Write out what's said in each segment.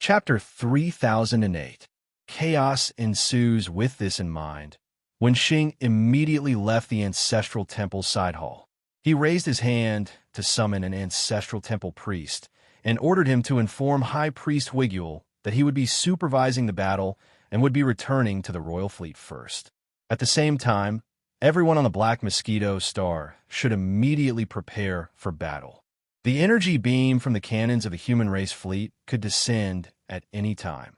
Chapter 3008. Chaos ensues. With this in mind, Wenxing immediately left the ancestral temple's side hall. He raised his hand to summon an ancestral temple priest and ordered him to inform High Priest Wiguel that he would be supervising the battle and would be returning to the royal fleet first. At the same time, everyone on the Black Mosquito Star should immediately prepare for battle. The energy beam from the cannons of the human race fleet could descend at any time.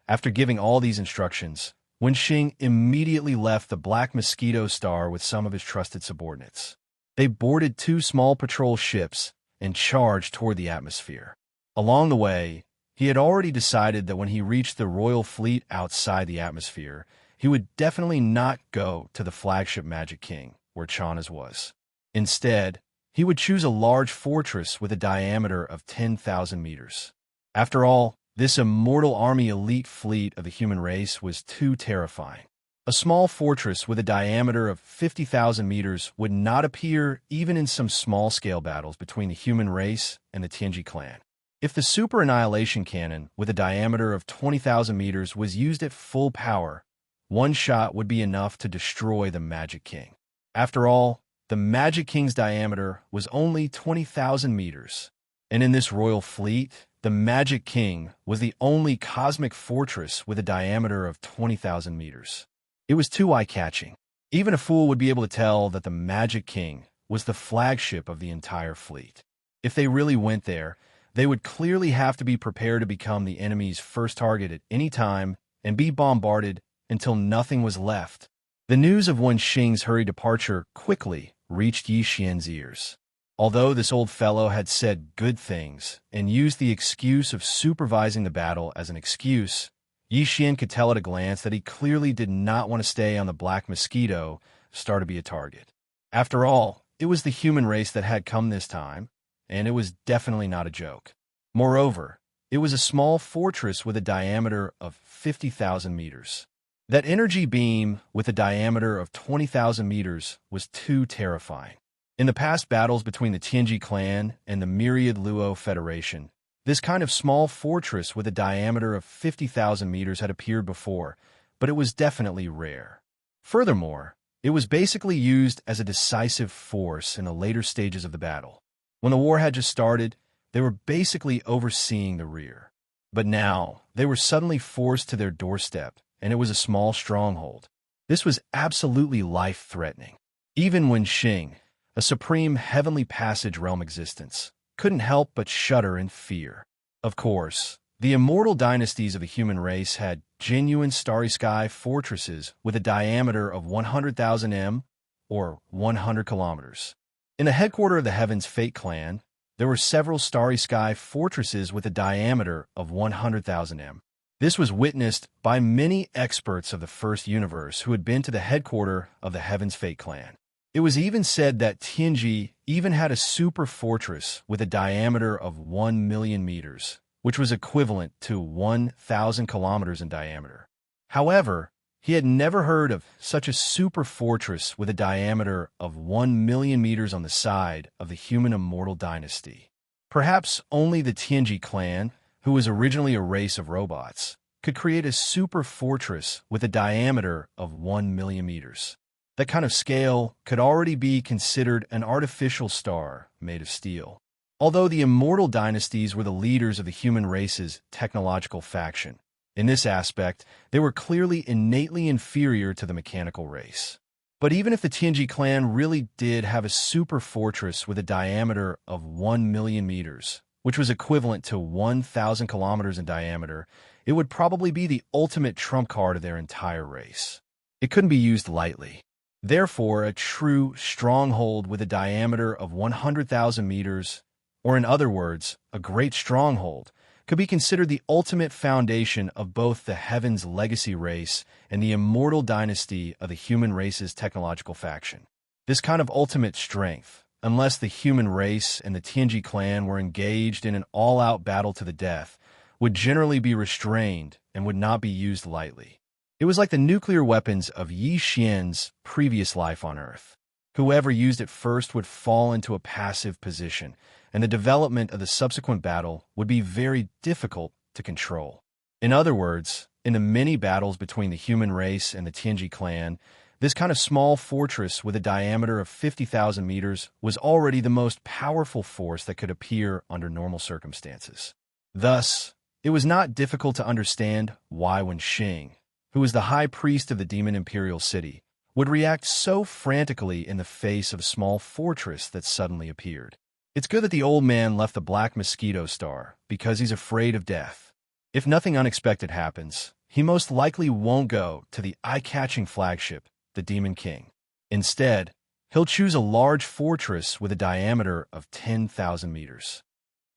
After giving all these instructions, Wenxing immediately left the Black Mosquito Star with some of his trusted subordinates. They boarded 2 small patrol ships and charged toward the atmosphere. Along the way, he had already decided that when he reached the royal fleet outside the atmosphere, he would definitely not go to the flagship Magic King, where Chana's was. Instead, he would choose a large fortress with a diameter of 10,000 meters. After all, this immortal army elite fleet of the human race was too terrifying. A small fortress with a diameter of 50,000 meters would not appear even in some small-scale battles between the human race and the Tianji clan. If the super annihilation cannon with a diameter of 20,000 meters was used at full power, one shot would be enough to destroy the Magic King. After all, the Magic King's diameter was only 20,000 meters, and in this royal fleet, the Magic King was the only cosmic fortress with a diameter of 20,000 meters. It was too eye-catching. Even a fool would be able to tell that the Magic King was the flagship of the entire fleet. If they really went there, they would clearly have to be prepared to become the enemy's first target at any time and be bombarded until nothing was left. The news of Wenxing's hurried departure quickly reached Yixian's ears. Although this old fellow had said good things and used the excuse of supervising the battle as an excuse, Yixian could tell at a glance that he clearly did not want to stay on the Black Mosquito Star to be a target. After all, it was the human race that had come this time, and it was definitely not a joke. Moreover, it was a small fortress with a diameter of 50,000 meters. That energy beam with a diameter of 20,000 meters was too terrifying. In the past battles between the Tianji clan and the Myriad Luo Federation, this kind of small fortress with a diameter of 50,000 meters had appeared before, but it was definitely rare. Furthermore, it was basically used as a decisive force in the later stages of the battle. When the war had just started, they were basically overseeing the rear. But now, they were suddenly forced to their doorstep, and it was a small stronghold. This was absolutely life-threatening. Even Wenxing, a supreme heavenly passage realm existence, couldn't help but shudder in fear. Of course, the immortal dynasties of the human race had genuine starry sky fortresses with a diameter of 100,000 m, or 100 kilometers. In the headquarters of the Heaven's Fate clan, there were several starry sky fortresses with a diameter of 100,000 m. This was witnessed by many experts of the First Universe who had been to the headquarters of the Heaven's Fate clan. It was even said that Tianji even had a super fortress with a diameter of 1 million meters, which was equivalent to 1,000 kilometers in diameter. However, he had never heard of such a super fortress with a diameter of 1 million meters on the side of the human immortal dynasty. Perhaps only the Tianji clan, who was originally a race of robots, could create a super fortress with a diameter of 1 million meters. That kind of scale could already be considered an artificial star made of steel. Although the immortal dynasties were the leaders of the human race's technological faction, in this aspect, they were clearly innately inferior to the mechanical race. But even if the Tianji clan really did have a super fortress with a diameter of 1 million meters, which was equivalent to 1,000 kilometers in diameter, it would probably be the ultimate trump card of their entire race. It couldn't be used lightly. Therefore, a true stronghold with a diameter of 100,000 meters, or in other words, a great stronghold, could be considered the ultimate foundation of both the Heaven's Legacy race and the immortal dynasty of the human race's technological faction. This kind of ultimate strength, unless the human race and the Tianji clan were engaged in an all-out battle to the death, would generally be restrained and would not be used lightly. It was like the nuclear weapons of Yixian's previous life on Earth. Whoever used it first would fall into a passive position, and the development of the subsequent battle would be very difficult to control. In other words, in the many battles between the human race and the Tianji clan, this kind of small fortress with a diameter of 50,000 meters was already the most powerful force that could appear under normal circumstances. Thus, it was not difficult to understand why when Xing, who was the high priest of the demon imperial city, would react so frantically in the face of a small fortress that suddenly appeared. It's good that the old man left the Black Mosquito Star, because he's afraid of death. If nothing unexpected happens, he most likely won't go to the eye-catching flagship, the Demon King. Instead, he'll choose a large fortress with a diameter of 10,000 meters.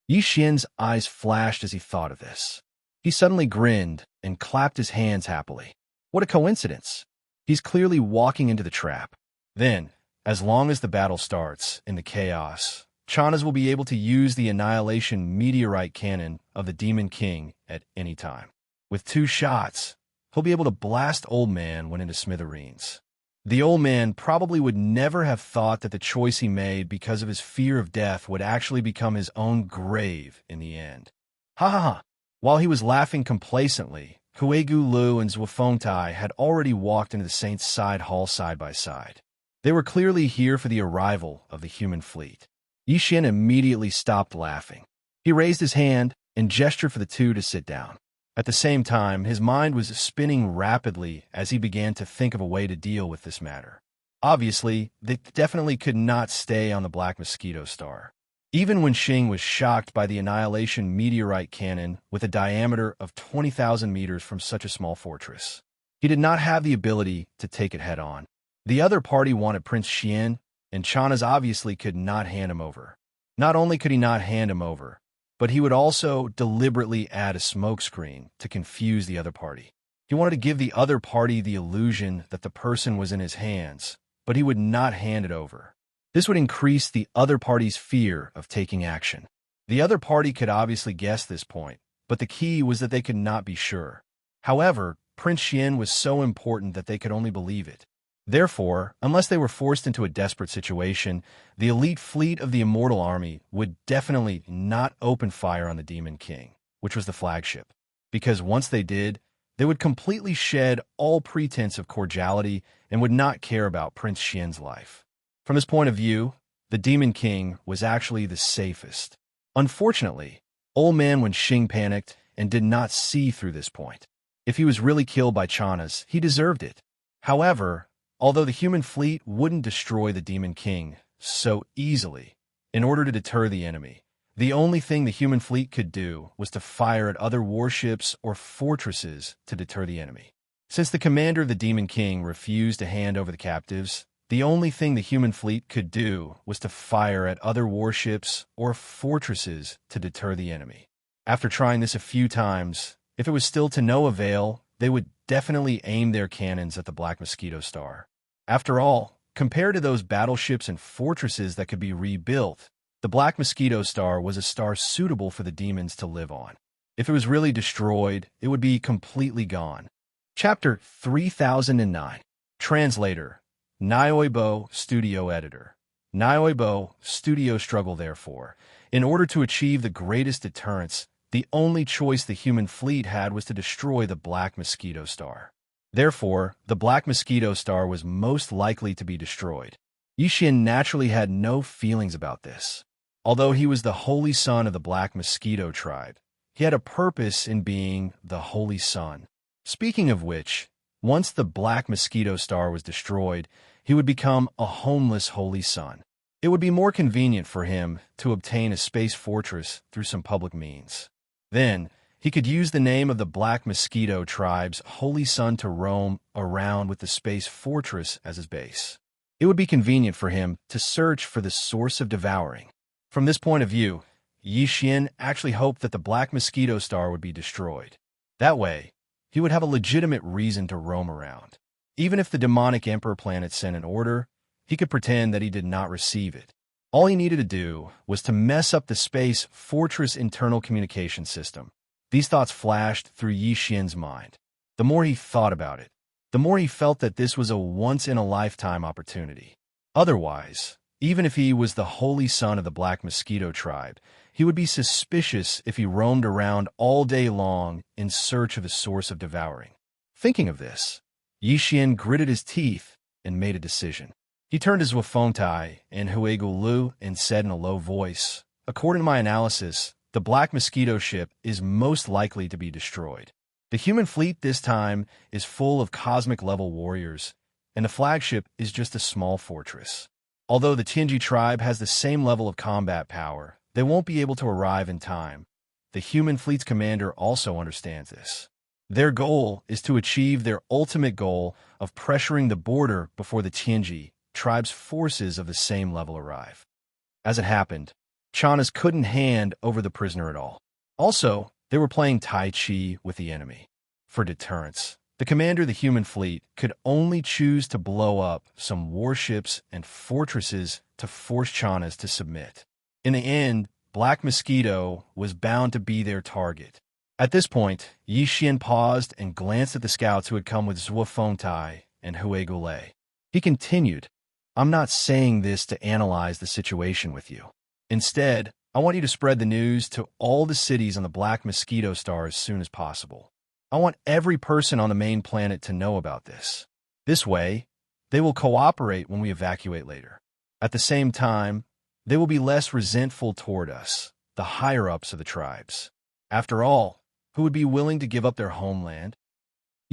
Yi Xian's eyes flashed as he thought of this. He suddenly grinned and clapped his hands happily. What a coincidence! He's clearly walking into the trap. Then, as long as the battle starts in the chaos, Chanas will be able to use the annihilation meteorite cannon of the Demon King at any time. With 2 shots, he'll be able to blast Old Man when into smithereens. The old man probably would never have thought that the choice he made because of his fear of death would actually become his own grave in the end. Ha ha ha! While he was laughing complacently, Huigu Lu and Zhuofengtai had already walked into the Saint's side hall side by side. They were clearly here for the arrival of the human fleet. Yi Xian immediately stopped laughing. He raised his hand and gestured for the two to sit down. At the same time, his mind was spinning rapidly as he began to think of a way to deal with this matter. Obviously, they definitely could not stay on the Black Mosquito Star. Even when Xing was shocked by the annihilation meteorite cannon with a diameter of 20,000 meters from such a small fortress, he did not have the ability to take it head-on. The other party wanted Prince Xian, and Chanas obviously could not hand him over. Not only could he not hand him over, but he would also deliberately add a smokescreen to confuse the other party. He wanted to give the other party the illusion that the person was in his hands, but he would not hand it over. This would increase the other party's fear of taking action. The other party could obviously guess this point, but the key was that they could not be sure. However, Prince Xian was so important that they could only believe it. Therefore, unless they were forced into a desperate situation, the elite fleet of the Immortal Army would definitely not open fire on the Demon King, which was the flagship, because once they did, they would completely shed all pretense of cordiality and would not care about Prince Xian's life. From his point of view, the Demon King was actually the safest. Unfortunately, Old Man Wen Xing panicked and did not see through this point. If he was really killed by Chanas, he deserved it. However, although the human fleet wouldn't destroy the Demon King so easily, in order to deter the enemy, the only thing the human fleet could do was to fire at other warships or fortresses to deter the enemy. Since the commander of the Demon King refused to hand over the captives, the only thing the human fleet could do was to fire at other warships or fortresses to deter the enemy. After trying this a few times, if it was still to no avail, they would definitely aim their cannons at the Black Mosquito Star. After all, compared to those battleships and fortresses that could be rebuilt, the Black Mosquito Star was a star suitable for the demons to live on. If it was really destroyed, it would be completely gone. Chapter 3009. Translator. Nioibo Studio Editor. Nioibo Studio struggle therefore. In order to achieve the greatest deterrence, the only choice the human fleet had was to destroy the Black Mosquito Star. Therefore, the Black Mosquito Star was most likely to be destroyed. Yi Xian naturally had no feelings about this. Although he was the holy son of the Black Mosquito tribe, he had a purpose in being the holy son. Speaking of which, once the Black Mosquito Star was destroyed, he would become a homeless holy son. It would be more convenient for him to obtain a space fortress through some public means. Then, he could use the name of the Black Mosquito tribe's holy son to roam around with the space fortress as his base. It would be convenient for him to search for the source of devouring. From this point of view, Yi Xian actually hoped that the Black Mosquito Star would be destroyed. That way, he would have a legitimate reason to roam around. Even if the demonic Emperor planet sent an order, he could pretend that he did not receive it. All he needed to do was to mess up the space fortress internal communication system. These thoughts flashed through Yi Xian's mind. The more he thought about it, the more he felt that this was a once-in-a-lifetime opportunity. Otherwise, even if he was the holy son of the Black Mosquito tribe, He would be suspicious if he roamed around all day long in search of a source of devouring. Thinking of this, Yixian gritted his teeth and made a decision. He turned to Zhuofontai and Huigulu and said in a low voice, "According to my analysis, the Black Mosquito ship is most likely to be destroyed. The human fleet this time is full of cosmic-level warriors, and the flagship is just a small fortress. Although the Tianji tribe has the same level of combat power, they won't be able to arrive in time. The human fleet's commander also understands this. Their goal is to achieve their ultimate goal of pressuring the border before the Tianji tribe's forces of the same level arrive." As it happened, Chanas couldn't hand over the prisoner at all. Also, they were playing Tai Chi with the enemy. For deterrence, the commander of the human fleet could only choose to blow up some warships and fortresses to force Chanas to submit. In the end, Black Mosquito was bound to be their target. At this point, Yixian paused and glanced at the scouts who had come with Zhuofontai and Huigule. He continued, "I'm not saying this to analyze the situation with you. Instead, I want you to spread the news to all the cities on the Black Mosquito Star as soon as possible. I want every person on the main planet to know about this. This way, they will cooperate when we evacuate later. At the same time, they will be less resentful toward us, the higher-ups of the tribes. After all, who would be willing to give up their homeland?"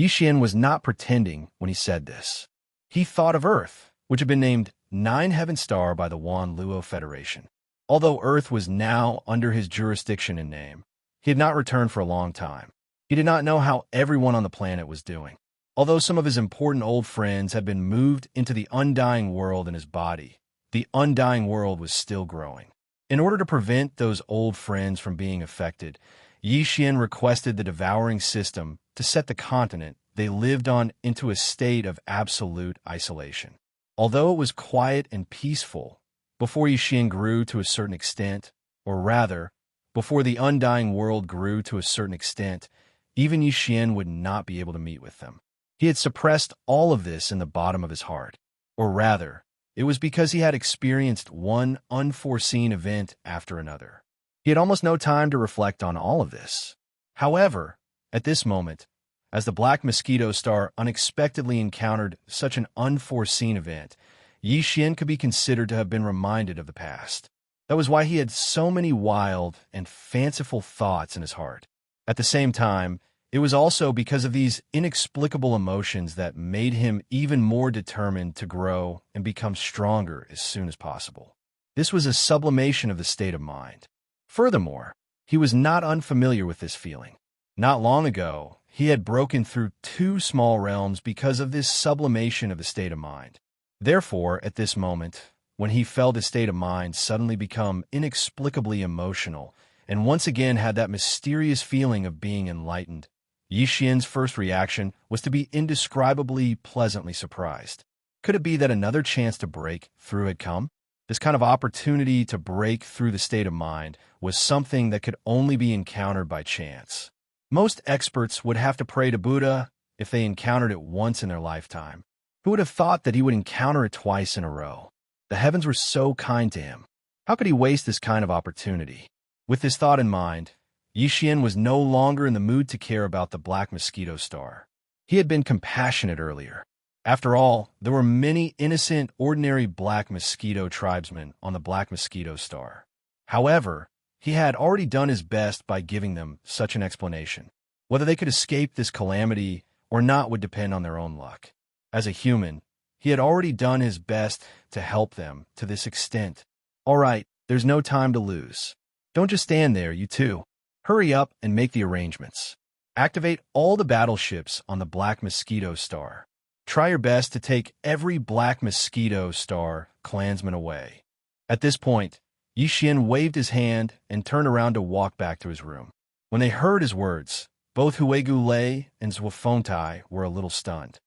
Yixian was not pretending when he said this. He thought of Earth, which had been named Nine Heaven Star by the Wan Luo Federation. Although Earth was now under his jurisdiction in name, he had not returned for a long time. He did not know how everyone on the planet was doing. Although some of his important old friends had been moved into the undying world in his body, the undying world was still growing. In order to prevent those old friends from being affected, Yixian requested the devouring system to set the continent they lived on into a state of absolute isolation. Although it was quiet and peaceful before Yixian grew to a certain extent, or rather, before the undying world grew to a certain extent, even Yixian would not be able to meet with them. He had suppressed all of this in the bottom of his heart. Or rather, it was because he had experienced one unforeseen event after another. He had almost no time to reflect on all of this. However, at this moment, as the Black Mosquito Star unexpectedly encountered such an unforeseen event, Yixian could be considered to have been reminded of the past. That was why he had so many wild and fanciful thoughts in his heart. At the same time, it was also because of these inexplicable emotions that made him even more determined to grow and become stronger as soon as possible. This was a sublimation of the state of mind. Furthermore, he was not unfamiliar with this feeling. Not long ago, he had broken through 2 small realms because of this sublimation of the state of mind. Therefore, at this moment, when he felt his state of mind suddenly become inexplicably emotional, and once again had that mysterious feeling of being enlightened, Yixian's first reaction was to be indescribably pleasantly surprised. Could it be that another chance to break through had come? This kind of opportunity to break through the state of mind was something that could only be encountered by chance. Most experts would have to pray to Buddha if they encountered it once in their lifetime. Who would have thought that he would encounter it twice in a row? The heavens were so kind to him. How could he waste this kind of opportunity? With this thought in mind, Yixian was no longer in the mood to care about the Black Mosquito Star. He had been compassionate earlier. After all, there were many innocent, ordinary Black Mosquito tribesmen on the Black Mosquito Star. However, he had already done his best by giving them such an explanation. Whether they could escape this calamity or not would depend on their own luck. As a human, he had already done his best to help them to this extent. All right, there's no time to lose. Don't just stand there, you two. Hurry up and make the arrangements. Activate all the battleships on the Black Mosquito Star. Try your best to take every Black Mosquito Star clansman away. At this point, Yixian waved his hand and turned around to walk back to his room. When they heard his words, both Huigule and Zhuofontai were a little stunned.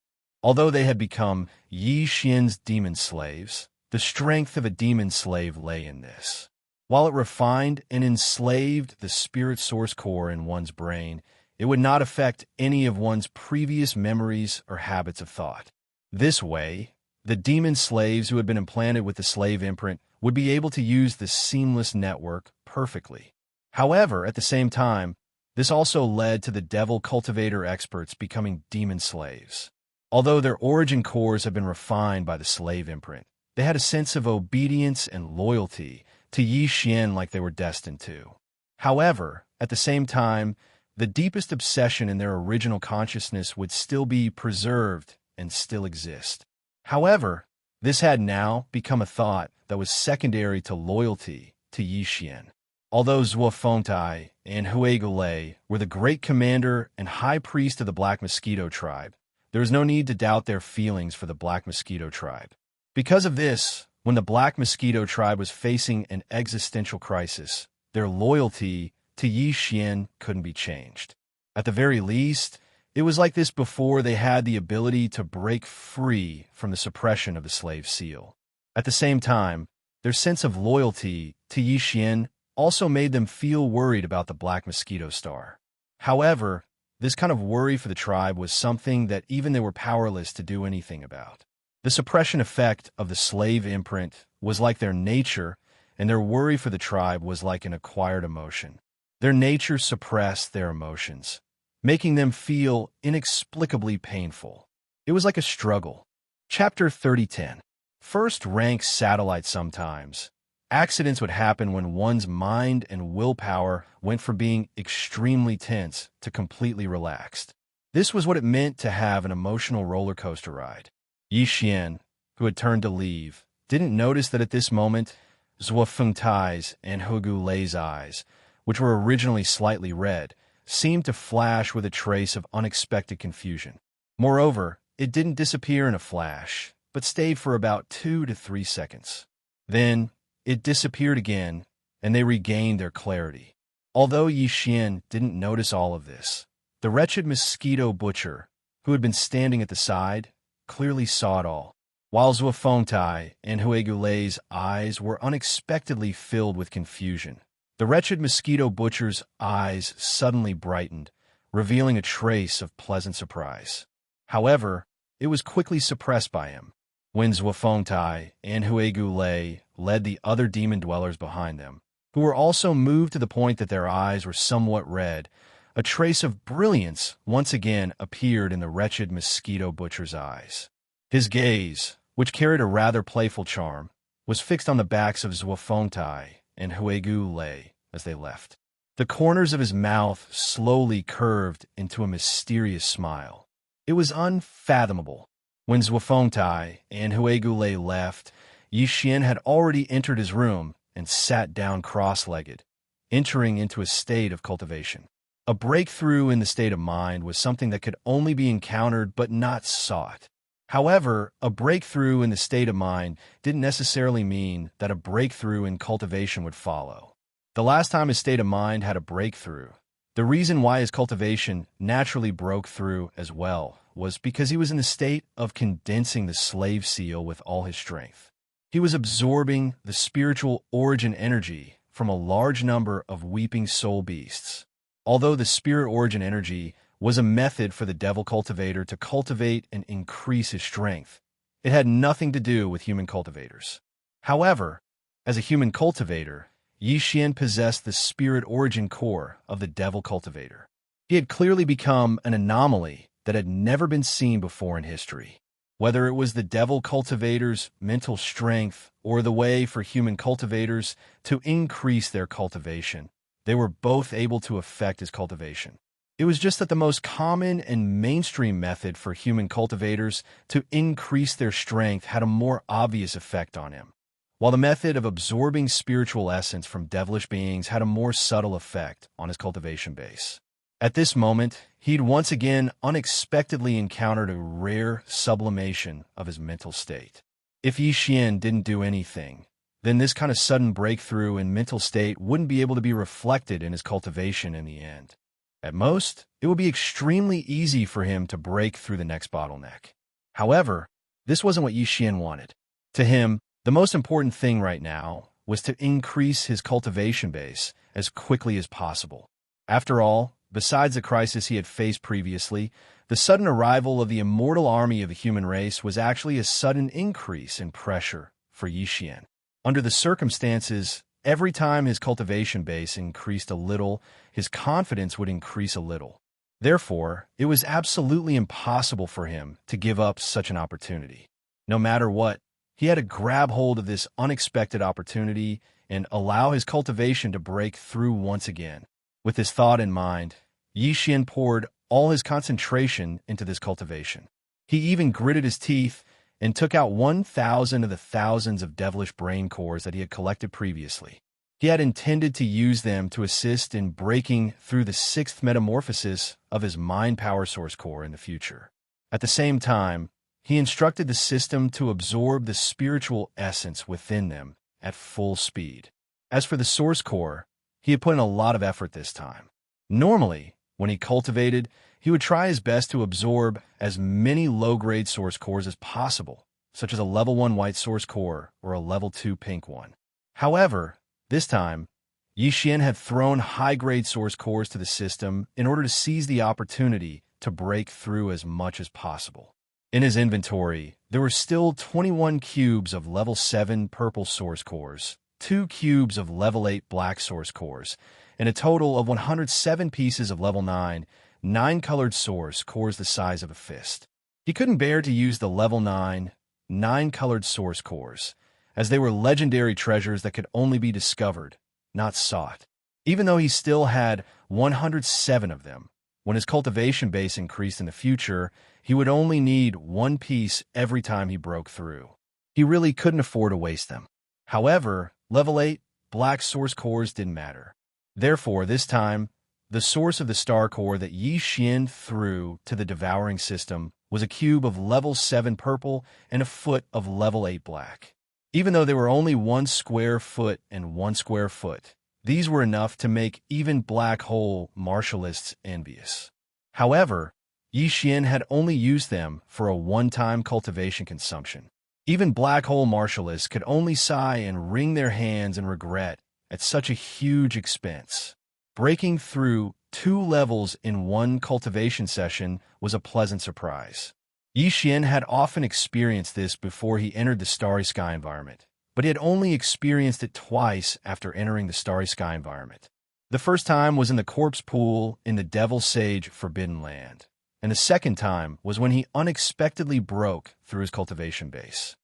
Although they had become Yixian's demon slaves, the strength of a demon slave lay in this. While it refined and enslaved the spirit source core in one's brain, it would not affect any of one's previous memories or habits of thought. This way, the demon slaves who had been implanted with the slave imprint would be able to use this seamless network perfectly. However, at the same time, this also led to the devil cultivator experts becoming demon slaves. Although their origin cores have been refined by the slave imprint, they had a sense of obedience and loyalty to Xian like they were destined to. However, at the same time, the deepest obsession in their original consciousness would still be preserved and still exist. However, this had now become a thought that was secondary to loyalty to Xian. Although Zhuofengtai and Huigulei were the great commander and high priest of the Black Mosquito tribe, there was no need to doubt their feelings for the Black Mosquito tribe. Because of this, when the Black Mosquito tribe was facing an existential crisis, their loyalty to Xian couldn't be changed. At the very least, it was like this before they had the ability to break free from the suppression of the slave seal. At the same time, their sense of loyalty to Xian also made them feel worried about the Black Mosquito Star. However, this kind of worry for the tribe was something that even they were powerless to do anything about. The suppression effect of the slave imprint was like their nature, and their worry for the tribe was like an acquired emotion. Their nature suppressed their emotions, making them feel inexplicably painful. It was like a struggle. Chapter 30:10. First-rank satellite sometimes. Accidents would happen when one's mind and willpower went from being extremely tense to completely relaxed. This was what it meant to have an emotional roller coaster ride. Xian, who had turned to leave, didn't notice that at this moment, Zhuofengtai's and Huigulei's eyes, which were originally slightly red, seemed to flash with a trace of unexpected confusion. Moreover, it didn't disappear in a flash, but stayed for about 2 to 3 seconds. Then, it disappeared again, and they regained their clarity. Although Xian didn't notice all of this, the wretched mosquito butcher, who had been standing at the side, clearly saw it all. While Zhuofengtai and Huigulei's eyes were unexpectedly filled with confusion, the wretched mosquito butcher's eyes suddenly brightened, revealing a trace of pleasant surprise. However, it was quickly suppressed by him. When Zhuofengtai and Huigulei led the other demon dwellers behind them, who were also moved to the point that their eyes were somewhat red, a trace of brilliance once again appeared in the wretched mosquito butcher's eyes. His gaze, which carried a rather playful charm, was fixed on the backs of Zhuofengtai and Huigulei as they left. The corners of his mouth slowly curved into a mysterious smile. It was unfathomable. When Zhuofengtai and Huigulei left, Xian had already entered his room and sat down cross-legged, entering into a state of cultivation. A breakthrough in the state of mind was something that could only be encountered but not sought. However, a breakthrough in the state of mind didn't necessarily mean that a breakthrough in cultivation would follow. The last time his state of mind had a breakthrough, the reason why his cultivation naturally broke through as well was because he was in the state of condensing the slave seal with all his strength. He was absorbing the spiritual origin energy from a large number of weeping soul beasts. Although the spirit origin energy was a method for the devil cultivator to cultivate and increase his strength, it had nothing to do with human cultivators. However, as a human cultivator, Xian possessed the spirit origin core of the devil cultivator. He had clearly become an anomaly that had never been seen before in history. Whether it was the devil cultivator's mental strength or the way for human cultivators to increase their cultivation, they were both able to affect his cultivation. It was just that the most common and mainstream method for human cultivators to increase their strength had a more obvious effect on him, while the method of absorbing spiritual essence from devilish beings had a more subtle effect on his cultivation base. At this moment, he'd once again unexpectedly encountered a rare sublimation of his mental state. If Xian didn't do anything, then this kind of sudden breakthrough in mental state wouldn't be able to be reflected in his cultivation in the end. At most, it would be extremely easy for him to break through the next bottleneck. However, this wasn't what Xian wanted. To him, the most important thing right now was to increase his cultivation base as quickly as possible. After all, besides the crisis he had faced previously, the sudden arrival of the immortal army of the human race was actually a sudden increase in pressure for Xian. Under the circumstances, every time his cultivation base increased a little, his confidence would increase a little. Therefore, it was absolutely impossible for him to give up such an opportunity. No matter what, he had to grab hold of this unexpected opportunity and allow his cultivation to break through once again. With this thought in mind, Yixian poured all his concentration into this cultivation. He even gritted his teeth and took out 1,000 of the thousands of devilish brain cores that he had collected previously. He had intended to use them to assist in breaking through the sixth metamorphosis of his mind power source core in the future. At the same time, he instructed the system to absorb the spiritual essence within them at full speed. As for the source core, he had put in a lot of effort this time. Normally, when he cultivated, he would try his best to absorb as many low-grade source cores as possible, such as a level 1 white source core or a level 2 pink one. However, this time, Yixian had thrown high-grade source cores to the system in order to seize the opportunity to break through as much as possible. In his inventory, there were still 21 cubes of level 7 purple source cores, 2 cubes of level 8 black source cores, and a total of 107 pieces of level 9, 9-colored source cores the size of a fist. He couldn't bear to use the level 9, 9-colored source cores, as they were legendary treasures that could only be discovered, not sought. Even though he still had 107 of them, when his cultivation base increased in the future, he would only need 1 piece every time he broke through. He really couldn't afford to waste them. However, level 8 black source cores didn't matter. Therefore, this time, the source of the star core that Yixian threw to the devouring system was a cube of level 7 purple and a foot of level 8 black. Even though they were only 1 square foot and 1 square foot, these were enough to make even black hole martialists envious. However, Yixian had only used them for a one-time cultivation consumption. Even black hole martialists could only sigh and wring their hands in regret at such a huge expense. Breaking through 2 levels in one cultivation session was a pleasant surprise. Yixian had often experienced this before he entered the Starry Sky environment, but he had only experienced it twice after entering the Starry Sky environment. The first time was in the corpse pool in the Devil Sage Forbidden Land, and the second time was when he unexpectedly broke through his cultivation base.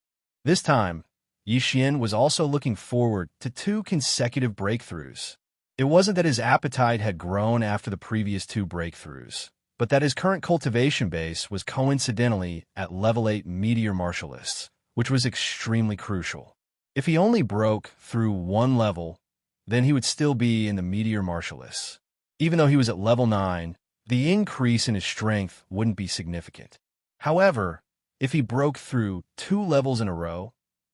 This time, Yixian was also looking forward to 2 consecutive breakthroughs. It wasn't that his appetite had grown after the previous 2 breakthroughs, but that his current cultivation base was coincidentally at level 8 meteor martialists, which was extremely crucial. If he only broke through 1 level, then he would still be in the meteor martialists. Even though he was at level 9, the increase in his strength wouldn't be significant. However, if he broke through 2 levels in a row,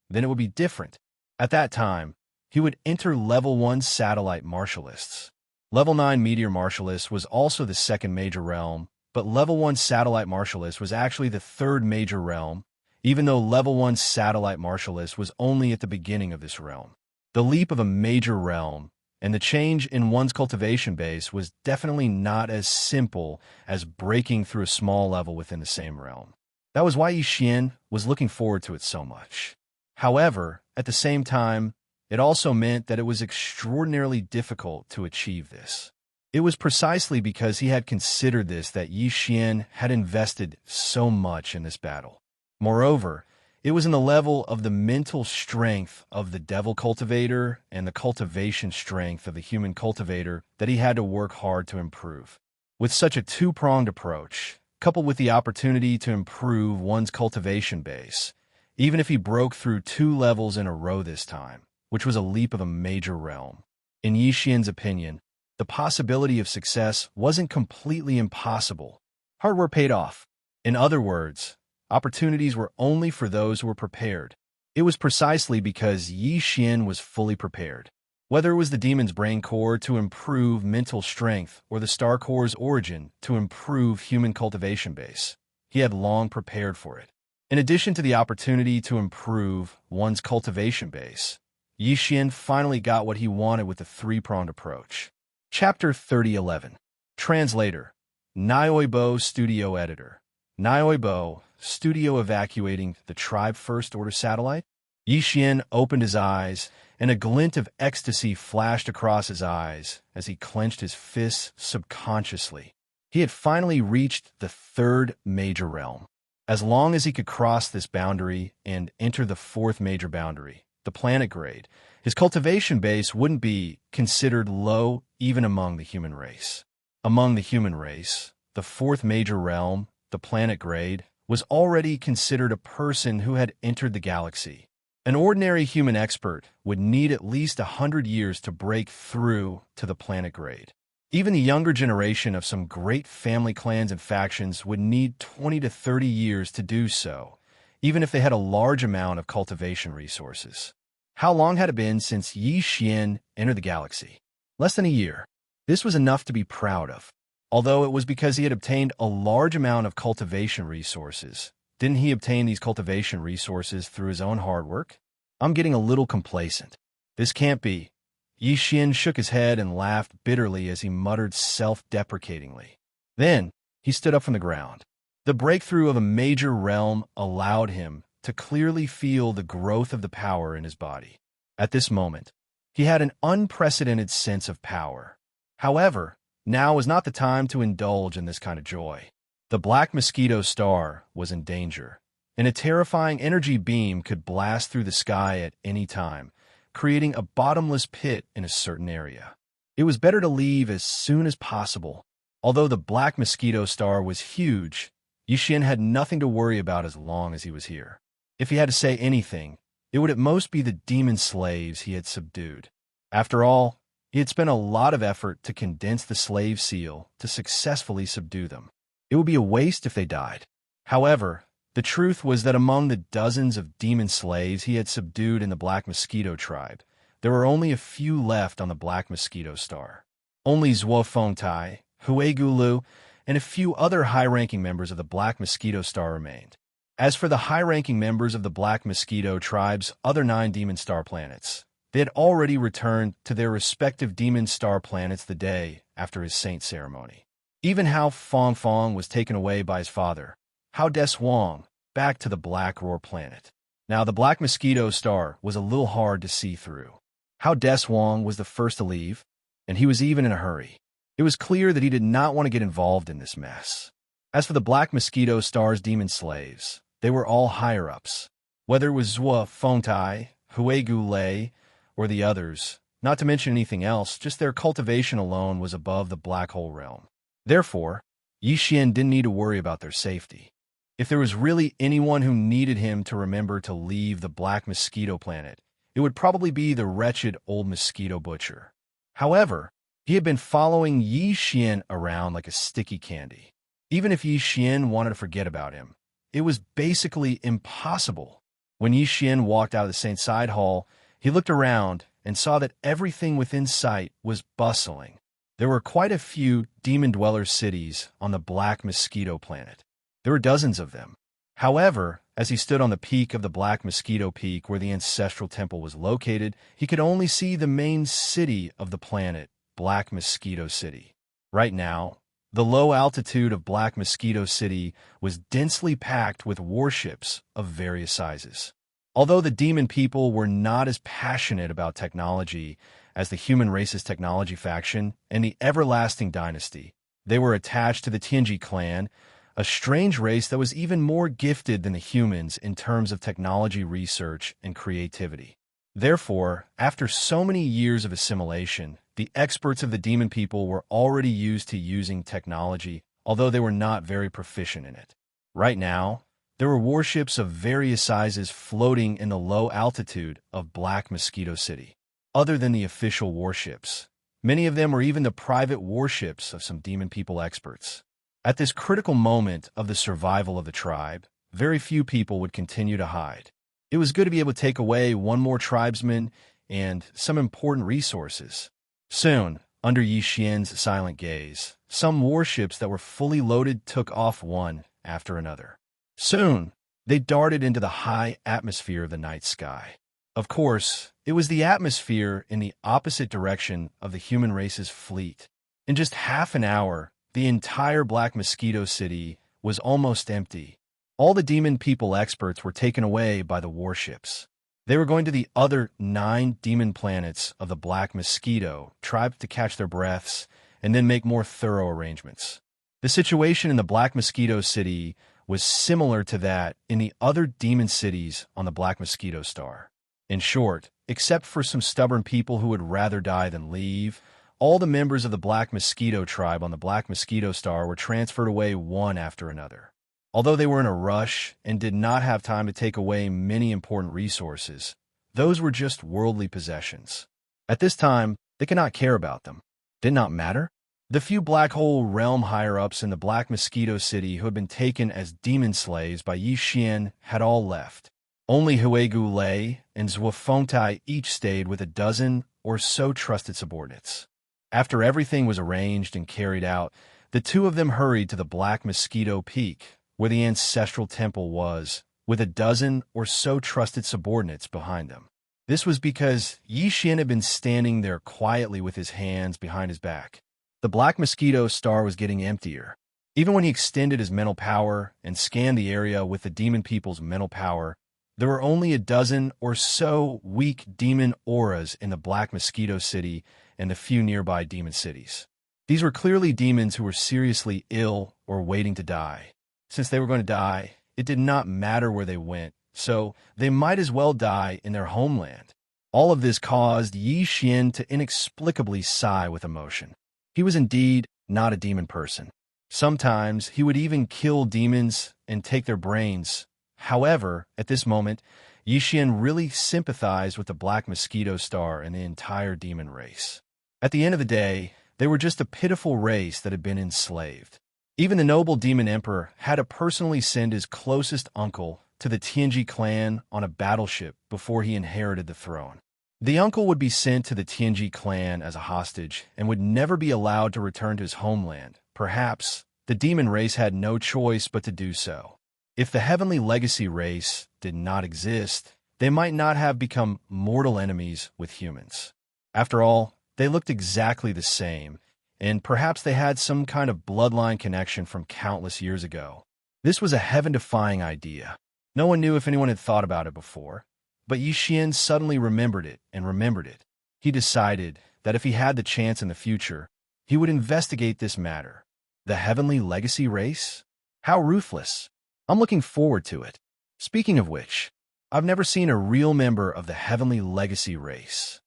then it would be different. At that time, he would enter level 1 satellite martialists. Level 9 meteor martialist was also the second major realm, but level 1 satellite martialist was actually the third major realm, even though level 1 satellite martialist was only at the beginning of this realm. The leap of a major realm and the change in one's cultivation base was definitely not as simple as breaking through a small level within the same realm. That was why Yixian was looking forward to it so much. However, at the same time, it also meant that it was extraordinarily difficult to achieve this. It was precisely because he had considered this that Yixian had invested so much in this battle. Moreover, it was in the level of the mental strength of the devil cultivator and the cultivation strength of the human cultivator that he had to work hard to improve. With such a 2-pronged approach, coupled with the opportunity to improve one's cultivation base, even if he broke through 2 levels in a row this time, which was a leap of a major realm. In Yixian's opinion, the possibility of success wasn't completely impossible. Hard work paid off. In other words, opportunities were only for those who were prepared. It was precisely because Yixian was fully prepared. Whether it was the demon's brain core to improve mental strength or the star core's origin to improve human cultivation base, he had long prepared for it. In addition to the opportunity to improve one's cultivation base, Yixian finally got what he wanted with the 3-pronged approach. Chapter 3011. Translator. Nioibo Studio Editor. Nioibo, studio evacuating the Tribe First Order satellite? Yi Xian opened his eyes, and a glint of ecstasy flashed across his eyes as he clenched his fists subconsciously. He had finally reached the third major realm. As long as he could cross this boundary and enter the fourth major boundary, the planet grade, his cultivation base wouldn't be considered low even among the human race. Among the human race, the fourth major realm, the planet grade, was already considered a person who had entered the galaxy. An ordinary human expert would need at least 100 years to break through to the planet grade. Even the younger generation of some great family clans and factions would need 20 to 30 years to do so, even if they had a large amount of cultivation resources. How long had it been since Yi Xian entered the galaxy? Less than a year. This was enough to be proud of. Although it was because he had obtained a large amount of cultivation resources. Didn't he obtain these cultivation resources through his own hard work? I'm getting a little complacent. This can't be. Yi Xian shook his head and laughed bitterly as he muttered self-deprecatingly. Then, he stood up from the ground. The breakthrough of a major realm allowed him to clearly feel the growth of the power in his body. At this moment, he had an unprecedented sense of power. However, now was not the time to indulge in this kind of joy. The Black Mosquito Star was in danger, and a terrifying energy beam could blast through the sky at any time, creating a bottomless pit in a certain area. It was better to leave as soon as possible. Although the Black Mosquito Star was huge, Yi Xian had nothing to worry about as long as he was here. If he had to say anything, it would at most be the demon slaves he had subdued. After all, he had spent a lot of effort to condense the slave seal to successfully subdue them. It would be a waste if they died. However, the truth was that among the dozens of demon slaves he had subdued in the Black Mosquito tribe, there were only a few left on the Black Mosquito Star. Only Zhuo Fengtai, Hui Gulu, and a few other high-ranking members of the Black Mosquito Star remained. As for the high-ranking members of the Black Mosquito tribe's other 9 demon star planets, they had already returned to their respective demon star planets the day after his saint ceremony. Even Hao Fong was taken away by his father, Hao Deswang, back to the Black Roar planet. Now, the Black Mosquito Star was a little hard to see through. Hao Deswang was the first to leave, and he was even in a hurry. It was clear that he did not want to get involved in this mess. As for the Black Mosquito Star's demon slaves, they were all higher-ups. Whether it was Zhuo Fengtai, Hui Gulei, or the others, not to mention anything else, just their cultivation alone was above the black hole realm. Therefore, Yi Xian didn't need to worry about their safety. If there was really anyone who needed him to remember to leave the Black Mosquito planet, it would probably be the wretched old mosquito butcher. However, he had been following Yi Xian around like a sticky candy. Even if Yi Xian wanted to forget about him, it was basically impossible. When Yi Xian walked out of the Saint Side Hall, he looked around and saw that everything within sight was bustling. There were quite a few demon dweller cities on the Black Mosquito planet. There were dozens of them. However, as he stood on the peak of the Black Mosquito Peak where the ancestral temple was located, he could only see the main city of the planet, Black Mosquito City. Right now, the low altitude of Black Mosquito City was densely packed with warships of various sizes. Although the demon people were not as passionate about technology as the human race's technology faction and the Everlasting Dynasty, they were attached to the Tianji clan, a strange race that was even more gifted than the humans in terms of technology research and creativity. Therefore, after so many years of assimilation, the experts of the demon people were already used to using technology, although they were not very proficient in it. Right now, there were warships of various sizes floating in the low altitude of Black Mosquito City. Other than the official warships, many of them were even the private warships of some demon people experts. At this critical moment of the survival of the tribe, very few people would continue to hide. It was good to be able to take away one more tribesman and some important resources. Soon, under Yi Xian's silent gaze, some warships that were fully loaded took off one after another. Soon, they darted into the high atmosphere of the night sky. Of course, it was the atmosphere in the opposite direction of the human race's fleet. In just half an hour, the entire Black Mosquito City was almost empty. All the demon people experts were taken away by the warships. They were going to the other 9 demon planets of the Black Mosquito tribe to catch their breaths and then make more thorough arrangements. The situation in the Black Mosquito City was similar to that in the other demon cities on the Black Mosquito Star. In short, except for some stubborn people who would rather die than leave, all the members of the Black Mosquito tribe on the Black Mosquito Star were transferred away one after another. Although they were in a rush and did not have time to take away many important resources, those were just worldly possessions. At this time, they could not care about them. Did not matter. The few Black Hole Realm higher-ups in the Black Mosquito City who had been taken as demon slaves by Yixian had all left. Only Huegu Lei and Zhuofontai each stayed with a dozen or so trusted subordinates. After everything was arranged and carried out, the two of them hurried to the Black Mosquito Peak, where the ancestral temple was, with a dozen or so trusted subordinates behind them. This was because Yixian had been standing there quietly with his hands behind his back. The Black Mosquito Star was getting emptier. Even when he extended his mental power and scanned the area with the demon people's mental power, there were only a dozen or so weak demon auras in the Black Mosquito City and the few nearby demon cities. These were clearly demons who were seriously ill or waiting to die. Since they were going to die, it did not matter where they went, so they might as well die in their homeland. All of this caused Yixian to inexplicably sigh with emotion. He was indeed not a demon person. Sometimes he would even kill demons and take their brains. However, at this moment, Yixian really sympathized with the Black Mosquito Star and the entire demon race. At the end of the day, they were just a pitiful race that had been enslaved. Even the noble demon emperor had to personally send his closest uncle to the Tianji clan on a battleship before he inherited the throne. The uncle would be sent to the Tianji clan as a hostage and would never be allowed to return to his homeland. Perhaps the demon race had no choice but to do so. If the heavenly legacy race did not exist, they might not have become mortal enemies with humans. After all, they looked exactly the same, and perhaps they had some kind of bloodline connection from countless years ago. This was a heaven-defying idea. No one knew if anyone had thought about it before, but Yixian suddenly remembered it and remembered it. He decided that if he had the chance in the future, he would investigate this matter. The heavenly legacy race? How ruthless. I'm looking forward to it. Speaking of which, I've never seen a real member of the heavenly legacy race.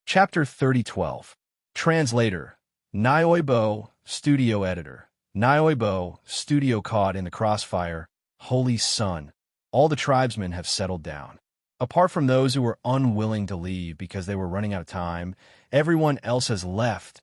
Chapter 3012. Translator. Nioibo, studio editor. Nioibo, studio caught in the crossfire. Holy Sun. All the tribesmen have settled down. Apart from those who were unwilling to leave because they were running out of time, everyone else has left.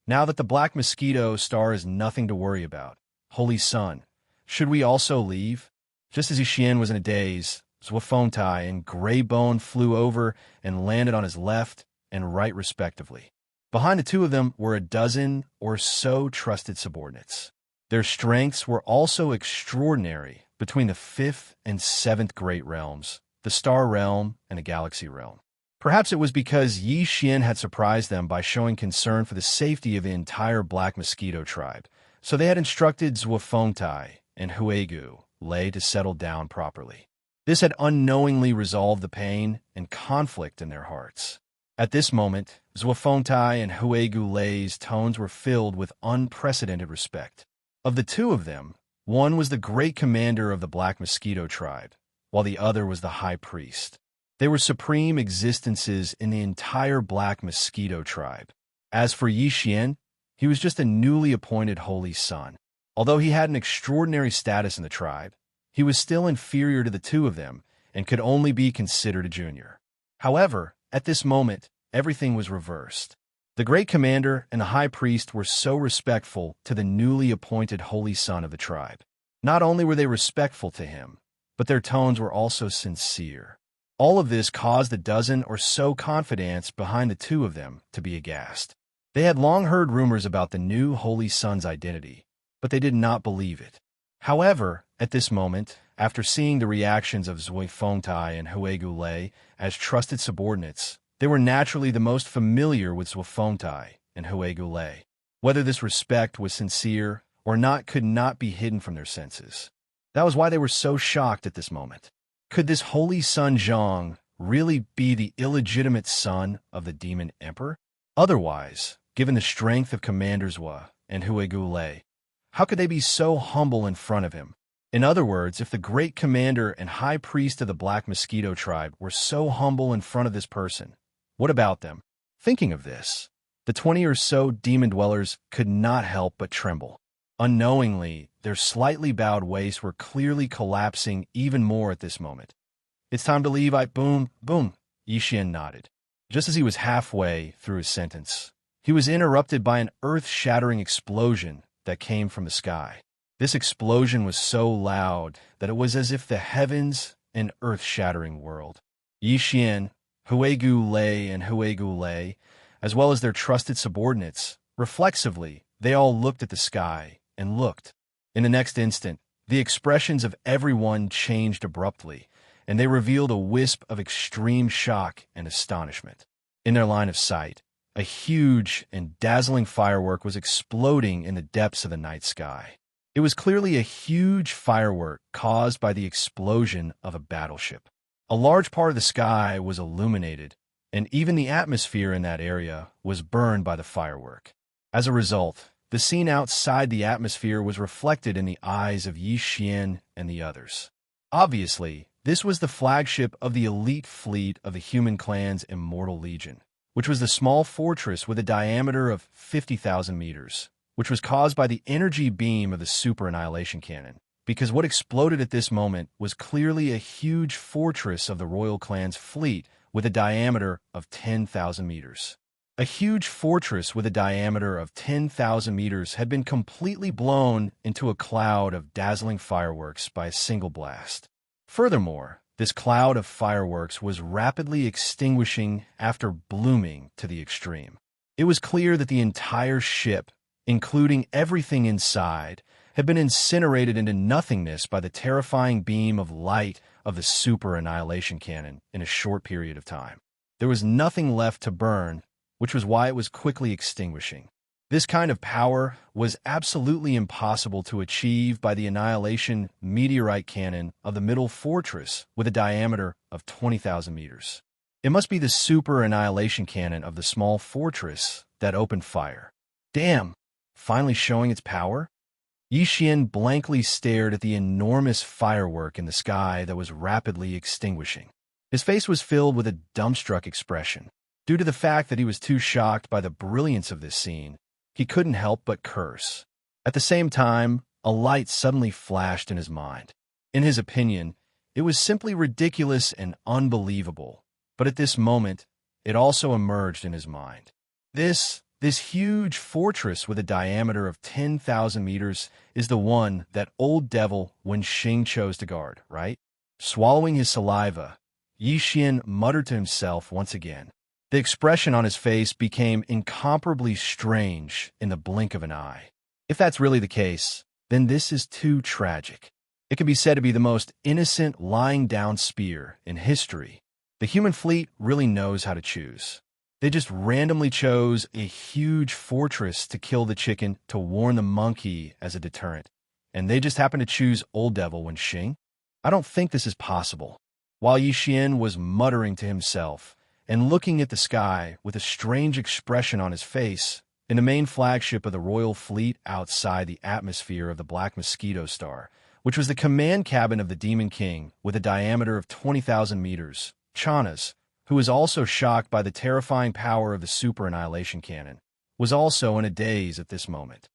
Now that the Black Mosquito Star is nothing to worry about. Holy Sun. Should we also leave? Just as Yixian was in a daze, Zhuofontai and Greybone flew over and landed on his left and right respectively. Behind the two of them were a dozen or so trusted subordinates. Their strengths were also extraordinary between the 5th and 7th Great Realms, the Star Realm and the Galaxy Realm. Perhaps it was because Yixian had surprised them by showing concern for the safety of the entire Black Mosquito tribe, so they had instructed Zhuofontai and Huegu Lei to settle down properly. This had unknowingly resolved the pain and conflict in their hearts. At this moment, Zhuofontai and Huegu Lei's tones were filled with unprecedented respect. Of the two of them, one was the great commander of the Black Mosquito tribe, while the other was the high priest. They were supreme existences in the entire Black Mosquito tribe. As for Yixian, he was just a newly appointed Holy Sun. Although he had an extraordinary status in the tribe, he was still inferior to the two of them and could only be considered a junior. However, at this moment, everything was reversed. The great commander and the high priest were so respectful to the newly appointed Holy Son of the tribe. Not only were they respectful to him, but their tones were also sincere. All of this caused a dozen or so confidants behind the two of them to be aghast. They had long heard rumors about the new Holy Son's identity, but they did not believe it. However, at this moment, after seeing the reactions of Zhuofontai and Huegu Lei as trusted subordinates, they were naturally the most familiar with Zhuofontai and Huegu Lei. Whether this respect was sincere or not could not be hidden from their senses. That was why they were so shocked at this moment. Could this Holy Sun Zhang really be the illegitimate son of the demon emperor? Otherwise, given the strength of Commanders Wa and Huigulei, how could they be so humble in front of him? In other words, if the great commander and high priest of the Black Mosquito tribe were so humble in front of this person, what about them? Thinking of this, the 20 or so demon dwellers could not help but tremble. Unknowingly, their slightly bowed waists were clearly collapsing even more at this moment. "It's time to leave, boom, boom," Yixian nodded. Just as he was halfway through his sentence, he was interrupted by an earth-shattering explosion that came from the sky. This explosion was so loud that it was as if the heavens and earth-shattering world. Yixian, Huigulei, and Huigulei, as well as their trusted subordinates, reflexively, they all looked at the sky and looked. In the next instant, the expressions of everyone changed abruptly, and they revealed a wisp of extreme shock and astonishment. In their line of sight, a huge and dazzling firework was exploding in the depths of the night sky. It was clearly a huge firework caused by the explosion of a battleship. A large part of the sky was illuminated, and even the atmosphere in that area was burned by the firework. As a result, the scene outside the atmosphere was reflected in the eyes of Yi Xian and the others. Obviously, this was the flagship of the elite fleet of the human clan's Immortal Legion, which was the small fortress with a diameter of 50,000 meters, which was caused by the energy beam of the super annihilation cannon, because what exploded at this moment was clearly a huge fortress of the royal clan's fleet with a diameter of 10,000 meters. A huge fortress with a diameter of 10,000 meters had been completely blown into a cloud of dazzling fireworks by a single blast. Furthermore, this cloud of fireworks was rapidly extinguishing after blooming to the extreme. It was clear that the entire ship, including everything inside, had been incinerated into nothingness by the terrifying beam of light of the super annihilation cannon in a short period of time. There was nothing left to burn, which was why it was quickly extinguishing. This kind of power was absolutely impossible to achieve by the annihilation meteorite cannon of the middle fortress with a diameter of 20,000 meters. It must be the super annihilation cannon of the small fortress that opened fire. Damn! Finally showing its power? Yixian blankly stared at the enormous firework in the sky that was rapidly extinguishing. His face was filled with a dumbstruck expression. Due to the fact that he was too shocked by the brilliance of this scene, he couldn't help but curse. At the same time, a light suddenly flashed in his mind. In his opinion, it was simply ridiculous and unbelievable, but at this moment, it also emerged in his mind. This huge fortress with a diameter of 10,000 meters is the one that old devil Wenxing chose to guard, right? Swallowing his saliva, Yixian muttered to himself once again. The expression on his face became incomparably strange in the blink of an eye. If that's really the case, then this is too tragic. It can be said to be the most innocent lying down spear in history. The human fleet really knows how to choose. They just randomly chose a huge fortress to kill the chicken to warn the monkey as a deterrent, and they just happened to choose Old Devil Wenxing? I don't think this is possible. While Yixian was muttering to himself and looking at the sky with a strange expression on his face, in the main flagship of the royal fleet outside the atmosphere of the Black Mosquito Star, which was the command cabin of the Demon King with a diameter of 20,000 meters, Chanas, who was also shocked by the terrifying power of the super annihilation cannon, was also in a daze at this moment.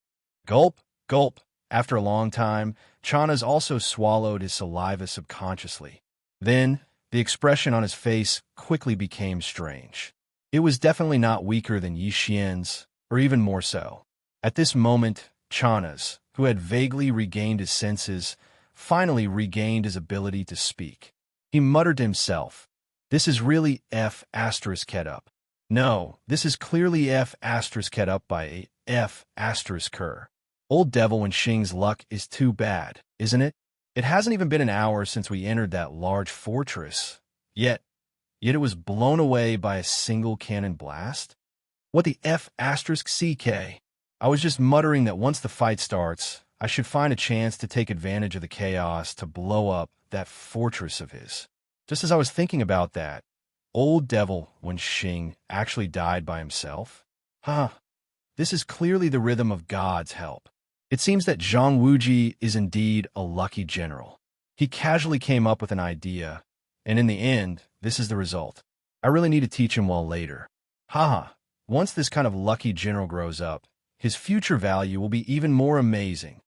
Gulp, gulp. After a long time, Chanas also swallowed his saliva subconsciously. Then, the expression on his face quickly became strange. It was definitely not weaker than Yixian's, or even more so. At this moment, Chanas, who had vaguely regained his senses, finally regained his ability to speak. He muttered to himself, "This is really F*** up. No, this is clearly F*** up by a F*** Kerr. Old Devil Wenxing's luck is too bad, isn't it? It hasn't even been an hour since we entered that large fortress. Yet it was blown away by a single cannon blast? What the F***CK? I was just muttering that once the fight starts, I should find a chance to take advantage of the chaos to blow up that fortress of his. Just as I was thinking about that, old devil when Xing actually died by himself? Huh. This is clearly the rhythm of God's help. It seems that Zhang Wuji is indeed a lucky general. He casually came up with an idea, and in the end, this is the result. I really need to teach him well later. Haha. Once this kind of lucky general grows up, his future value will be even more amazing.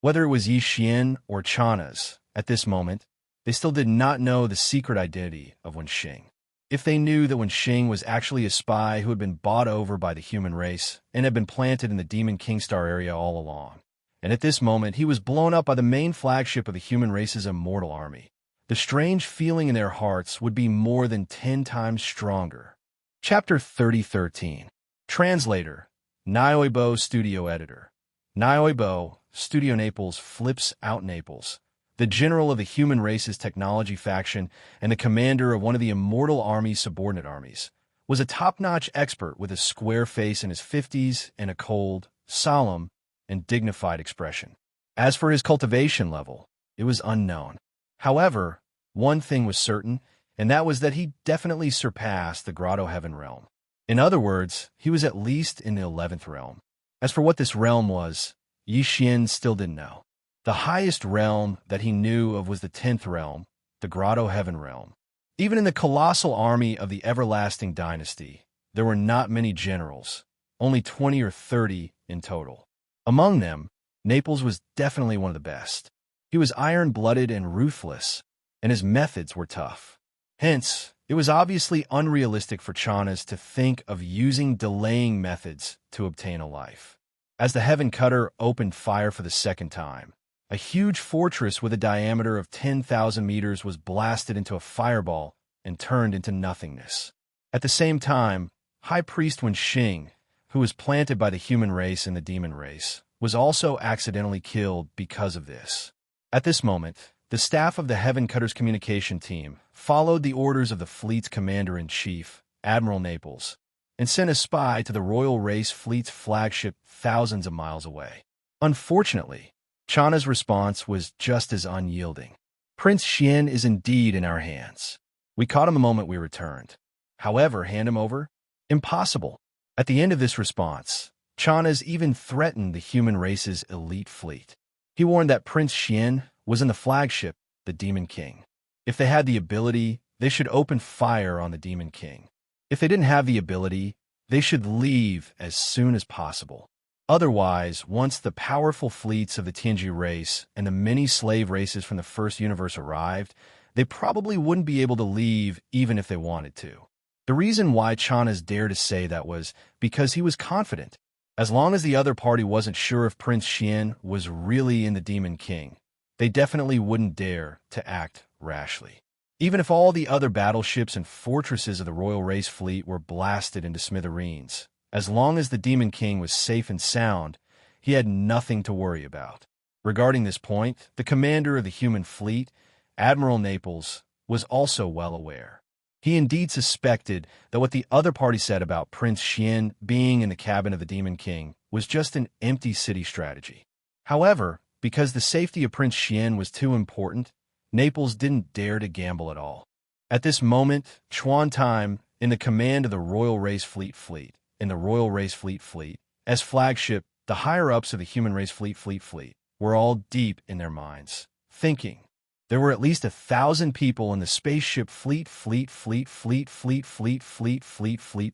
Whether it was Yi Xian or Chana's, at this moment, they still did not know the secret identity of Wen Xing. If they knew that Wen Xing was actually a spy who had been bought over by the human race and had been planted in the Demon Kingstar area all along, and at this moment he was blown up by the main flagship of the human race's immortal army, the strange feeling in their hearts would be more than 10 times stronger. Chapter 3013. Translator, Nioibo Studio Editor. Nioibo, Studio Naples flips out Naples, the general of the human race's technology faction and the commander of one of the immortal army's subordinate armies, was a top-notch expert with a square face in his 50s and a cold, solemn, and dignified expression. As for his cultivation level, it was unknown. However, one thing was certain, and that was that he definitely surpassed the Grotto Heaven realm. In other words, he was at least in the 11th realm. As for what this realm was, Yi Xian still didn't know. The highest realm that he knew of was the 10th realm, the Grotto Heaven realm. Even in the colossal army of the Everlasting Dynasty, there were not many generals, only 20 or 30 in total. Among them, Naples was definitely one of the best. He was iron-blooded and ruthless, and his methods were tough. Hence, it was obviously unrealistic for Chana's to think of using delaying methods to obtain a life. As the Heaven Cutter opened fire for the second time, a huge fortress with a diameter of 10,000 meters was blasted into a fireball and turned into nothingness. At the same time, High Priest Wen Xing, who was planted by the human race and the demon race, was also accidentally killed because of this. At this moment, the staff of the Heaven Cutter's communication team followed the orders of the fleet's commander-in-chief, Admiral Naples, and sent a spy to the Royal Race Fleet's flagship thousands of miles away. Unfortunately, Chana's response was just as unyielding. Prince Xian is indeed in our hands. We caught him the moment we returned. However, hand him over? Impossible. At the end of this response, Chana's even threatened the human race's elite fleet. He warned that Prince Xian was in the flagship, the Demon King. If they had the ability, they should open fire on the Demon King. If they didn't have the ability, they should leave as soon as possible. Otherwise, once the powerful fleets of the Tianji race and the many slave races from the first universe arrived, they probably wouldn't be able to leave even if they wanted to. The reason why Chana's dared to say that was because he was confident. As long as the other party wasn't sure if Prince Xian was really in the Demon King, they definitely wouldn't dare to act rashly. Even if all the other battleships and fortresses of the Royal Race Fleet were blasted into smithereens, as long as the Demon King was safe and sound, he had nothing to worry about. Regarding this point, the commander of the human fleet, Admiral Naples, was also well aware. He indeed suspected that what the other party said about Prince Xian being in the cabin of the Demon King was just an empty city strategy. However, because the safety of Prince Xian was too important, Naples didn't dare to gamble at all. At this moment, Chuan Time, in the command of the Royal Race Fleet, as flagship, the higher-ups of the Human Race Fleet, were all deep in their minds, thinking. There were at least 1,000 people in the spaceship fleet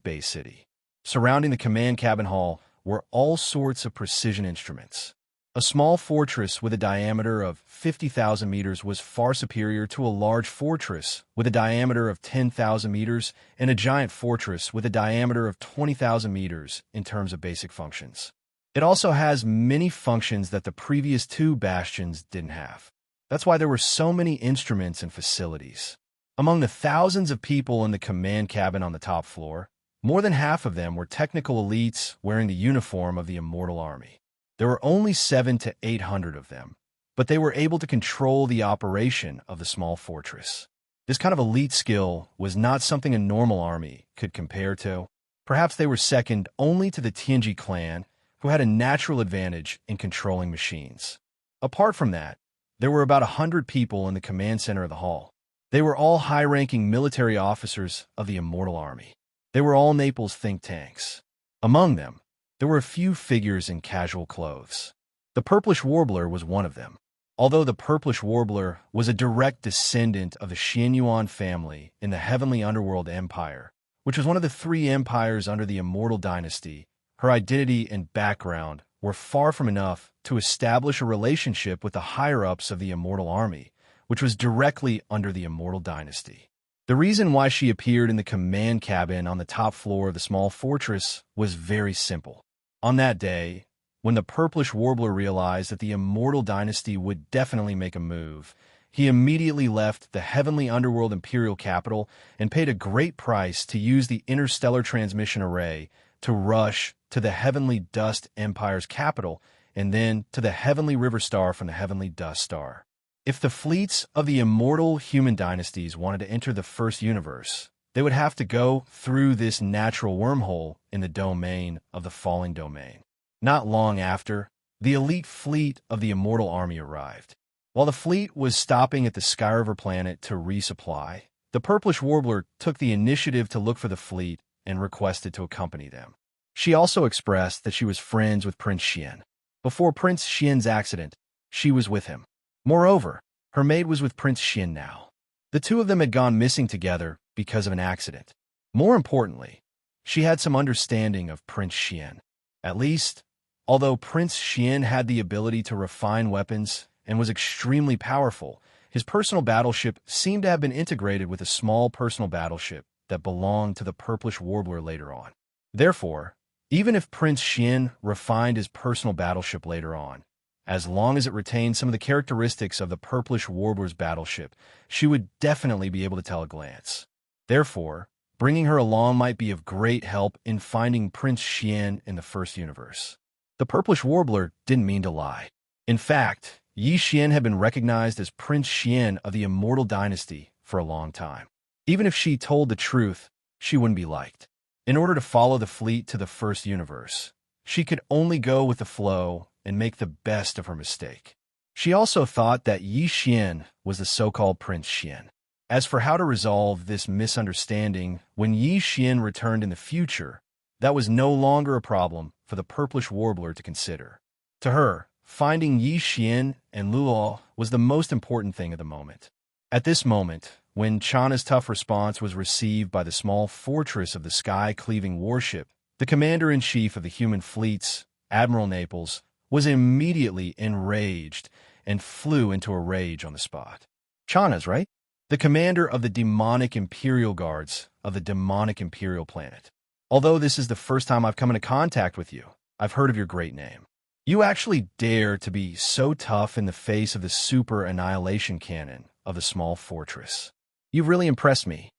base city. Surrounding the command cabin hall were all sorts of precision instruments. A small fortress with a diameter of 50,000 meters was far superior to a large fortress with a diameter of 10,000 meters and a giant fortress with a diameter of 20,000 meters in terms of basic functions. It also has many functions that the previous two bastions didn't have. That's why there were so many instruments and facilities. Among the thousands of people in the command cabin on the top floor, more than half of them were technical elites wearing the uniform of the Immortal Army. There were only 700 to 800 of them, but they were able to control the operation of the small fortress. This kind of elite skill was not something a normal army could compare to. Perhaps they were second only to the Tianji clan, who had a natural advantage in controlling machines. Apart from that, there were about 100 people in the command center of the hall. They were all high-ranking military officers of the Immortal Army. They were all Naples think tanks. Among them, there were a few figures in casual clothes. The Purplish Warbler was one of them. Although the Purplish Warbler was a direct descendant of the Xianyuan family in the Heavenly Underworld Empire, which was one of the three empires under the Immortal Dynasty, her identity and background were far from enough to establish a relationship with the higher-ups of the Immortal Army, which was directly under the Immortal Dynasty. The reason why she appeared in the command cabin on the top floor of the small fortress was very simple. On that day, when the Purplish Warbler realized that the Immortal Dynasty would definitely make a move, he immediately left the Heavenly Underworld Imperial capital and paid a great price to use the Interstellar Transmission Array to rush to the Heavenly Dust Empire's capital and then to the Heavenly River Star from the Heavenly Dust Star. If the fleets of the immortal human dynasties wanted to enter the first universe, they would have to go through this natural wormhole in the domain of the Falling Domain. Not long after, the elite fleet of the Immortal Army arrived. While the fleet was stopping at the Skyriver planet to resupply, the Purplish Warbler took the initiative to look for the fleet and requested to accompany them. She also expressed that she was friends with Prince Xian. Before Prince Xian's accident, she was with him. Moreover, her maid was with Prince Xian now. The two of them had gone missing together because of an accident. More importantly, she had some understanding of Prince Xian. At least, although Prince Xian had the ability to refine weapons and was extremely powerful, his personal battleship seemed to have been integrated with a small personal battleship that belonged to the Purplish Warbler later on. Therefore, even if Prince Xian refined his personal battleship later on, as long as it retained some of the characteristics of the Purplish Warbler's battleship, she would definitely be able to tell at a glance. Therefore, bringing her along might be of great help in finding Prince Xian in the first universe. The Purplish Warbler didn't mean to lie. In fact, Yi Xian had been recognized as Prince Xian of the Immortal Dynasty for a long time. Even if she told the truth, she wouldn't be liked. In order to follow the fleet to the first universe, she could only go with the flow and make the best of her mistake. She also thought that Yi Xian was the so-called Prince Xian. As for how to resolve this misunderstanding, when Yi Xian returned in the future, that was no longer a problem for the Purplish Warbler to consider. To her, finding Yi Xian and Luo was the most important thing at the moment. At this moment, when Chana's tough response was received by the small fortress of the sky-cleaving warship, the commander-in-chief of the human fleets, Admiral Naples, was immediately enraged and flew into a rage on the spot. Chana's, right? The commander of the demonic Imperial Guards of the demonic Imperial planet. Although this is the first time I've come into contact with you, I've heard of your great name. You actually dare to be so tough in the face of the super annihilation cannon of the small fortress. You've really impressed me.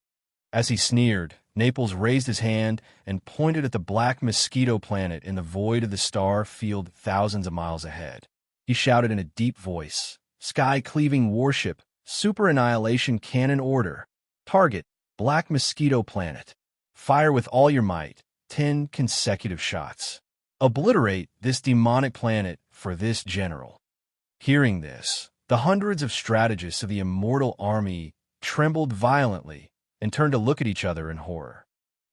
As he sneered, Naples raised his hand and pointed at the black mosquito planet in the void of the star field thousands of miles ahead. He shouted in a deep voice, "Sky-cleaving warship, super annihilation cannon order. Target, black mosquito planet. Fire with all your might, 10 consecutive shots. Obliterate this demonic planet for this general." Hearing this, the hundreds of strategists of the Immortal Army trembled violently and turned to look at each other in horror.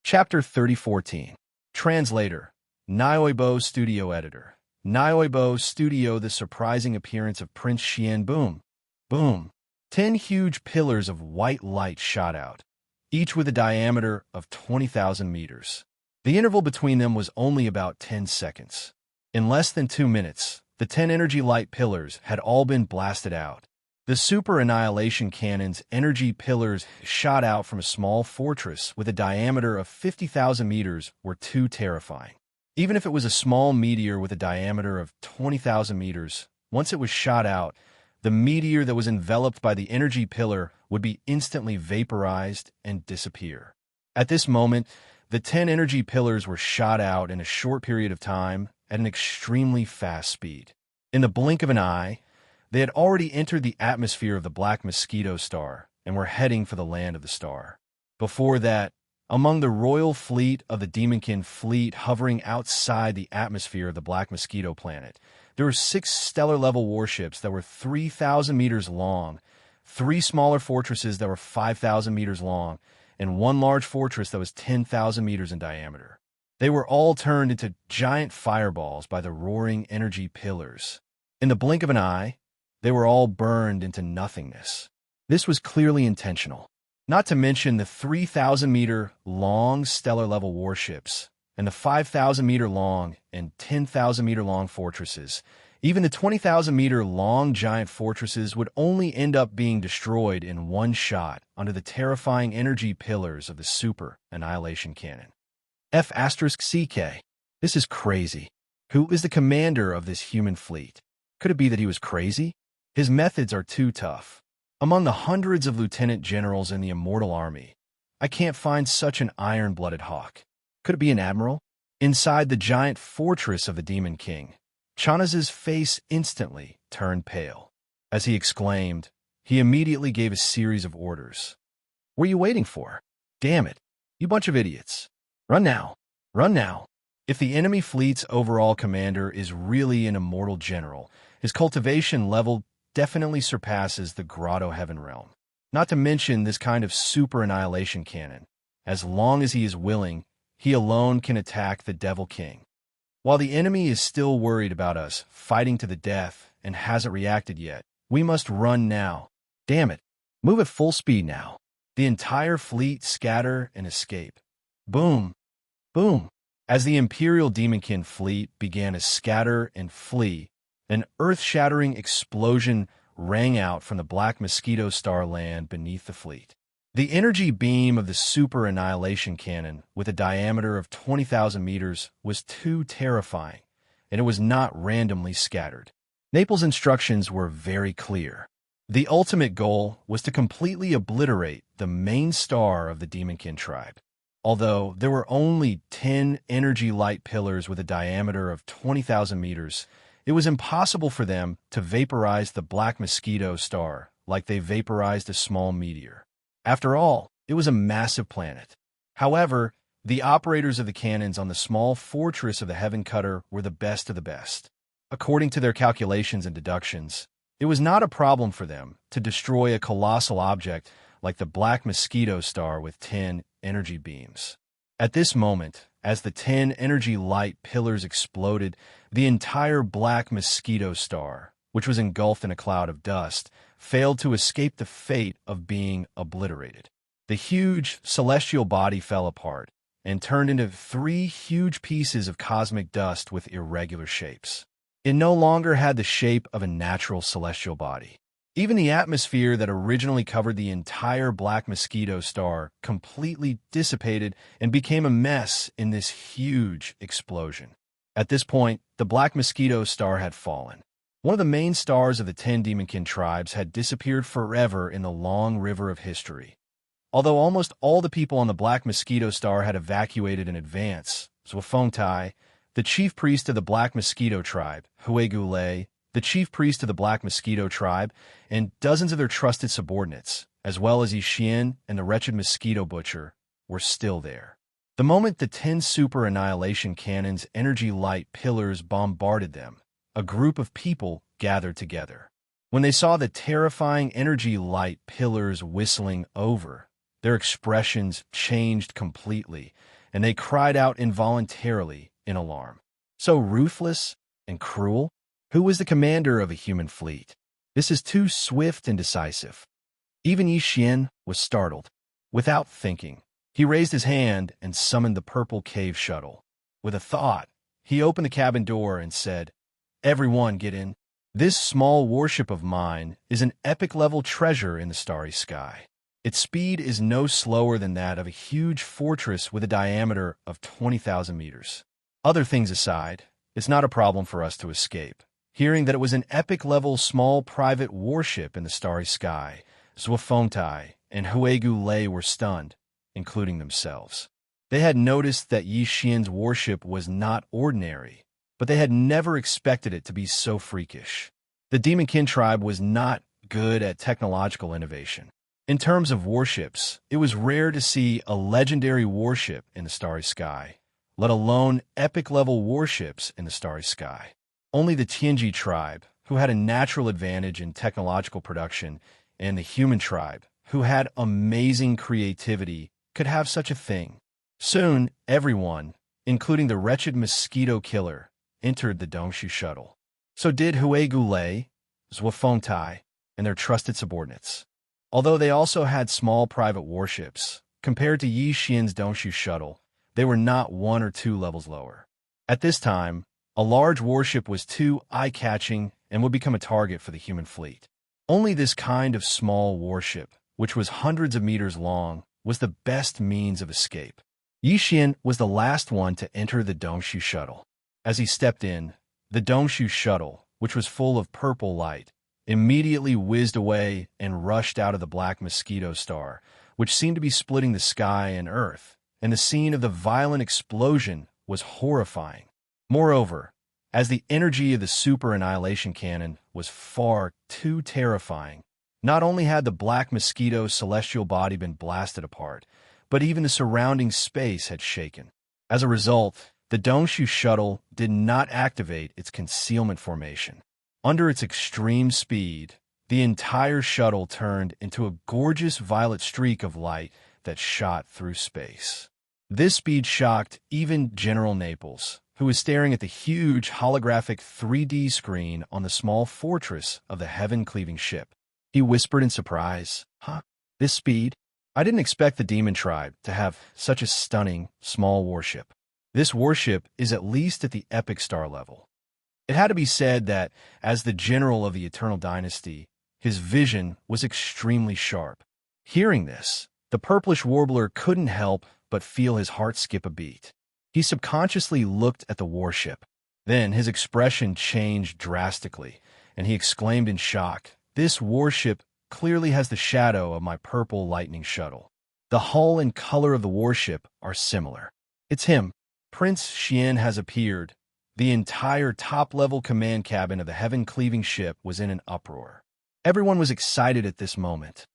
Chapter 3014. Translator, Nioibo Studio Editor. Nioibo Studio. The surprising appearance of Prince Xian. Boom. Boom. 10 huge pillars of white light shot out, each with a diameter of 20,000 meters. The interval between them was only about 10 seconds. In less than 2 minutes, the 10 energy light pillars had all been blasted out. The super annihilation cannon's energy pillars shot out from a small fortress with a diameter of 50,000 meters were too terrifying. Even if it was a small meteor with a diameter of 20,000 meters, once it was shot out, the meteor that was enveloped by the energy pillar would be instantly vaporized and disappear. At this moment, the 10 energy pillars were shot out in a short period of time at an extremely fast speed. In the blink of an eye, they had already entered the atmosphere of the Black Mosquito Star and were heading for the land of the star. Before that, among the royal fleet of the Demonkin fleet hovering outside the atmosphere of the Black Mosquito planet, there were 6 stellar-level warships that were 3,000 meters long, 3 smaller fortresses that were 5,000 meters long, and 1 large fortress that was 10,000 meters in diameter. They were all turned into giant fireballs by the roaring energy pillars. In the blink of an eye, they were all burned into nothingness. This was clearly intentional. Not to mention the 3,000-meter-long stellar-level warships and the 5,000-meter-long and 10,000-meter-long fortresses. Even the 20,000-meter-long giant fortresses would only end up being destroyed in one shot under the terrifying energy pillars of the super annihilation cannon. F*CK. This is crazy. Who is the commander of this human fleet? Could it be that he was crazy? His methods are too tough. Among the hundreds of lieutenant generals in the Immortal Army, I can't find such an iron-blooded hawk. Could it be an admiral? Inside the giant fortress of the Demon King, Chanaz's face instantly turned pale. As he exclaimed, he immediately gave a series of orders. What are you waiting for? Damn it, you bunch of idiots. Run now. Run now. If the enemy fleet's overall commander is really an immortal general, his cultivation level definitely surpasses the Grotto Heaven realm. Not to mention this kind of super annihilation cannon. As long as he is willing, he alone can attack the Devil King. While the enemy is still worried about us fighting to the death and hasn't reacted yet, we must run now. Damn it. Move at full speed now. The entire fleet scatter and escape. Boom. Boom. As the Imperial Demonkin fleet began to scatter and flee, an earth-shattering explosion rang out from the Black Mosquito Star land beneath the fleet. The energy beam of the super annihilation cannon, with a diameter of 20,000 meters, was too terrifying, and it was not randomly scattered. Naples' instructions were very clear. The ultimate goal was to completely obliterate the main star of the Demonkin tribe. Although there were only 10 energy light pillars with a diameter of 20,000 meters, it was impossible for them to vaporize the Black Mosquito Star like they vaporized a small meteor. After all, it was a massive planet. However, the operators of the cannons on the small fortress of the Heaven Cutter were the best of the best. According to their calculations and deductions, it was not a problem for them to destroy a colossal object like the Black Mosquito Star with 10 energy beams. At this moment, as the 10 energy light pillars exploded, the entire Black Mosquito Star, which was engulfed in a cloud of dust, failed to escape the fate of being obliterated. The huge celestial body fell apart and turned into 3 huge pieces of cosmic dust with irregular shapes. It no longer had the shape of a natural celestial body. Even the atmosphere that originally covered the entire Black Mosquito Star completely dissipated and became a mess in this huge explosion. At this point, the Black Mosquito Star had fallen. One of the main stars of the 10 Demonkin tribes had disappeared forever in the long river of history. Although almost all the people on the Black Mosquito Star had evacuated in advance, Zwafengtai, the chief priest of the Black Mosquito tribe, Huegule, the chief priest of the Black Mosquito tribe, and dozens of their trusted subordinates, as well as Yixian and the wretched Mosquito Butcher, were still there. The moment the 10 super annihilation cannons' energy light pillars bombarded them, a group of people gathered together. When they saw the terrifying energy light pillars whistling over, their expressions changed completely, and they cried out involuntarily in alarm. So ruthless and cruel? Who was the commander of a human fleet? This is too swift and decisive. Even Yixian was startled. Without thinking, he raised his hand and summoned the purple cave shuttle. With a thought, he opened the cabin door and said, "Everyone get in. This small warship of mine is an epic-level treasure in the starry sky. Its speed is no slower than that of a huge fortress with a diameter of 20,000 meters. Other things aside, it's not a problem for us to escape." Hearing that it was an epic-level small private warship in the starry sky, Zwafengtai and Huegule were stunned, including themselves. They had noticed that Yixian's warship was not ordinary, but they had never expected it to be so freakish. The Demonkin tribe was not good at technological innovation. In terms of warships, it was rare to see a legendary warship in the starry sky, let alone epic-level warships in the starry sky. Only the Tianji tribe, who had a natural advantage in technological production, and the human tribe, who had amazing creativity, could have such a thing. Soon, everyone, including the wretched mosquito killer, entered the Dongshu shuttle. So did Hue Gulei, Zhuofengtai, and their trusted subordinates. Although they also had small private warships, compared to Yi Xian's Dongshu shuttle, they were not 1 or 2 levels lower. At this time, a large warship was too eye-catching and would become a target for the human fleet. Only this kind of small warship, which was hundreds of meters long, was the best means of escape. Yi Xian was the last one to enter the Dongshu shuttle. As he stepped in, the Dongshu shuttle, which was full of purple light, immediately whizzed away and rushed out of the black mosquito star, which seemed to be splitting the sky and earth, and the scene of the violent explosion was horrifying. Moreover, as the energy of the super annihilation cannon was far too terrifying, not only had the black mosquito's celestial body been blasted apart, but even the surrounding space had shaken. As a result, the Dongshu shuttle did not activate its concealment formation. Under its extreme speed, the entire shuttle turned into a gorgeous violet streak of light that shot through space. This speed shocked even General Naples, who was staring at the huge holographic 3D screen on the small fortress of the heaven-cleaving ship. He whispered in surprise, "Huh? This speed? I didn't expect the demon tribe to have such a stunning, small warship. This warship is at least at the epic star level." It had to be said that, as the general of the Eternal Dynasty, his vision was extremely sharp. Hearing this, the purplish warbler couldn't help but feel his heart skip a beat. He subconsciously looked at the warship. Then his expression changed drastically, and he exclaimed in shock, "This warship clearly has the shadow of my purple lightning shuttle. The hull and color of the warship are similar. It's him. Prince Xian has appeared." The entire top-level command cabin of the heaven-cleaving ship was in an uproar. Everyone was excited at this moment.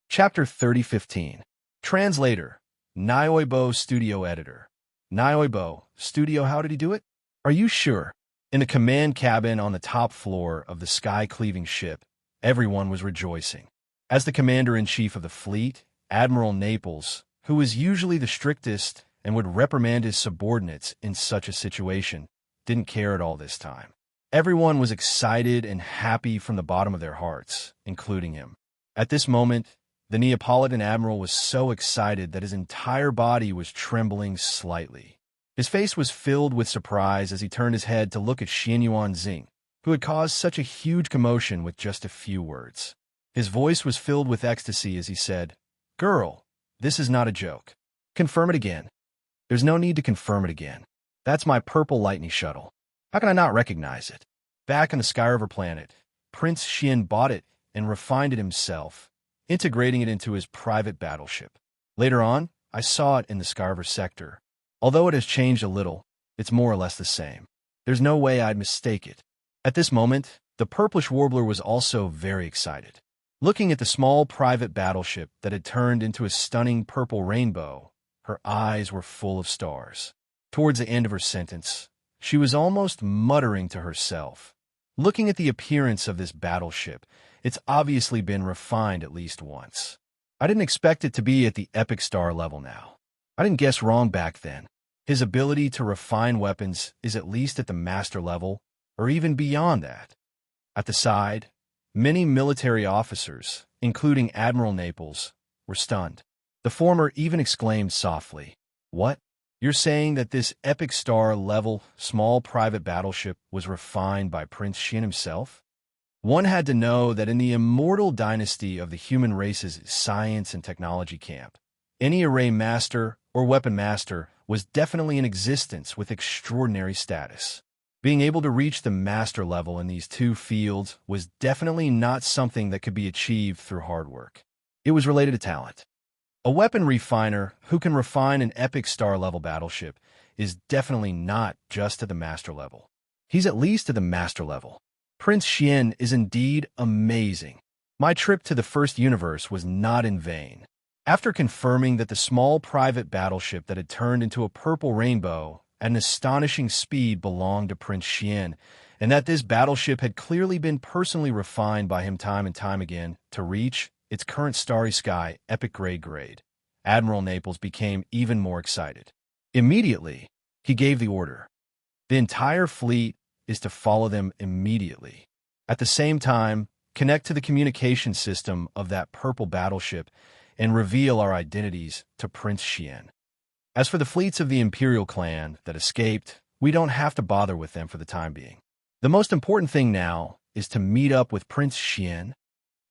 Chapter 30:15. Translator, Nioibo Studio Editor. Nioibo Studio, how did he do it? Are you sure? In the command cabin on the top floor of the sky-cleaving ship, everyone was rejoicing. As the commander-in-chief of the fleet, Admiral Naples, who was usually the strictest and would reprimand his subordinates in such a situation, didn't care at all this time. Everyone was excited and happy from the bottom of their hearts, including him. At this moment, the Neapolitan admiral was so excited that his entire body was trembling slightly. His face was filled with surprise as he turned his head to look at Xianyuan Xing, who had caused such a huge commotion with just a few words. His voice was filled with ecstasy as he said, "Girl, this is not a joke. Confirm it again." "There's no need to confirm it again. That's my purple lightning shuttle. How can I not recognize it?" Back on the Skyriver planet, Prince Xian bought it and refined it himself, integrating it into his private battleship. Later on, I saw it in the Skyriver sector. Although it has changed a little, it's more or less the same. There's no way I'd mistake it. At this moment, the purplish warbler was also very excited. Looking at the small private battleship that had turned into a stunning purple rainbow, her eyes were full of stars. Towards the end of her sentence, she was almost muttering to herself. Looking at the appearance of this battleship, it's obviously been refined at least once. I didn't expect it to be at the epic star level now. I didn't guess wrong back then. His ability to refine weapons is at least at the master level, or even beyond that. At the side, many military officers, including Admiral Naples, were stunned. The former even exclaimed softly, "What? You're saying that this epic star level small private battleship was refined by Prince Xian himself?" One had to know that in the immortal dynasty of the human race's science and technology camp, any array master or weapon master was definitely in existence with extraordinary status. Being able to reach the master level in these two fields was definitely not something that could be achieved through hard work. It was related to talent. A weapon refiner who can refine an epic star-level battleship is definitely not just at the master level. He's at least at the master level. Prince Xian is indeed amazing. My trip to the first universe was not in vain. After confirming that the small private battleship that had turned into a purple rainbow at an astonishing speed belonged to Prince Xian, and that this battleship had clearly been personally refined by him time and time again to reach its current starry sky epic grade, Admiral Naples became even more excited. Immediately, he gave the order. The entire fleet is to follow them immediately. At the same time, connect to the communication system of that purple battleship and reveal our identities to Prince Xian. As for the fleets of the Imperial clan that escaped, we don't have to bother with them for the time being. The most important thing now is to meet up with Prince Xian.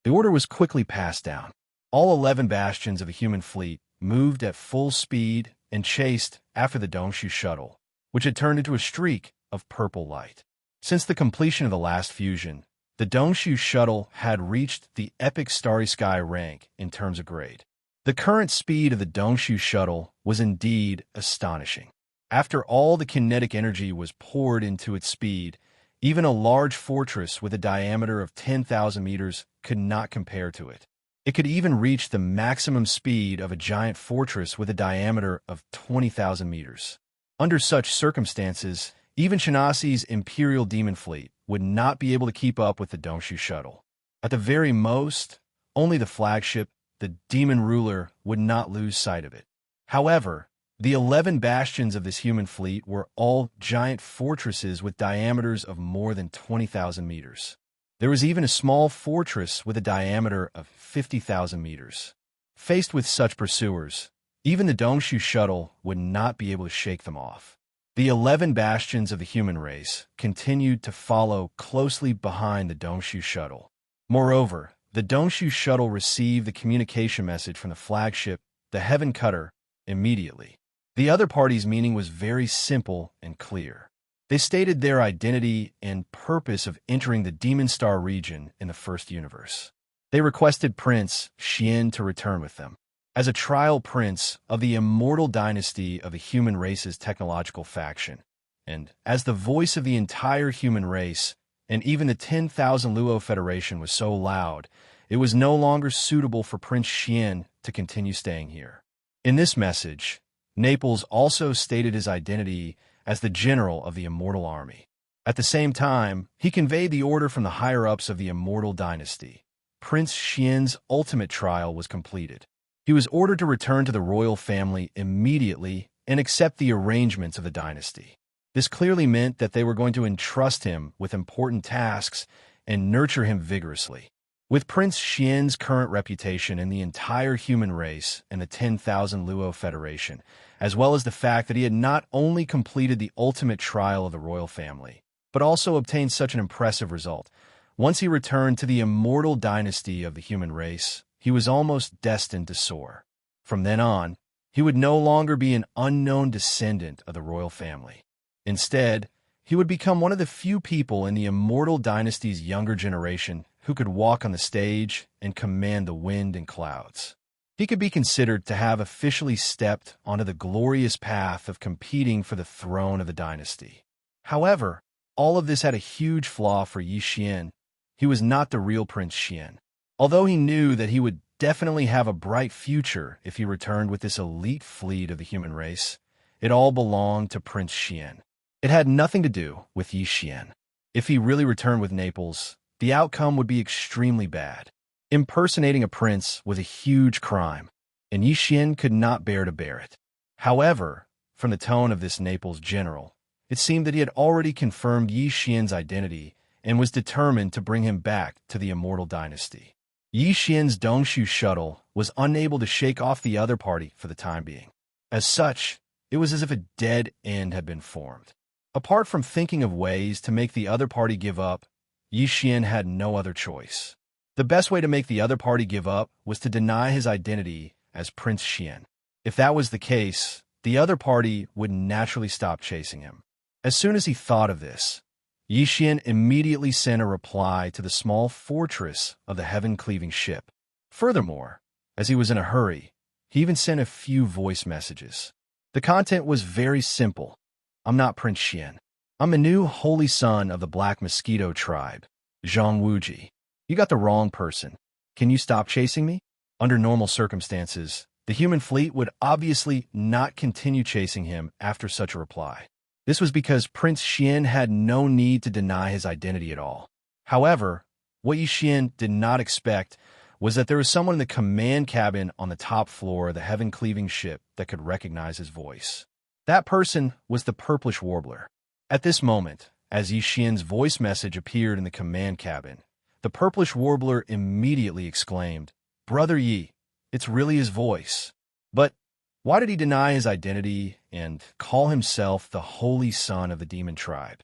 The order was quickly passed down. All 11 bastions of the human fleet moved at full speed and chased after the Dongshu shuttle, which had turned into a streak of purple light. Since the completion of the last fusion, the Dongshu shuttle had reached the epic starry sky rank in terms of grade. The current speed of the Dongshu shuttle was indeed astonishing. After all the kinetic energy was poured into its speed, even a large fortress with a diameter of 10,000 meters could not compare to it. It could even reach the maximum speed of a giant fortress with a diameter of 20,000 meters. Under such circumstances, even Xianxia's Imperial Demon Fleet would not be able to keep up with the Dongshu shuttle. At the very most, only the flagship, the Demon Ruler, would not lose sight of it. However, the 11 bastions of this human fleet were all giant fortresses with diameters of more than 20,000 meters. There was even a small fortress with a diameter of 50,000 meters. Faced with such pursuers, even the Dongshu shuttle would not be able to shake them off. The 11 bastions of the human race continued to follow closely behind the Dongshu shuttle. Moreover, the Dongshu shuttle received the communication message from the flagship, the Heaven Cutter, immediately. The other party's meaning was very simple and clear. They stated their identity and purpose of entering the Demon Star region in the first universe. They requested Prince Xian to return with them. As a trial prince of the immortal dynasty of the human race's technological faction, and as the voice of the entire human race, and even the 10,000 Luo Federation was so loud, it was no longer suitable for Prince Xian to continue staying here. In this message, Naples also stated his identity as the general of the immortal army. At the same time, he conveyed the order from the higher-ups of the immortal dynasty. Prince Xian's ultimate trial was completed. He was ordered to return to the royal family immediately and accept the arrangements of the dynasty. This clearly meant that they were going to entrust him with important tasks and nurture him vigorously. With Prince Xian's current reputation in the entire human race and the 10,000 Luo Federation, as well as the fact that he had not only completed the ultimate trial of the royal family, but also obtained such an impressive result, once he returned to the immortal dynasty of the human race, he was almost destined to soar. From then on, he would no longer be an unknown descendant of the royal family. Instead, he would become one of the few people in the immortal dynasty's younger generation who could walk on the stage and command the wind and clouds. He could be considered to have officially stepped onto the glorious path of competing for the throne of the dynasty. However, all of this had a huge flaw for Yi Xian. He was not the real Prince Xian. Although he knew that he would definitely have a bright future if he returned with this elite fleet of the human race, it all belonged to Prince Xian. It had nothing to do with Yi Xian. If he really returned with Naples, the outcome would be extremely bad. Impersonating a prince was a huge crime, and Yi Xian could not bear it. However, from the tone of this Naples general, it seemed that he had already confirmed Yi Xian's identity and was determined to bring him back to the immortal dynasty. Yi Xian's Dongshu shuttle was unable to shake off the other party for the time being. As such, it was as if a dead end had been formed. Apart from thinking of ways to make the other party give up, Yi Xian had no other choice. The best way to make the other party give up was to deny his identity as Prince Xian. If that was the case, the other party would naturally stop chasing him. As soon as he thought of this, Yi Xian immediately sent a reply to the small fortress of the heaven-cleaving ship. Furthermore, as he was in a hurry, he even sent a few voice messages. The content was very simple. I'm not Prince Xian. I'm a new holy son of the Black Mosquito tribe, Zhang Wuji. You got the wrong person. Can you stop chasing me? Under normal circumstances, the human fleet would obviously not continue chasing him after such a reply. This was because Prince Xian had no need to deny his identity at all. However, what Yi Xian did not expect was that there was someone in the command cabin on the top floor of the heaven-cleaving ship that could recognize his voice. That person was the Purplish Warbler. At this moment, as Yi Xian's voice message appeared in the command cabin, the Purplish Warbler immediately exclaimed, "Brother Yi, it's really his voice." But why did he deny his identity and call himself the Holy Son of the Demon Tribe?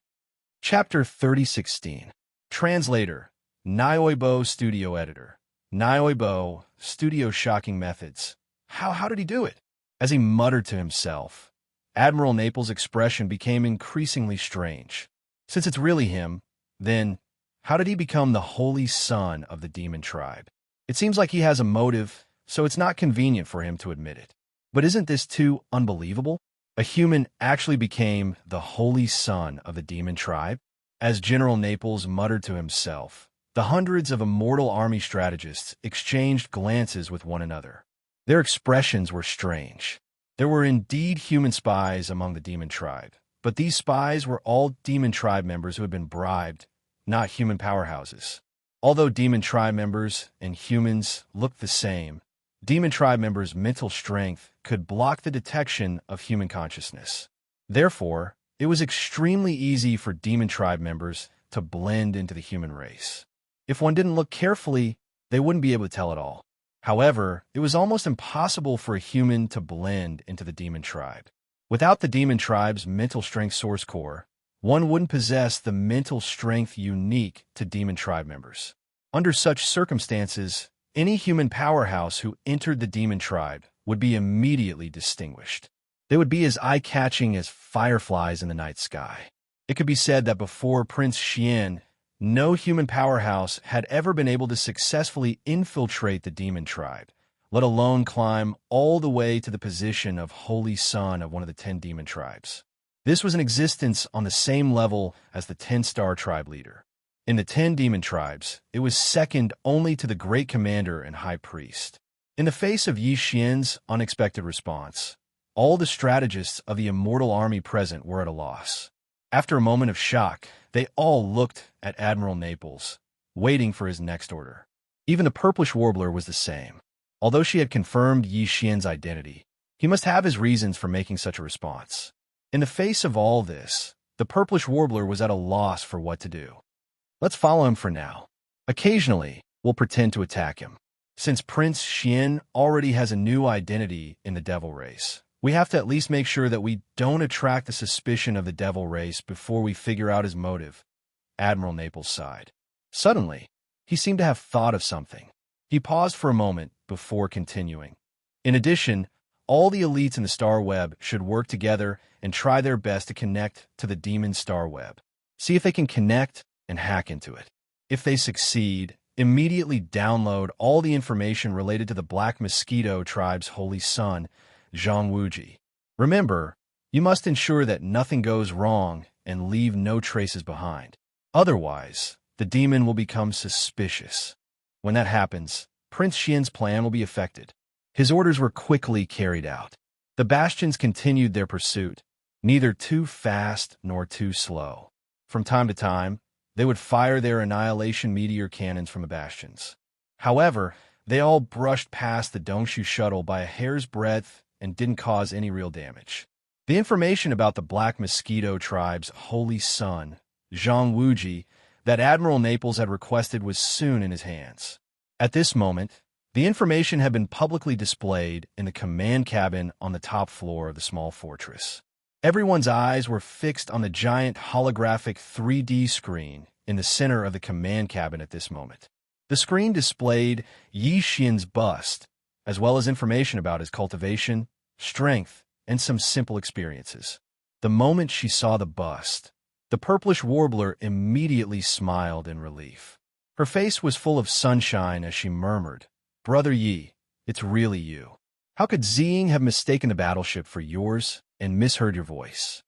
Chapter 3016. Translator, Nioibo Studio Editor. Nioibo, Studio Shocking Methods. How did he do it? As he muttered to himself, Admiral Naples' expression became increasingly strange. Since it's really him, then how did he become the Holy Son of the Demon Tribe? It seems like he has a motive, so it's not convenient for him to admit it. But isn't this too unbelievable? A human actually became the Holy Son of the Demon Tribe? As General Naples muttered to himself, the hundreds of Immortal Army strategists exchanged glances with one another. Their expressions were strange. There were indeed human spies among the Demon Tribe, but these spies were all Demon Tribe members who had been bribed, not human powerhouses. Although Demon Tribe members and humans looked the same, Demon Tribe members' mental strength could block the detection of human consciousness. Therefore, it was extremely easy for Demon Tribe members to blend into the human race. If one didn't look carefully, they wouldn't be able to tell at all. However, it was almost impossible for a human to blend into the Demon Tribe. Without the Demon Tribe's mental strength source core, one wouldn't possess the mental strength unique to Demon Tribe members. Under such circumstances, any human powerhouse who entered the Demon Tribe would be immediately distinguished. They would be as eye-catching as fireflies in the night sky. It could be said that before Prince Xian, no human powerhouse had ever been able to successfully infiltrate the Demon Tribe, let alone climb all the way to the position of Holy Son of one of the 10 Demon Tribes. This was an existence on the same level as the 10-star tribe leader. In the 10 Demon Tribes, it was second only to the Great Commander and High Priest. In the face of Yi Xian's unexpected response, all the strategists of the Immortal Army present were at a loss. After a moment of shock, they all looked at Admiral Naples, waiting for his next order. Even the Purplish Warbler was the same. Although she had confirmed Yi Xian's identity, he must have his reasons for making such a response. In the face of all this, the Purplish Warbler was at a loss for what to do. Let's follow him for now. Occasionally, we'll pretend to attack him. Since Prince Xian already has a new identity in the Devil race, we have to at least make sure that we don't attract the suspicion of the Devil race before we figure out his motive. Admiral Naples sighed. Suddenly, he seemed to have thought of something. He paused for a moment before continuing. In addition, all the elites in the Star Web should work together and try their best to connect to the Demon Star Web. See if they can connect and hack into it. If they succeed, immediately download all the information related to the Black Mosquito Tribe's Holy Son, Xianxia. Remember, you must ensure that nothing goes wrong and leave no traces behind. Otherwise, the demon will become suspicious. When that happens, Prince Xian's plan will be affected. His orders were quickly carried out. The Bastions continued their pursuit, neither too fast nor too slow. From time to time, they would fire their annihilation meteor cannons from the Bastions. However, they all brushed past the Dongshu shuttle by a hair's breadth and didn't cause any real damage. The information about the Black Mosquito Tribe's Holy Son, Xianxia, that Admiral Naples had requested was soon in his hands. At this moment, the information had been publicly displayed in the command cabin on the top floor of the small fortress. Everyone's eyes were fixed on the giant holographic 3D screen in the center of the command cabin at this moment. The screen displayed Yi Xian's bust, as well as information about his cultivation, strength, and some simple experiences. The moment she saw the bust, the Purplish Warbler immediately smiled in relief. Her face was full of sunshine as she murmured, "Brother Yi, it's really you. How could Ziying have mistaken the battleship for yours and misheard your voice?"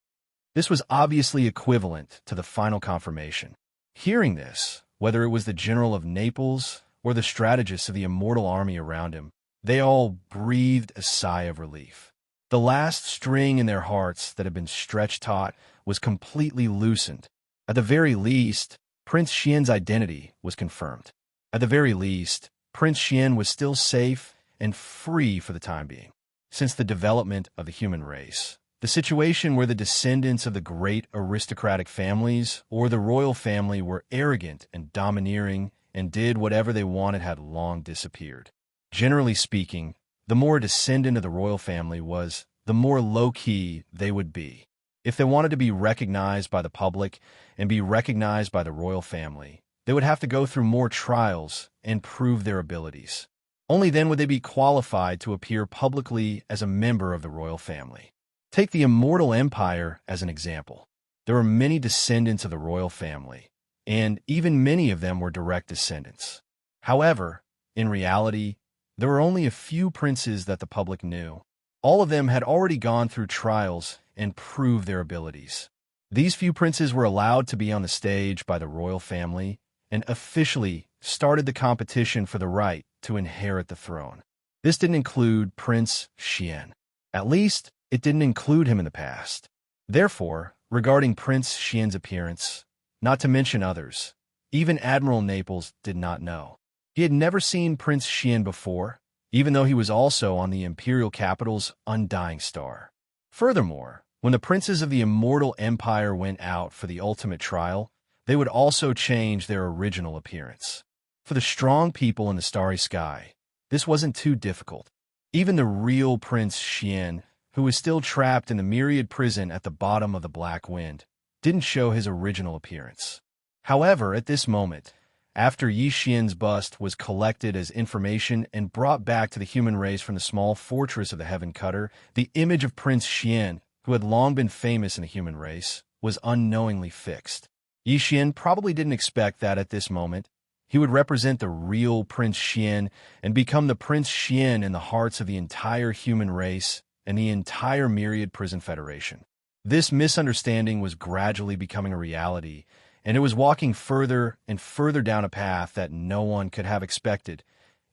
This was obviously equivalent to the final confirmation. Hearing this, whether it was the General of Naples or the strategists of the Immortal Army around him, they all breathed a sigh of relief. The last string in their hearts that had been stretched taut was completely loosened. At the very least, Prince Xian's identity was confirmed. At the very least, Prince Xian was still safe and free for the time being. Since the development of the human race, the situation where the descendants of the great aristocratic families or the royal family were arrogant and domineering and did whatever they wanted had long disappeared. Generally speaking, the more a descendant of the royal family was, the more low-key they would be. If they wanted to be recognized by the public and be recognized by the royal family, they would have to go through more trials and prove their abilities. Only then would they be qualified to appear publicly as a member of the royal family. Take the Immortal Empire as an example. There were many descendants of the royal family, and even many of them were direct descendants. However, in reality, there were only a few princes that the public knew. All of them had already gone through trials and proved their abilities. These few princes were allowed to be on the stage by the royal family and officially started the competition for the right to inherit the throne. This didn't include Prince Xian. At least, it didn't include him in the past. Therefore, regarding Prince Xian's appearance, not to mention others, even Admiral Naples did not know. He had never seen Prince Xian before, even though he was also on the imperial capital's undying star. Furthermore, when the princes of the Immortal Empire went out for the ultimate trial, they would also change their original appearance. For the strong people in the starry sky, this wasn't too difficult. Even the real Prince Xian, who was still trapped in the myriad prison at the bottom of the Black Wind, didn't show his original appearance. However, at this moment, after Yi Xian's bust was collected as information and brought back to the human race from the small fortress of the Heaven Cutter, the image of Prince Xian, who had long been famous in the human race, was unknowingly fixed. Yi Xian probably didn't expect that at this moment he would represent the real Prince Xian and become the Prince Xian in the hearts of the entire human race and the entire Myriad Prison Federation. This misunderstanding was gradually becoming a reality, and it was walking further and further down a path that no one could have expected.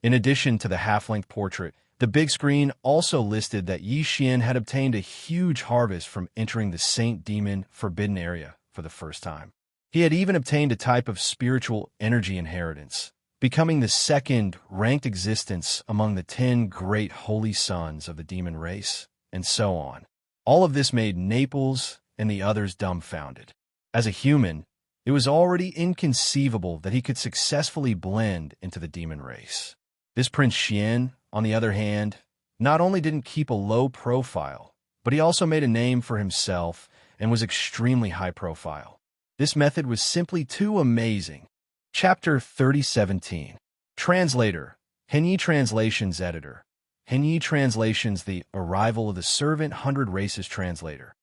In addition to the half-length portrait, the big screen also listed that Yi Xian had obtained a huge harvest from entering the Saint Demon Forbidden Area for the first time. He had even obtained a type of spiritual energy inheritance, becoming the second ranked existence among the 10 great holy sons of the demon race, and so on. All of this made Naples and the others dumbfounded. As a human, it was already inconceivable that he could successfully blend into the demon race. This Prince Xian, on the other hand, not only didn't keep a low profile, but he also made a name for himself and was extremely high profile. This method was simply too amazing. Chapter 3017. Translator, Henyi Translations Editor. Henyi Translations The Arrival of the Servant 100 Races Translator.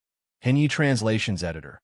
Henyi Translations Editor.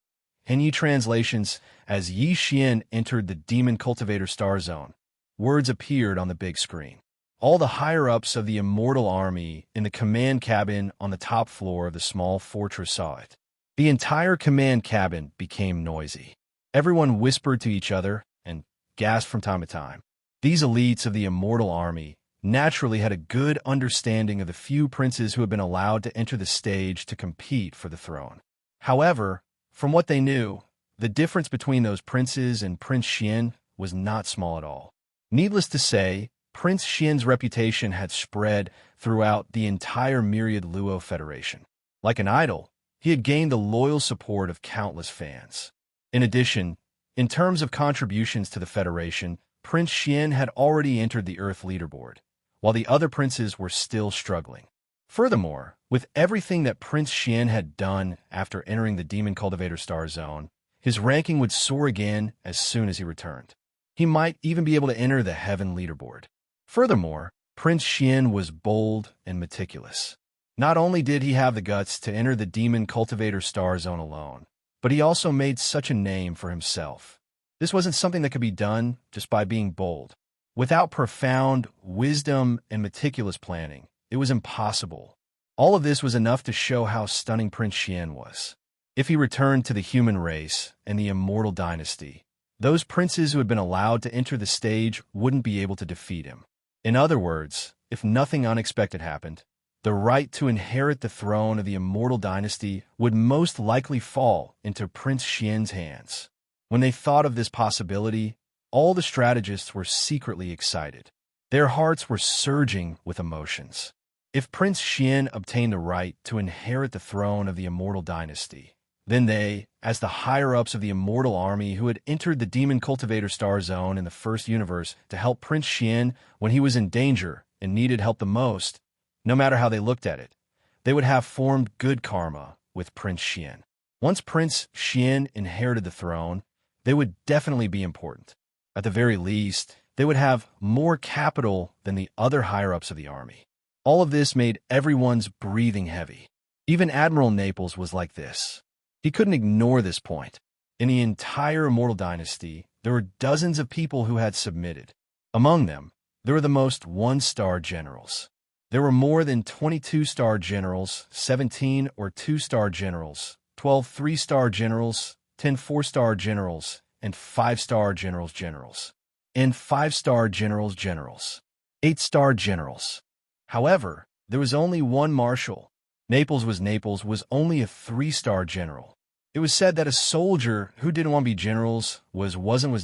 Henyi Translations. As Yi Xian entered the Demon Cultivator Star Zone, words appeared on the big screen. All the higher-ups of the Immortal Army in the command cabin on the top floor of the small fortress saw it. The entire command cabin became noisy. Everyone whispered to each other and gasped from time to time. These elites of the Immortal Army naturally had a good understanding of the few princes who had been allowed to enter the stage to compete for the throne. However, from what they knew, the difference between those princes and Prince Xian was not small at all. Needless to say, Prince Xian's reputation had spread throughout the entire Myriad Luo Federation. Like an idol, he had gained the loyal support of countless fans. In addition, in terms of contributions to the Federation, Prince Xian had already entered the Earth leaderboard, while the other princes were still struggling. Furthermore, with everything that Prince Xian had done after entering the Demon Cultivator Star Zone, his ranking would soar again as soon as he returned. He might even be able to enter the Heaven leaderboard. Furthermore, Prince Xian was bold and meticulous. Not only did he have the guts to enter the Demon Cultivator Star Zone alone, but he also made such a name for himself. This wasn't something that could be done just by being bold. Without profound wisdom and meticulous planning, it was impossible. All of this was enough to show how stunning Prince Xian was. If he returned to the human race and the immortal dynasty, those princes who had been allowed to enter the stage wouldn't be able to defeat him. In other words, if nothing unexpected happened, the right to inherit the throne of the immortal dynasty would most likely fall into Prince Xian's hands. When they thought of this possibility, all the strategists were secretly excited. Their hearts were surging with emotions. If Prince Xian obtained the right to inherit the throne of the Immortal Dynasty, then they, as the higher-ups of the Immortal Army who had entered the Demon Cultivator Star Zone in the first universe to help Prince Xian when he was in danger and needed help the most, no matter how they looked at it, they would have formed good karma with Prince Xian. Once Prince Xian inherited the throne, they would definitely be important. At the very least, they would have more capital than the other higher-ups of the army. All of this made everyone's breathing heavy. Even Admiral Naples was like this. He couldn't ignore this point. In the entire Immortal Dynasty, there were dozens of people who had submitted. Among them, there were the most one-star generals. There were more than 22 star generals, 17 or 2-star generals, 12 3-star generals, 10 4-star generals, and 5-star generals, and 5-star generals, 8-star generals. However, there was only one marshal. Naples was only a 3-star general. It was said that a soldier who didn't want to be generals was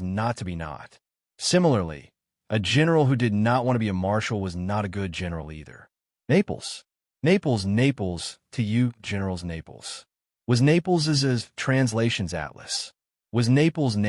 not to be not. Similarly, a general who did not want to be a marshal was not a good general either. Naples, to you, Generals Naples. Was Naples' translations atlas? Was Naples to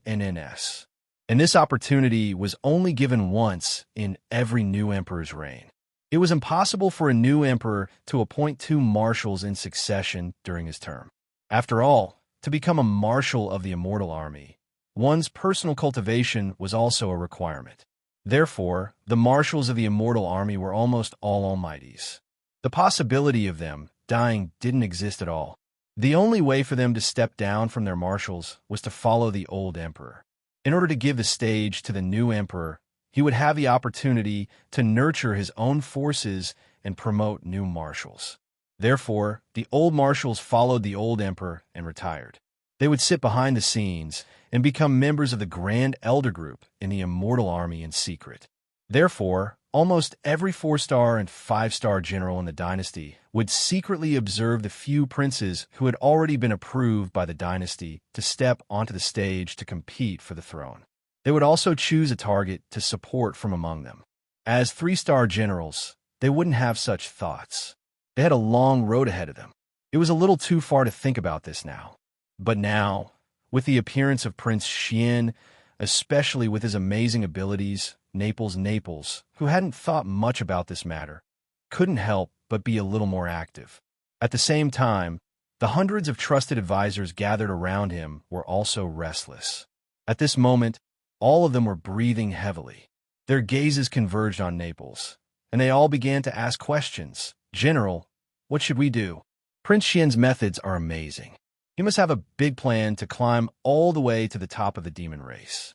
NNS? And this opportunity was only given once in every new emperor's reign. It was impossible for a new emperor to appoint 2 marshals in succession during his term. After all, to become a marshal of the Immortal Army, one's personal cultivation was also a requirement. Therefore, the marshals of the Immortal Army were almost all almighties. The possibility of them dying didn't exist at all. The only way for them to step down from their marshals was to follow the old emperor. In order to give the stage to the new emperor, he would have the opportunity to nurture his own forces and promote new marshals. Therefore, the old marshals followed the old emperor and retired. They would sit behind the scenes and become members of the Grand Elder Group in the Immortal Army in secret. Therefore, almost every 4-star and 5-star general in the dynasty would secretly observe the few princes who had already been approved by the dynasty to step onto the stage to compete for the throne. They would also choose a target to support from among them. As 3-star generals, they wouldn't have such thoughts. They had a long road ahead of them. It was a little too far to think about this now. But now, with the appearance of Prince Xian, especially with his amazing abilities, Naples, who hadn't thought much about this matter, couldn't help but be a little more active. At the same time, the hundreds of trusted advisors gathered around him were also restless. At this moment, all of them were breathing heavily. Their gazes converged on Naples, and they all began to ask questions. General, what should we do? Prince Xian's methods are amazing. He must have a big plan to climb all the way to the top of the demon race.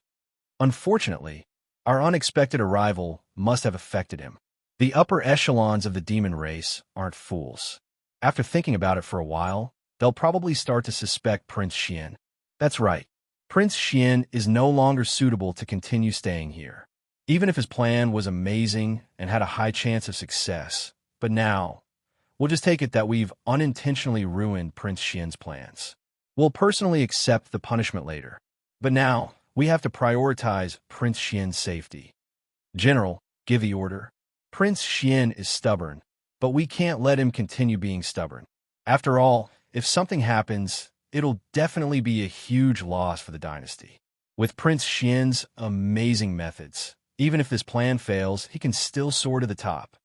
Unfortunately, our unexpected arrival must have affected him. The upper echelons of the demon race aren't fools. After thinking about it for a while, they'll probably start to suspect Prince Xian. That's right. Prince Xian is no longer suitable to continue staying here. Even if his plan was amazing and had a high chance of success. But now, we'll just take it that we've unintentionally ruined Prince Xian's plans. We'll personally accept the punishment later. But now, we have to prioritize Prince Xian's safety. General, give the order. Prince Xian is stubborn, but we can't let him continue being stubborn. After all, if something happens, it'll definitely be a huge loss for the dynasty. With Prince Xian's amazing methods, even if this plan fails, he can still soar to the top.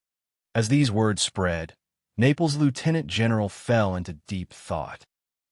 As these words spread, Naples' lieutenant general fell into deep thought.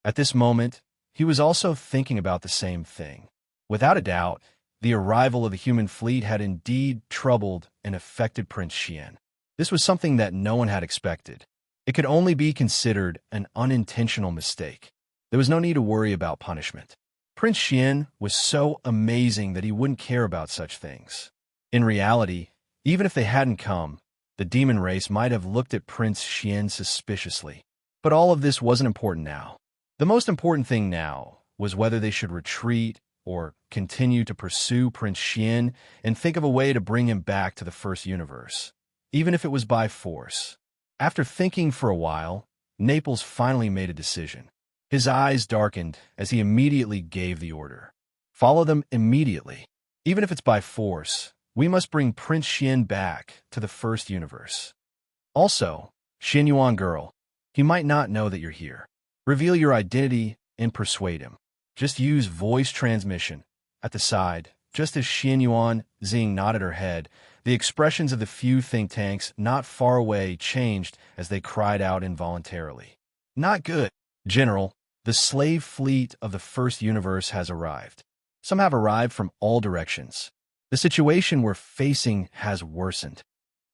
At this moment, he was also thinking about the same thing. Without a doubt, the arrival of the human fleet had indeed troubled and affected Prince Xian. This was something that no one had expected. It could only be considered an unintentional mistake. There was no need to worry about punishment. Prince Xian was so amazing that he wouldn't care about such things. In reality, even if they hadn't come, the demon race might have looked at Prince Xian suspiciously. But all of this wasn't important now. The most important thing now was whether they should retreat or continue to pursue Prince Xian and think of a way to bring him back to the first universe, even if it was by force. After thinking for a while, Naples finally made a decision. His eyes darkened as he immediately gave the order. Follow them immediately. Even if it's by force, we must bring Prince Xian back to the first universe. Also, Xianyuan girl, he might not know that you're here. Reveal your identity and persuade him. Just use voice transmission. At the side, just as Xianyuan Xing nodded her head, the expressions of the few think tanks not far away changed as they cried out involuntarily. Not good. General, the slave fleet of the first universe has arrived. Some have arrived from all directions. The situation we're facing has worsened.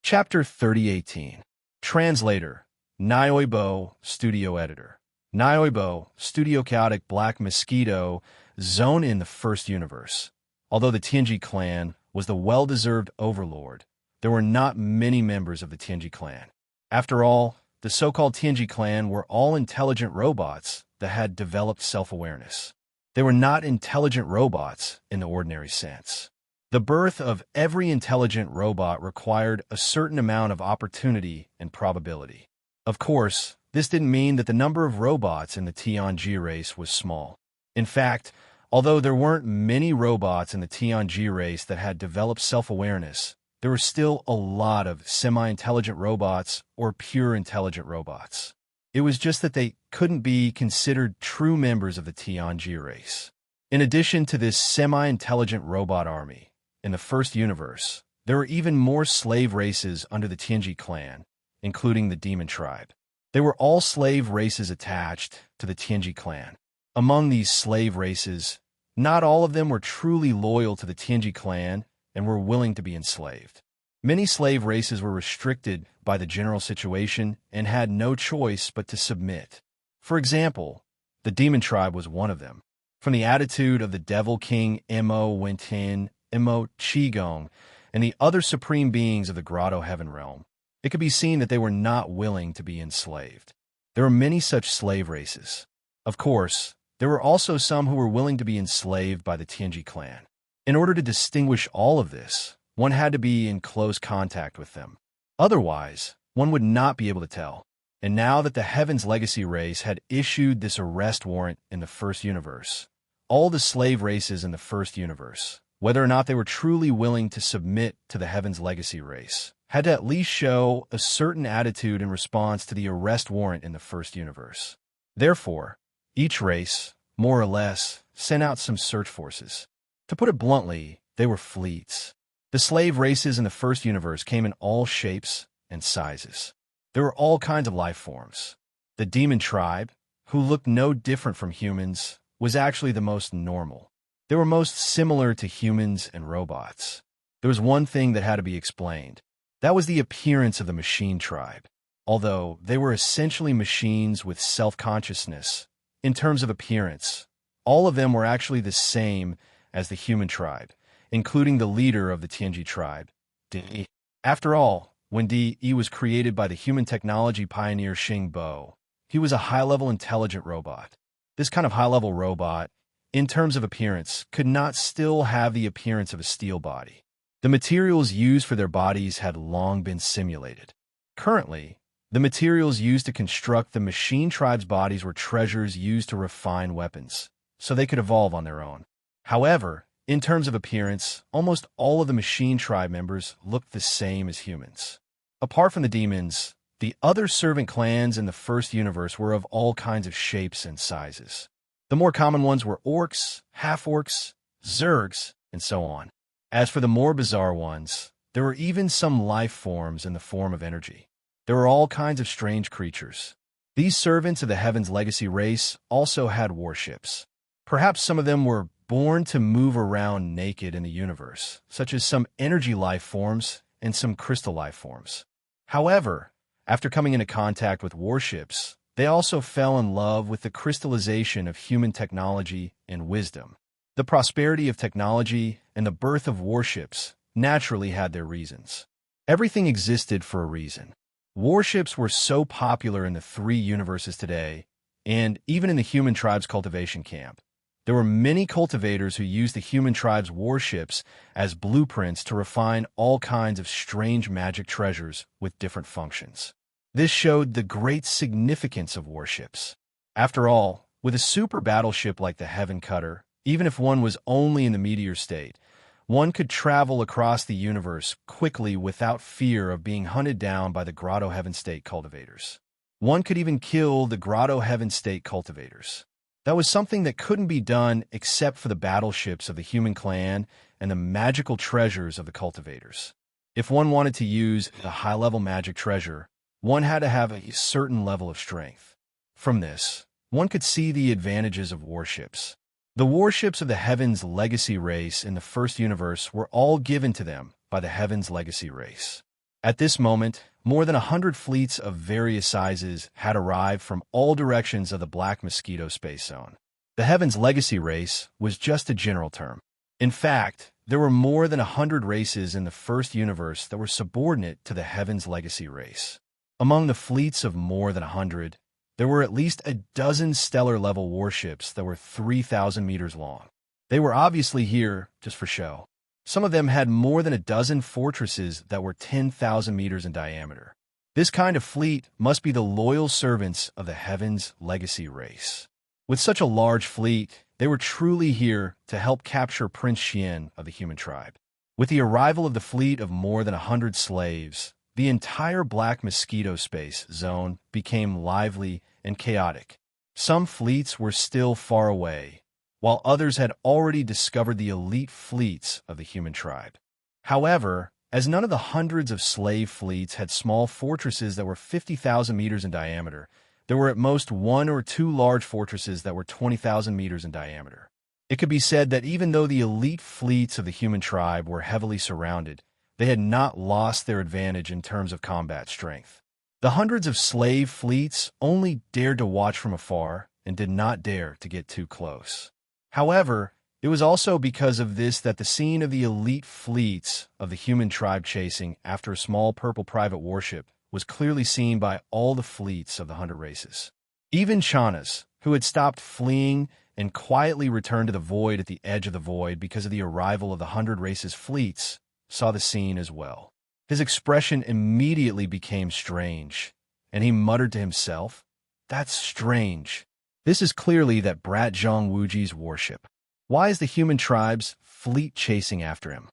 Chapter 3018. Translator, Nioibo, Studio Editor. Nioibo, Studio Chaotic Black Mosquito, Zone in the first universe. Although the Tianji clan was the well-deserved overlord, there were not many members of the Tianji clan. After all, the so-called Tianji clan were all intelligent robots that had developed self-awareness. They were not intelligent robots in the ordinary sense. The birth of every intelligent robot required a certain amount of opportunity and probability. Of course, this didn't mean that the number of robots in the Tianji race was small. In fact, although there weren't many robots in the Tianji race that had developed self-awareness, there were still a lot of semi-intelligent robots or pure intelligent robots. It was just that they couldn't be considered true members of the Tianji race. In addition to this semi-intelligent robot army, in the first universe, there were even more slave races under the Tianji clan, including the Demon Tribe. They were all slave races attached to the Tianji clan. Among these slave races, not all of them were truly loyal to the Tianji clan and were willing to be enslaved. Many slave races were restricted by the general situation and had no choice but to submit. For example, the Demon Tribe was one of them. From the attitude of the Devil King Mo Wentin, Mo Qigong, and the other supreme beings of the Grotto Heaven Realm, it could be seen that they were not willing to be enslaved. There were many such slave races. Of course, there were also some who were willing to be enslaved by the Tianji clan. In order to distinguish all of this, one had to be in close contact with them. Otherwise, one would not be able to tell. And now that the Heaven's Legacy race had issued this arrest warrant in the first universe, all the slave races in the first universe, whether or not they were truly willing to submit to the Heaven's Legacy race, had to at least show a certain attitude in response to the arrest warrant in the first universe. Therefore, each race, more or less, sent out some search forces. To put it bluntly, they were fleets. The slave races in the first universe came in all shapes and sizes. There were all kinds of life forms. The Demon Tribe, who looked no different from humans, was actually the most normal. They were most similar to humans and robots. There was one thing that had to be explained. That was the appearance of the Machine Tribe. Although they were essentially machines with self-consciousness, in terms of appearance, all of them were actually the same as the Human Tribe, including the leader of the Tianji Tribe, Di. After all, when Di was created by the human technology pioneer Xing Bo, he was a high-level intelligent robot. This kind of high-level robot, in terms of appearance, could not still have the appearance of a steel body. The materials used for their bodies had long been simulated. Currently, the materials used to construct the Machine Tribe's bodies were treasures used to refine weapons, so they could evolve on their own. However, in terms of appearance, almost all of the Machine Tribe members looked the same as humans. Apart from the demons, the other servant clans in the first universe were of all kinds of shapes and sizes. The more common ones were orcs, half-orcs, zergs, and so on. As for the more bizarre ones, there were even some life forms in the form of energy. There were all kinds of strange creatures. These servants of the Heaven's Legacy race also had warships. Perhaps some of them were born to move around naked in the universe, such as some energy life forms and some crystal life forms. However, after coming into contact with warships, they also fell in love with the crystallization of human technology and wisdom. The prosperity of technology and the birth of warships naturally had their reasons. Everything existed for a reason. Warships were so popular in the three universes today, and even in the Human Tribe's cultivation camp. There were many cultivators who used the Human Tribe's warships as blueprints to refine all kinds of strange magic treasures with different functions. This showed the great significance of warships. After all, with a super battleship like the Heaven Cutter, even if one was only in the meteor state, one could travel across the universe quickly without fear of being hunted down by the Grotto Heaven State cultivators. One could even kill the Grotto Heaven State cultivators. That was something that couldn't be done except for the battleships of the human clan and the magical treasures of the cultivators. If one wanted to use the high-level magic treasure, one had to have a certain level of strength. From this, one could see the advantages of warships. The warships of the Heaven's Legacy race in the first universe were all given to them by the Heaven's Legacy race. At this moment, more than 100 fleets of various sizes had arrived from all directions of the Black Mosquito space zone. The Heaven's Legacy race was just a general term. In fact, there were more than 100 races in the first universe that were subordinate to the Heaven's Legacy race. Among the fleets of more than 100, there were at least a dozen stellar-level warships that were 3,000 meters long. They were obviously here just for show. Some of them had more than a dozen fortresses that were 10,000 meters in diameter. This kind of fleet must be the loyal servants of the Heaven's Legacy race. With such a large fleet, they were truly here to help capture Prince Xian of the human tribe. With the arrival of the fleet of more than 100 slaves, the entire Black Mosquito space zone became lively and chaotic. Some fleets were still far away, while others had already discovered the elite fleets of the human tribe. However, as none of the hundreds of slave fleets had small fortresses that were 50,000 meters in diameter, there were at most one or two large fortresses that were 20,000 meters in diameter. It could be said that even though the elite fleets of the human tribe were heavily surrounded, they had not lost their advantage in terms of combat strength. The hundreds of slave fleets only dared to watch from afar and did not dare to get too close. However, it was also because of this that the scene of the elite fleets of the human tribe chasing after a small purple private warship was clearly seen by all the fleets of the 100 races. Even Xianxia, who had stopped fleeing and quietly returned to the void at the edge of the void because of the arrival of the 100 races' fleets, saw the scene as well. His expression immediately became strange, and he muttered to himself, "That's strange. This is clearly that brat Zhang Wuji's warship. Why is the human tribe's fleet chasing after him?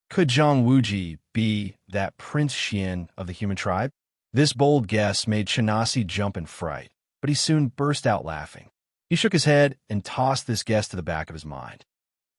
Could Zhang Wuji be that Prince Xian of the human tribe?" This bold guess made Xianxia jump in fright, but he soon burst out laughing. He shook his head and tossed this guess to the back of his mind.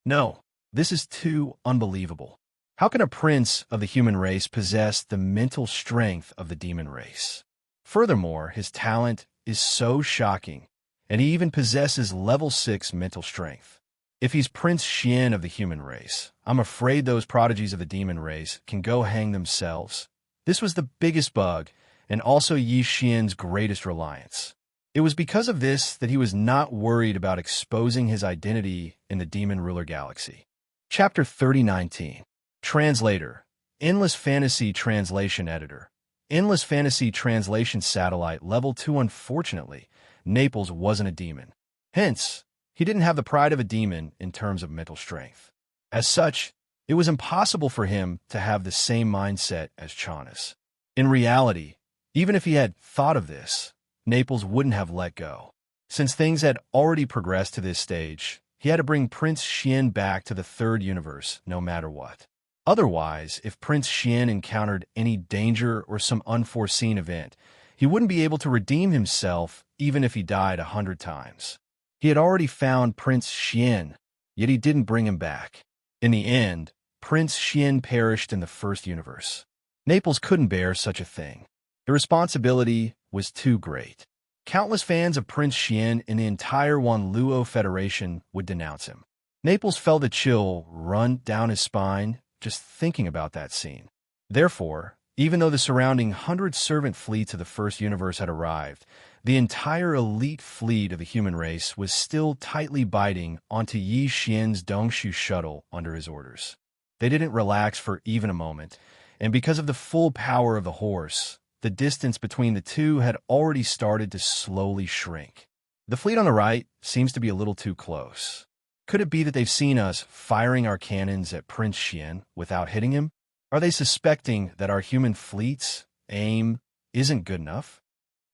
No, this is too unbelievable. How can a prince of the human race possess the mental strength of the demon race? Furthermore, his talent is so shocking, and he even possesses level 6 mental strength. If he's Prince Xian of the human race, I'm afraid those prodigies of the demon race can go hang themselves. This was the biggest bug, and also Yi Xian's greatest reliance. It was because of this that he was not worried about exposing his identity in the Demon Ruler Galaxy. Chapter 3019. Translator. Endless Fantasy Translation Editor. Endless Fantasy Translation Satellite Level 2. Unfortunately, Naples wasn't a demon. Hence, he didn't have the pride of a demon in terms of mental strength. As such, it was impossible for him to have the same mindset as Xianxia. In reality, even if he had thought of this, Naples wouldn't have let go. Since things had already progressed to this stage, he had to bring Prince Xian back to the third universe no matter what. Otherwise, if Prince Xian encountered any danger or some unforeseen event, he wouldn't be able to redeem himself even if he died 100 times. He had already found Prince Xian, yet he didn't bring him back. In the end, Prince Xian perished in the first universe. Naples couldn't bear such a thing. The responsibility was too great. Countless fans of Prince Xian in the entire Wanluo Federation would denounce him. Naples felt a chill run down his spine just thinking about that scene. Therefore, even though the surrounding 100 servant fleets of the first universe had arrived, the entire elite fleet of the human race was still tightly biting onto Yi Xian's Dongshu shuttle under his orders. They didn't relax for even a moment, and because of the full power of the horse, the distance between the two had already started to slowly shrink. The fleet on the right seems to be a little too close. Could it be that they've seen us firing our cannons at Prince Xian without hitting him? Are they suspecting that our human fleet's aim isn't good enough?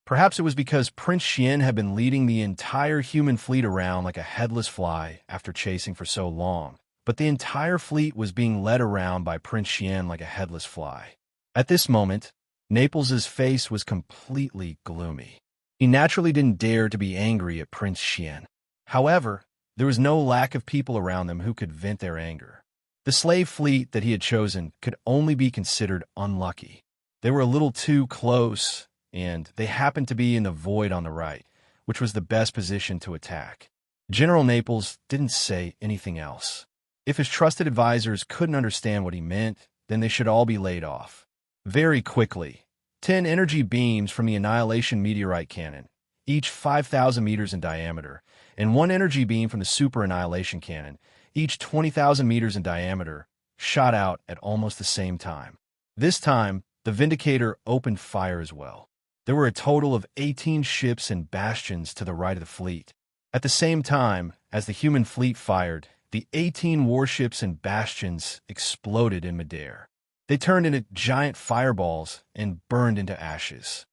Perhaps it was because Prince Xian had been leading the entire human fleet around like a headless fly after chasing for so long, but the entire fleet was being led around by Prince Xian like a headless fly. At this moment, Naples's face was completely gloomy. He naturally didn't dare to be angry at Prince Xian. However, there was no lack of people around them who could vent their anger. The slave fleet that he had chosen could only be considered unlucky. They were a little too close, and they happened to be in the void on the right, which was the best position to attack. General Naples didn't say anything else. If his trusted advisors couldn't understand what he meant, then they should all be laid off. Very quickly, 10 energy beams from the Annihilation Meteorite Cannon, each 5,000 meters in diameter, and 1 energy beam from the Super Annihilation Cannon, each 20,000 meters in diameter, shot out at almost the same time. This time, the Vindicator opened fire as well. There were a total of 18 ships and bastions to the right of the fleet. At the same time, as the human fleet fired, the 18 warships and bastions exploded in midair. They turned into giant fireballs and burned into ashes.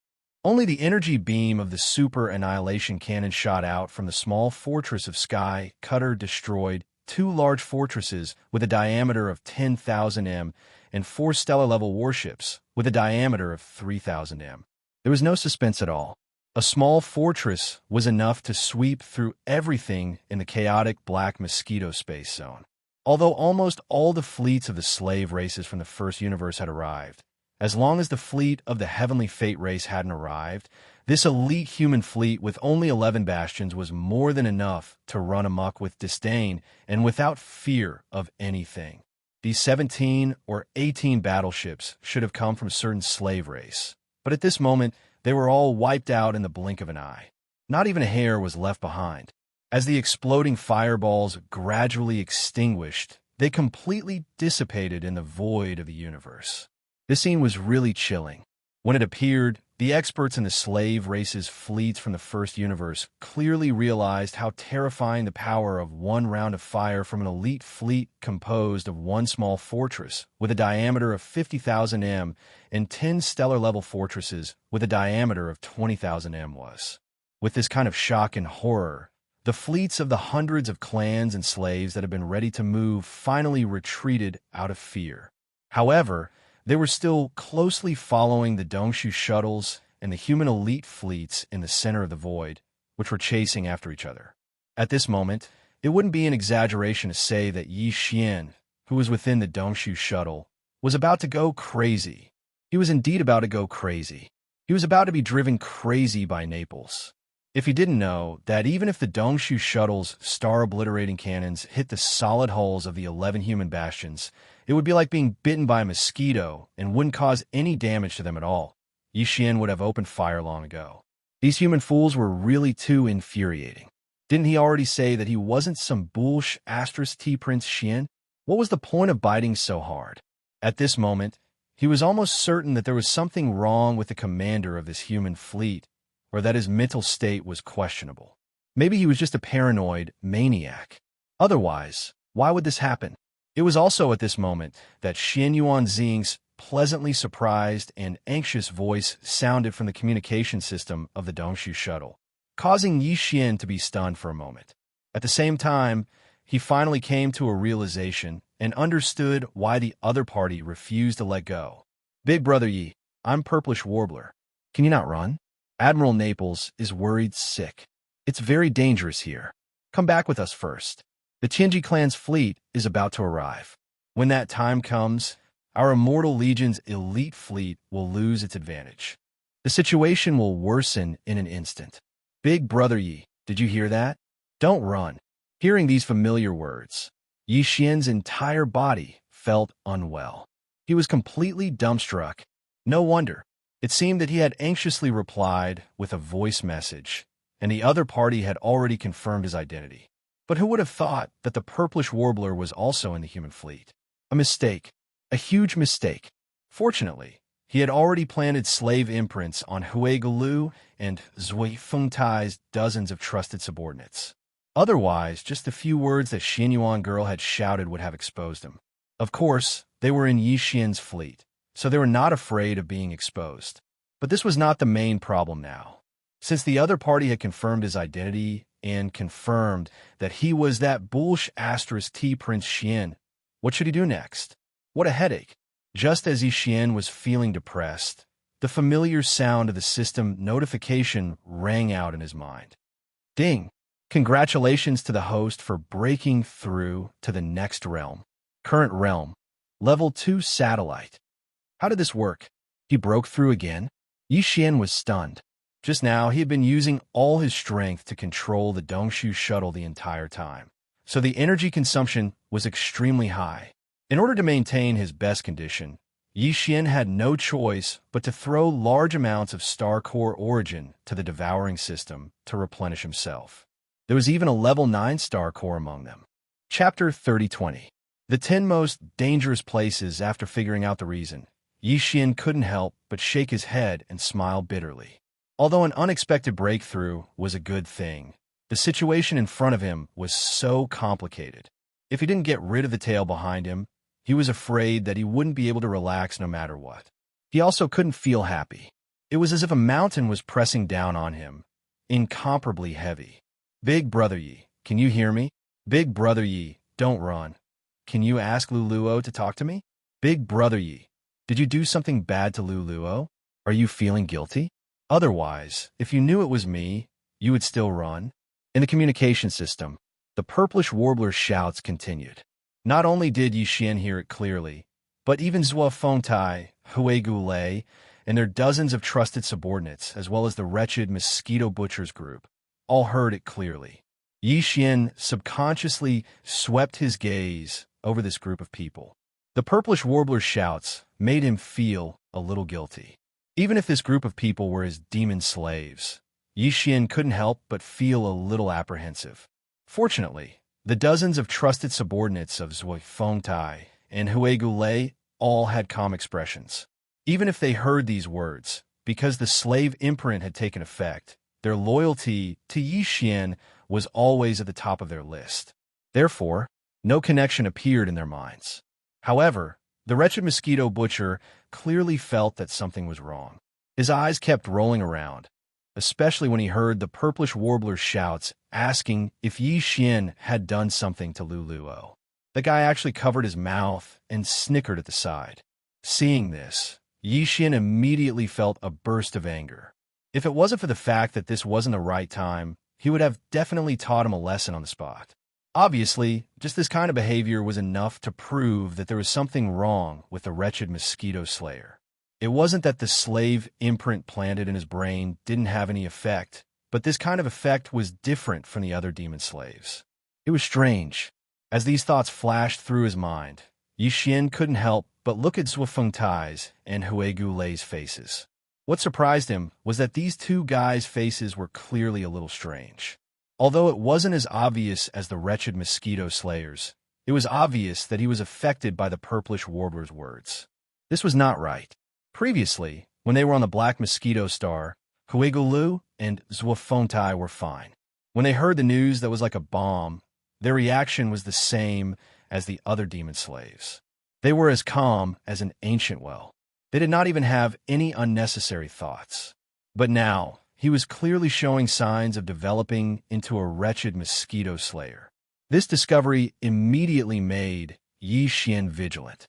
Only the energy beam of the Super Annihilation Cannon shot out from the small fortress of Sky Cutter destroyed 2 large fortresses with a diameter of 10,000 m and 4 stellar-level warships with a diameter of 3,000 m. There was no suspense at all. A small fortress was enough to sweep through everything in the chaotic black mosquito space zone. Although almost all the fleets of the slave races from the first universe had arrived, as long as the fleet of the Heavenly Fate race hadn't arrived, this elite human fleet with only 11 bastions was more than enough to run amok with disdain and without fear of anything. These 17 or 18 battleships should have come from a certain slave race, but at this moment, they were all wiped out in the blink of an eye. Not even a hair was left behind. As the exploding fireballs gradually extinguished, they completely dissipated in the void of the universe. This scene was really chilling. When it appeared, the experts in the slave race's fleets from the first universe clearly realized how terrifying the power of one round of fire from an elite fleet composed of one small fortress with a diameter of 50,000 m and 10 stellar-level fortresses with a diameter of 20,000 m was. With this kind of shock and horror, the fleets of the hundreds of clans and slaves that had been ready to move finally retreated out of fear. However, they were still closely following the Dongshu shuttles and the human elite fleets in the center of the void, which were chasing after each other. At this moment, it wouldn't be an exaggeration to say that Yi Xian, who was within the Dongshu shuttle, was about to go crazy. He was indeed about to go crazy. He was about to be driven crazy by Naples. If you didn't know that even if the Dongshu shuttle's star-obliterating cannons hit the solid hulls of the 11 human bastions, it would be like being bitten by a mosquito and wouldn't cause any damage to them at all. Yi Xian would have opened fire long ago. These human fools were really too infuriating. Didn't he already say that he wasn't some bullsh *T Prince Xian? What was the point of biting so hard? At this moment, he was almost certain that there was something wrong with the commander of this human fleet, or that his mental state was questionable. Maybe he was just a paranoid maniac. Otherwise, why would this happen? It was also at this moment that Xian Yuanzing's pleasantly surprised and anxious voice sounded from the communication system of the Dongshu shuttle, causing Yi Xian to be stunned for a moment. At the same time, he finally came to a realization and understood why the other party refused to let go. Big Brother Yi, I'm Purplish Warbler. Can you not run? Admiral Naples is worried sick. It's very dangerous here. Come back with us first. The Tianji clan's fleet is about to arrive. When that time comes, our Immortal Legion's elite fleet will lose its advantage. The situation will worsen in an instant. Big Brother Yi, did you hear that? Don't run. Hearing these familiar words, Yi Xian's entire body felt unwell. He was completely dumbstruck. No wonder. It seemed that he had anxiously replied with a voice message, and the other party had already confirmed his identity. But who would have thought that the Purplish Warbler was also in the human fleet? A mistake. A huge mistake. Fortunately, he had already planted slave imprints on Hui Galu and Zui Fengtai's dozens of trusted subordinates. Otherwise, just the few words that Xian Yuan girl had shouted would have exposed him. Of course, they were in Yi Xian's fleet, so they were not afraid of being exposed. But this was not the main problem now. Since the other party had confirmed his identity and confirmed that he was that bullish asterisk T Prince Xian. What should he do next? What a headache. Just as Xian was feeling depressed, the familiar sound of the system notification rang out in his mind. Ding! Congratulations to the host for breaking through to the next realm. Current realm. Level 2 satellite. How did this work? He broke through again? Xian was stunned. Just now, he had been using all his strength to control the Dongshu shuttle the entire time, so the energy consumption was extremely high. In order to maintain his best condition, Xian had no choice but to throw large amounts of Star Core Origin to the devouring system to replenish himself. There was even a level 9 Star Core among them. Chapter 3020. The 10 most dangerous places. After figuring out the reason, Xian couldn't help but shake his head and smile bitterly. Although an unexpected breakthrough was a good thing, the situation in front of him was so complicated. If he didn't get rid of the tail behind him, he was afraid that he wouldn't be able to relax no matter what. He also couldn't feel happy. It was as if a mountain was pressing down on him, incomparably heavy. Big Brother Yi, can you hear me? Big Brother Yi, don't run. Can you ask Luluo to talk to me? Big Brother Yi, did you do something bad to Luluo? Are you feeling guilty? Otherwise, if you knew it was me, you would still run. In the communication system, the purplish warbler's shouts continued. Not only did Xian hear it clearly, but even Zhuo Fengtai, Hui Gulei, and their dozens of trusted subordinates, as well as the wretched mosquito butchers group, all heard it clearly. Xian subconsciously swept his gaze over this group of people. The purplish warbler's shouts made him feel a little guilty. Even if this group of people were his demon slaves, Xian couldn't help but feel a little apprehensive. Fortunately, the dozens of trusted subordinates of Zhuo Fengtai and Hui Gulei all had calm expressions. Even if they heard these words, because the slave imprint had taken effect, their loyalty to Xian was always at the top of their list. Therefore, no connection appeared in their minds. However, the wretched mosquito butcher clearly felt that something was wrong. His eyes kept rolling around, especially when he heard the purplish warbler's shouts asking if Xian had done something to Luluo. The guy actually covered his mouth and snickered at the side. Seeing this, Xian immediately felt a burst of anger. If it wasn't for the fact that this wasn't the right time, he would have definitely taught him a lesson on the spot. Obviously, just this kind of behavior was enough to prove that there was something wrong with the wretched mosquito slayer. It wasn't that the slave imprint planted in his brain didn't have any effect, but this kind of effect was different from the other demon slaves. It was strange. As these thoughts flashed through his mind, Xian couldn't help but look at Zhuo Fengtai's and Hui Gulei's faces. What surprised him was that these two guys' faces were clearly a little strange. Although it wasn't as obvious as the wretched mosquito slayers, it was obvious that he was affected by the purplish warbler's words. This was not right. Previously, when they were on the Black Mosquito Star, Hui Gulu and Zhuo Fengtai were fine. When they heard the news that was like a bomb, their reaction was the same as the other demon slaves. They were as calm as an ancient well. They did not even have any unnecessary thoughts. But now, he was clearly showing signs of developing into a wretched mosquito slayer. This discovery immediately made Xian vigilant.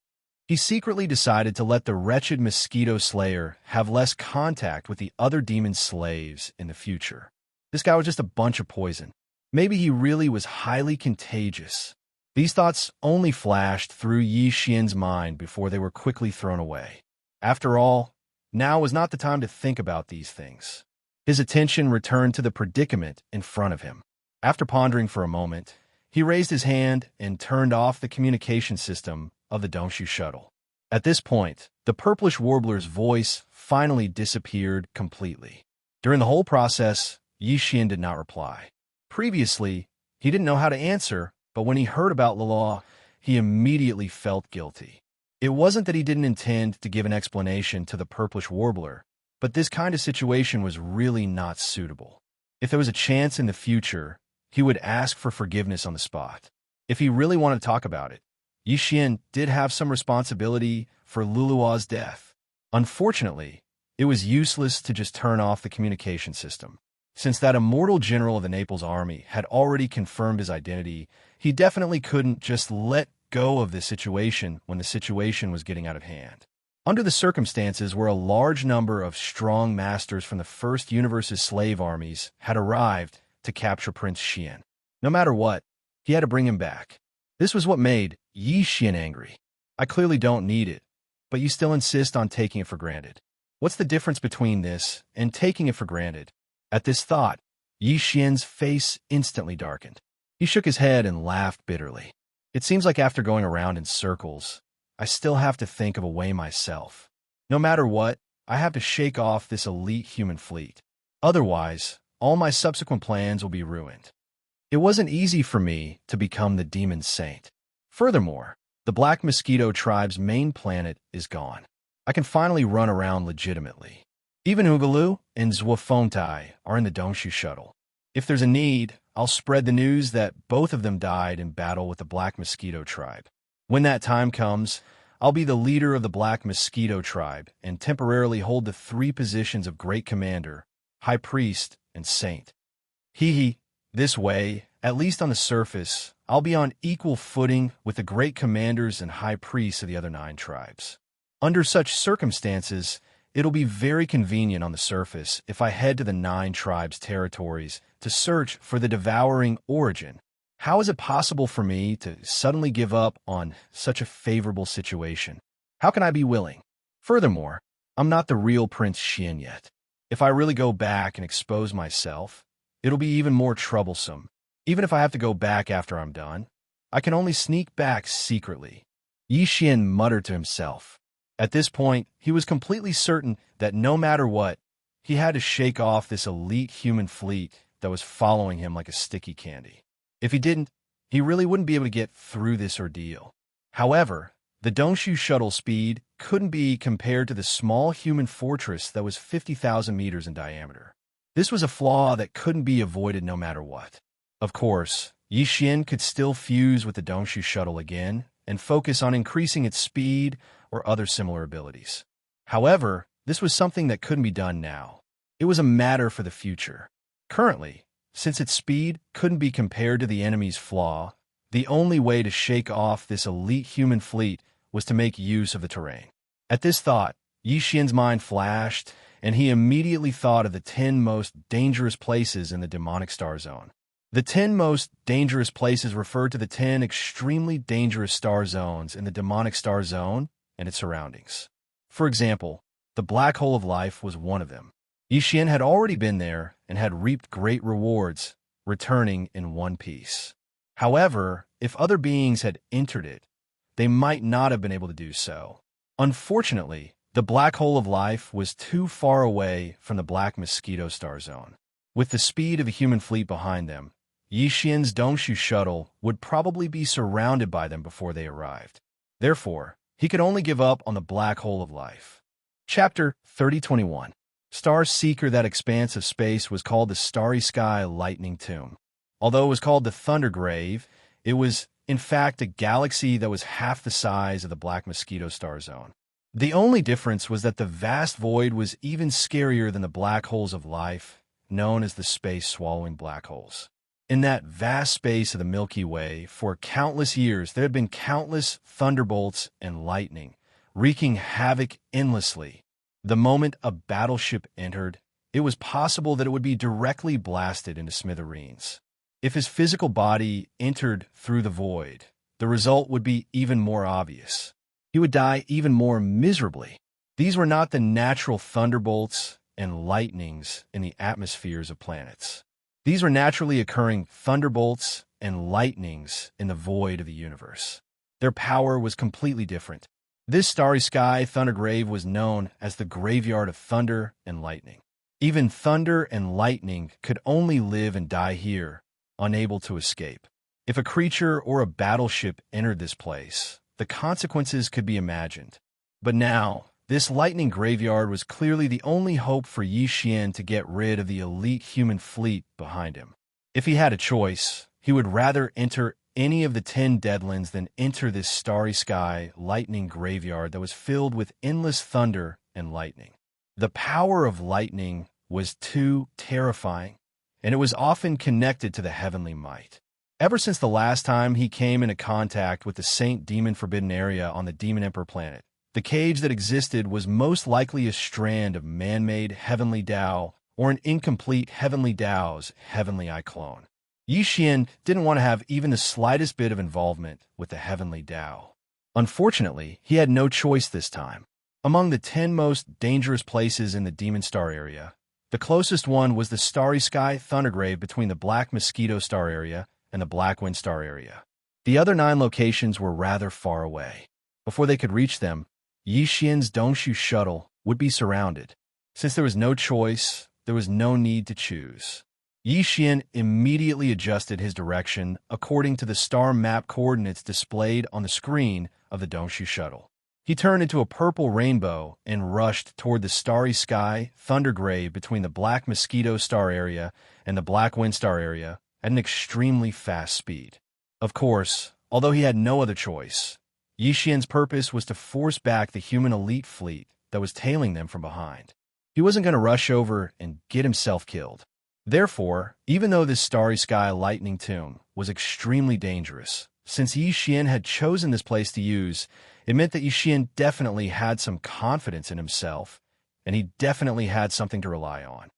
He secretly decided to let the wretched mosquito slayer have less contact with the other demon slaves in the future. This guy was just a bunch of poison. Maybe he really was highly contagious. These thoughts only flashed through Xian's mind before they were quickly thrown away. After all, now was not the time to think about these things. His attention returned to the predicament in front of him. After pondering for a moment, he raised his hand and turned off the communication system of the Dongshu shuttle. At this point, the purplish warbler's voice finally disappeared completely. During the whole process, Xian did not reply. Previously, he didn't know how to answer, but when he heard about the law, he immediately felt guilty. It wasn't that he didn't intend to give an explanation to the purplish warbler, but this kind of situation was really not suitable. If there was a chance in the future, he would ask for forgiveness on the spot. If he really wanted to talk about it, Xian did have some responsibility for Luluo's death. Unfortunately, it was useless to just turn off the communication system. Since that immortal general of the Naples army had already confirmed his identity, he definitely couldn't just let go of this situation when the situation was getting out of hand. Under the circumstances where a large number of strong masters from the First Universe's slave armies had arrived to capture Prince Xian. No matter what, he had to bring him back. This was what made Xian angry. I clearly don't need it, but you still insist on taking it for granted. What's the difference between this and taking it for granted? At this thought, Xian's face instantly darkened. He shook his head and laughed bitterly. It seems like after going around in circles, I still have to think of a way myself. No matter what, I have to shake off this elite human fleet. Otherwise, all my subsequent plans will be ruined. It wasn't easy for me to become the demon saint. Furthermore, the Black Mosquito tribe's main planet is gone. I can finally run around legitimately. Even Ugalu and Zhuofontai are in the Dongshu shuttle. If there's a need, I'll spread the news that both of them died in battle with the Black Mosquito tribe. When that time comes, I'll be the leader of the Black Mosquito tribe and temporarily hold the 3 positions of Great Commander, High Priest, and Saint. This way, at least on the surface, I'll be on equal footing with the Great Commanders and High Priests of the other 9 tribes. Under such circumstances, it'll be very convenient on the surface if I head to the 9 tribes' territories to search for the devouring origin. How is it possible for me to suddenly give up on such a favorable situation? How can I be willing? Furthermore, I'm not the real Prince Xian yet. If I really go back and expose myself, it'll be even more troublesome. Even if I have to go back after I'm done, I can only sneak back secretly. Xian muttered to himself. At this point, he was completely certain that no matter what, he had to shake off this elite human fleet that was following him like a sticky candy. If he didn't, he really wouldn't be able to get through this ordeal. However, the Dongshu shuttle speed couldn't be compared to the small human fortress that was 50,000 meters in diameter. This was a flaw that couldn't be avoided no matter what. Of course, Xian could still fuse with the Dongshu shuttle again and focus on increasing its speed or other similar abilities. However, this was something that couldn't be done now. It was a matter for the future. Currently, since its speed couldn't be compared to the enemy's flaw, the only way to shake off this elite human fleet was to make use of the terrain. At this thought, Xian's mind flashed, and he immediately thought of the 10 most dangerous places in the demonic star zone. The 10 most dangerous places referred to the 10 extremely dangerous star zones in the demonic star zone and its surroundings. For example, the Black Hole of Life was one of them. Xian had already been there and had reaped great rewards, returning in one piece. However, if other beings had entered it, they might not have been able to do so. Unfortunately, the Black Hole of Life was too far away from the Black Mosquito star zone. With the speed of a human fleet behind them, Xian's Dongshu shuttle would probably be surrounded by them before they arrived. Therefore, he could only give up on the Black Hole of Life. Chapter 3021. Star Seeker. That expanse of space was called the Starry Sky Lightning Tomb. Although it was called the Thunder Grave, it was, in fact, a galaxy that was half the size of the Black Mosquito star zone. The only difference was that the vast void was even scarier than the black holes of life, known as the space-swallowing black holes. In that vast space of the Milky Way, for countless years, there had been countless thunderbolts and lightning, wreaking havoc endlessly. The moment a battleship entered, it was possible that it would be directly blasted into smithereens. If his physical body entered through the void, the result would be even more obvious. He would die even more miserably. These were not the natural thunderbolts and lightnings in the atmospheres of planets. These were naturally occurring thunderbolts and lightnings in the void of the universe. Their power was completely different. This starry sky thunder grave was known as the graveyard of thunder and lightning. Even thunder and lightning could only live and die here, unable to escape. If a creature or a battleship entered this place, the consequences could be imagined. But now, this lightning graveyard was clearly the only hope for Xian to get rid of the elite human fleet behind him. If he had a choice, he would rather enter any of the 10 deadlands than enter this starry sky lightning graveyard that was filled with endless thunder and lightning. The power of lightning was too terrifying. and it was often connected to the heavenly might. Ever since the last time he came into contact with the Saint Demon Forbidden Area on the Demon Emperor planet, the cage that existed was most likely a strand of man-made heavenly Tao or an incomplete heavenly Tao's heavenly eye clone. Xian didn't want to have even the slightest bit of involvement with the heavenly Tao. Unfortunately, he had no choice this time. Among the 10 most dangerous places in the Demon Star area, the closest one was the Starry Sky Thundergrave between the Black Mosquito Star area and the Black Wind Star area. The other 9 locations were rather far away. Before they could reach them, Xian's Dongshu shuttle would be surrounded. Since there was no choice, there was no need to choose. Xian immediately adjusted his direction according to the star map coordinates displayed on the screen of the Dongshu shuttle. He turned into a purple rainbow and rushed toward the Starry Sky Thundergrave between the Black Mosquito Star area and the Black Wind Star area at an extremely fast speed. Of course, although he had no other choice, Xian's purpose was to force back the human elite fleet that was tailing them from behind. He wasn't going to rush over and get himself killed. Therefore, even though this Starry Sky Lightning Tomb was extremely dangerous, since Xian had chosen this place to use, it meant that Xian definitely had some confidence in himself, and he definitely had something to rely on.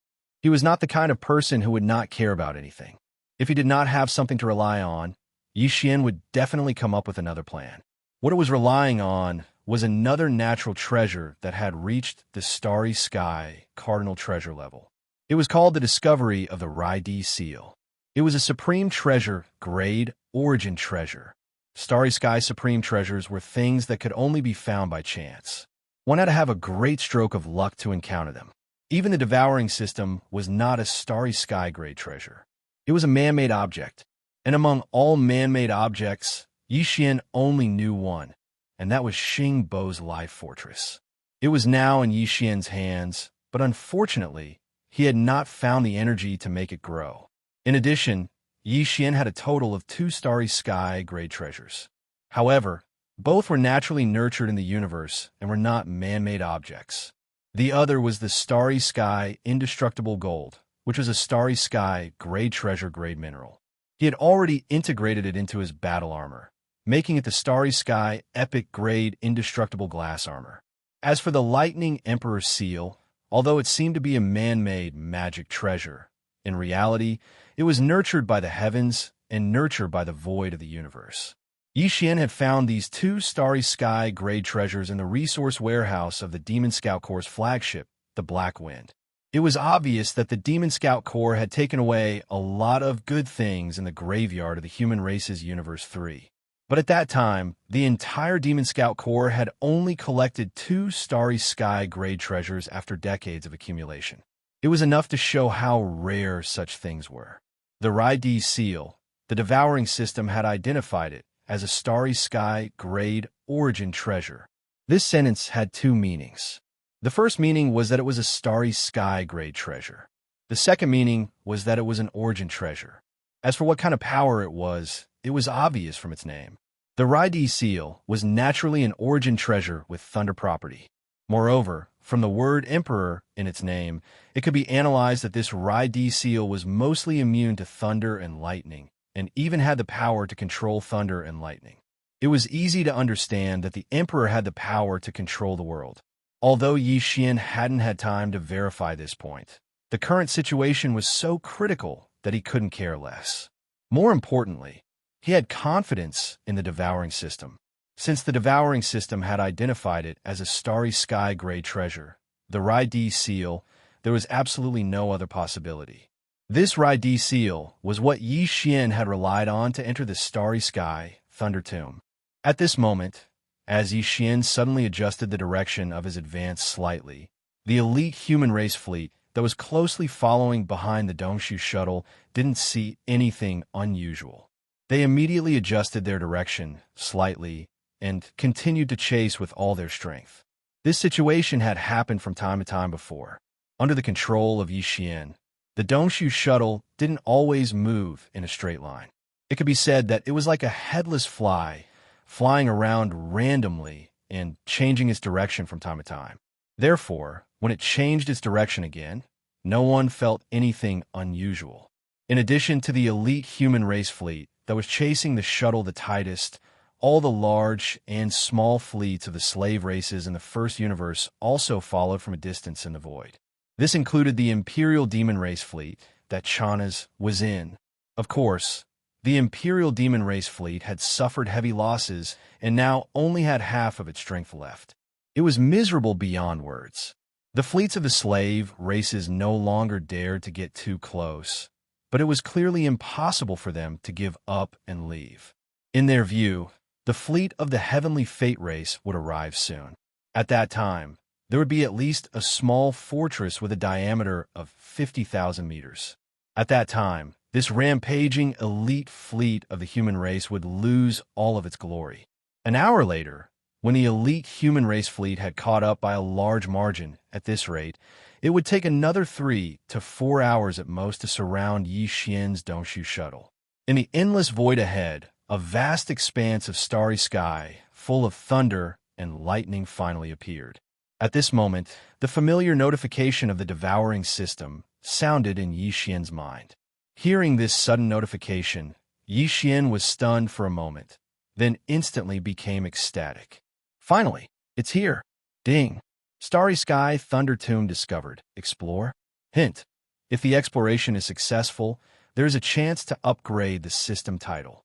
He was not the kind of person who would not care about anything. If he did not have something to rely on, Xian would definitely come up with another plan. What it was relying on was another natural treasure that had reached the Starry Sky Cardinal Treasure level. It was called the discovery of the Rai-D Seal. It was a Supreme Treasure grade origin treasure. Starry Sky Supreme Treasures were things that could only be found by chance. One had to have a great stroke of luck to encounter them. Even the Devouring system was not a Starry Sky grade treasure. It was a man-made object, and among all man-made objects, Xian only knew one, and that was Xing Bo's life fortress. It was now in Xian's hands, but unfortunately, he had not found the energy to make it grow. In addition, Xian had a total of 2 Starry Sky grade treasures. However, both were naturally nurtured in the universe and were not man-made objects. The other was the Starry Sky Indestructible Gold, which was a Starry Sky grade treasure grade mineral. He had already integrated it into his battle armor, making it the Starry Sky Epic Grade Indestructible Glass Armor. As for the Lightning Emperor Seal, although it seemed to be a man-made magic treasure, in reality, it was nurtured by the heavens and nurtured by the void of the universe. Xian had found these 2 Starry Sky grade treasures in the resource warehouse of the Demon Scout Corps' flagship, the Black Wind. It was obvious that the Demon Scout Corps had taken away a lot of good things in the graveyard of the human race's Universe 3. But at that time, the entire Demon Scout Corps had only collected 2 Starry Sky grade treasures after decades of accumulation. It was enough to show how rare such things were. The Rai-D Seal, the Devouring system, had identified it as a Starry Sky grade origin treasure. This sentence had 2 meanings. The first meaning was that it was a Starry Sky grade treasure. The second meaning was that it was an origin treasure. As for what kind of power it was obvious from its name. The Rai-D Seal was naturally an origin treasure with thunder property. Moreover, from the word Emperor in its name, it could be analyzed that this Rai-D Seal was mostly immune to thunder and lightning, and even had the power to control thunder and lightning. It was easy to understand that the Emperor had the power to control the world. Although Xian hadn't had time to verify this point, the current situation was so critical that he couldn't care less. More importantly, he had confidence in the Devouring system. Since the Devouring system had identified it as a Starry Sky grade treasure, the Rai-D Seal, there was absolutely no other possibility. This Rai-D Seal was what Xian had relied on to enter the Starry Sky Thunder Tomb. At this moment, as Xian suddenly adjusted the direction of his advance slightly, the elite human race fleet that was closely following behind the Dongshu shuttle didn't see anything unusual. They immediately adjusted their direction slightly and continued to chase with all their strength. This situation had happened from time to time before. Under the control of Xian, the Dongshu shuttle didn't always move in a straight line. It could be said that it was like a headless fly, flying around randomly and changing its direction from time to time. Therefore, when it changed its direction again, no one felt anything unusual. In addition to the elite human race fleet that was chasing the shuttle the tightest, all the large and small fleets of the slave races in the first universe also followed from a distance in the void. This included the Imperial Demon Race fleet that Xianxia was in. Of course, the Imperial Demon Race fleet had suffered heavy losses and now only had half of its strength left. It was miserable beyond words. The fleets of the slave races no longer dared to get too close, but it was clearly impossible for them to give up and leave. In their view, the fleet of the Heavenly Fate race would arrive soon. At that time, there would be at least a small fortress with a diameter of 50,000 meters. At that time, this rampaging elite fleet of the human race would lose all of its glory. An hour later, when the elite human race fleet had caught up by a large margin at this rate, it would take another 3 to 4 hours at most to surround Xianxia's Dongshu shuttle. In the endless void ahead, a vast expanse of starry sky, full of thunder and lightning, finally appeared. At this moment, the familiar notification of the devouring system sounded in Xian's mind. Hearing this sudden notification, Xian was stunned for a moment, then instantly became ecstatic. Finally, it's here. Ding. Starry Sky Thunder Tomb discovered. Explore. Hint. If the exploration is successful, there is a chance to upgrade the system title.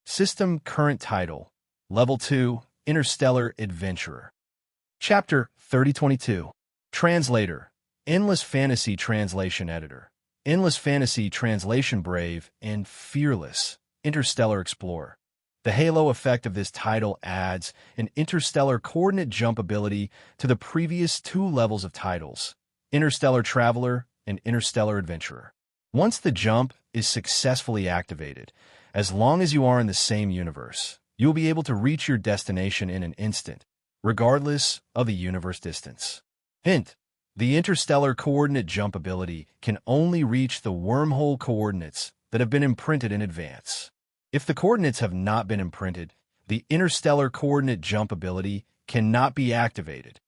System current title. Level 2, Interstellar Adventurer. Chapter 3022. Translator. Endless Fantasy Translation Editor. Endless Fantasy Translation Brave and Fearless. Interstellar Explorer. The halo effect of this title adds an interstellar coordinate jump ability to the previous 2 levels of titles, Interstellar Traveler and Interstellar Adventurer. Once the jump is successfully activated, as long as you are in the same universe, you will be able to reach your destination in an instant, regardless of the universe distance. Hint: the interstellar coordinate jump ability can only reach the wormhole coordinates that have been imprinted in advance. If the coordinates have not been imprinted, the interstellar coordinate jump ability cannot be activated.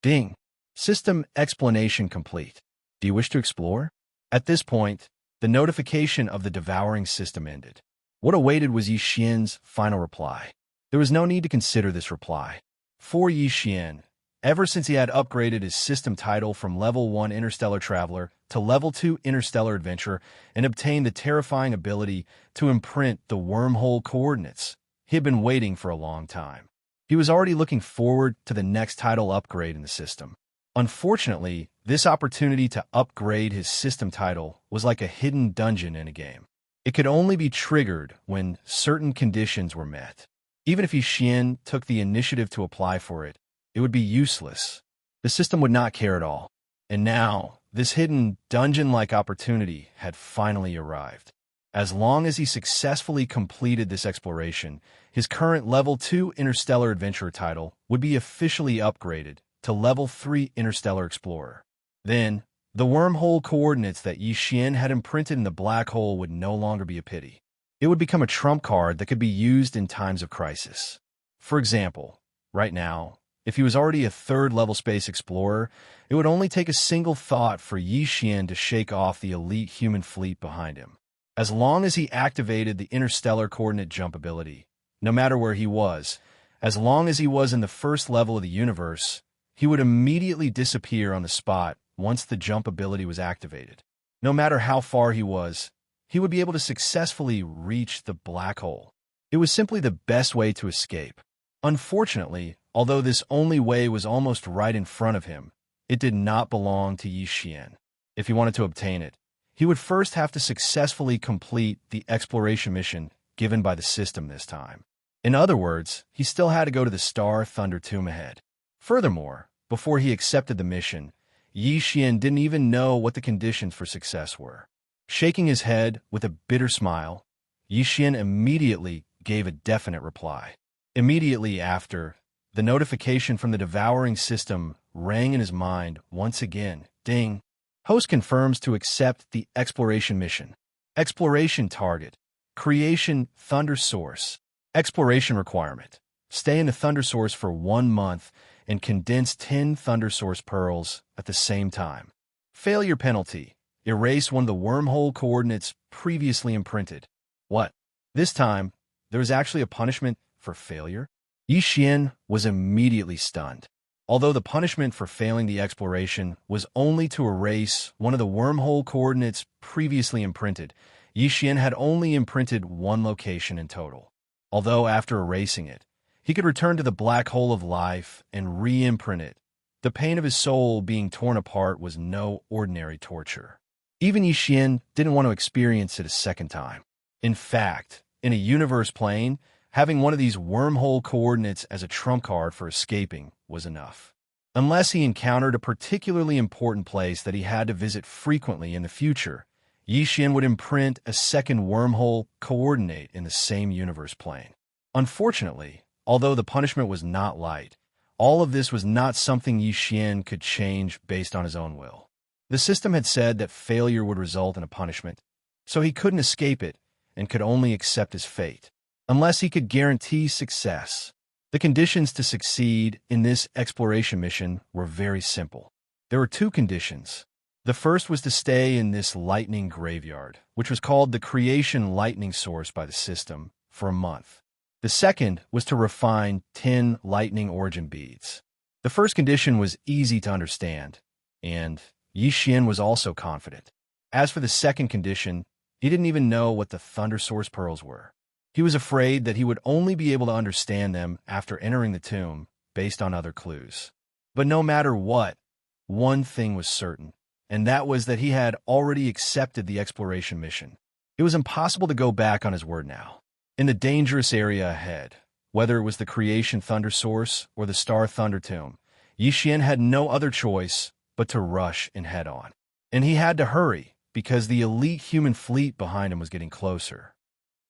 Ding. System explanation complete. Do you wish to explore? At this point, the notification of the devouring system ended. What awaited was Xian's final reply. There was no need to consider this reply. For Xian, ever since he had upgraded his system title from Level 1 Interstellar Traveler to Level 2 Interstellar Adventurer and obtained the terrifying ability to imprint the wormhole coordinates, he had been waiting for a long time. He was already looking forward to the next title upgrade in the system. Unfortunately, this opportunity to upgrade his system title was like a hidden dungeon in a game. It could only be triggered when certain conditions were met. Even if Xian took the initiative to apply for it, it would be useless. The system would not care at all. And now, this hidden dungeon-like opportunity had finally arrived. As long as he successfully completed this exploration, his current Level 2 Interstellar Adventurer title would be officially upgraded to Level 3 Interstellar Explorer. Then, the wormhole coordinates that Xian had imprinted in the black hole would no longer be a pity. It would become a trump card that could be used in times of crisis. For example, right now, if he was already a 3rd-level space explorer, it would only take a single thought for Xian to shake off the elite human fleet behind him. As long as he activated the interstellar coordinate jump ability, no matter where he was, as long as he was in the 1st level of the universe, he would immediately disappear on the spot once the jump ability was activated. No matter how far he was, he would be able to successfully reach the black hole. It was simply the best way to escape. Unfortunately, although this only way was almost right in front of him, it did not belong to Xian. If he wanted to obtain it, he would first have to successfully complete the exploration mission given by the system this time. In other words, he still had to go to the Star Thunder Tomb ahead. Furthermore, before he accepted the mission, Xian didn't even know what the conditions for success were. Shaking his head with a bitter smile, Xian immediately gave a definite reply. Immediately after, the notification from the devouring system rang in his mind once again. Ding. Host confirms to accept the exploration mission. Exploration target. Creation Thunder Source. Exploration requirement. Stay in the Thunder Source for 1 month and condense 10 Thunder Source pearls at the same time. Failure penalty. Erase one of the wormhole coordinates previously imprinted. What? This time, there was actually a punishment for failure? Xian was immediately stunned. Although the punishment for failing the exploration was only to erase one of the wormhole coordinates previously imprinted, Xian had only imprinted one location in total. Although after erasing it, he could return to the black hole of life and re-imprint it. The pain of his soul being torn apart was no ordinary torture. Even Xian didn't want to experience it a second time. In fact, in a universe plane, having one of these wormhole coordinates as a trump card for escaping was enough. Unless he encountered a particularly important place that he had to visit frequently in the future, Xian would imprint a second wormhole coordinate in the same universe plane. Unfortunately, although the punishment was not light, all of this was not something Xian could change based on his own will. The system had said that failure would result in a punishment, so he couldn't escape it and could only accept his fate, unless he could guarantee success. The conditions to succeed in this exploration mission were very simple. There were two conditions. The first was to stay in this lightning graveyard, which was called the creation lightning source by the system, for a month. The second was to refine 10 lightning origin beads. The first condition was easy to understand, and Xian was also confident. As for the second condition, he didn't even know what the Thunder Source pearls were. He was afraid that he would only be able to understand them after entering the tomb, based on other clues. But no matter what, one thing was certain, and that was that he had already accepted the exploration mission. It was impossible to go back on his word now. In the dangerous area ahead, whether it was the Creation Thunder Source or the Star Thunder Tomb, Xian had no other choice but to rush and head on. And he had to hurry, because the elite human fleet behind him was getting closer.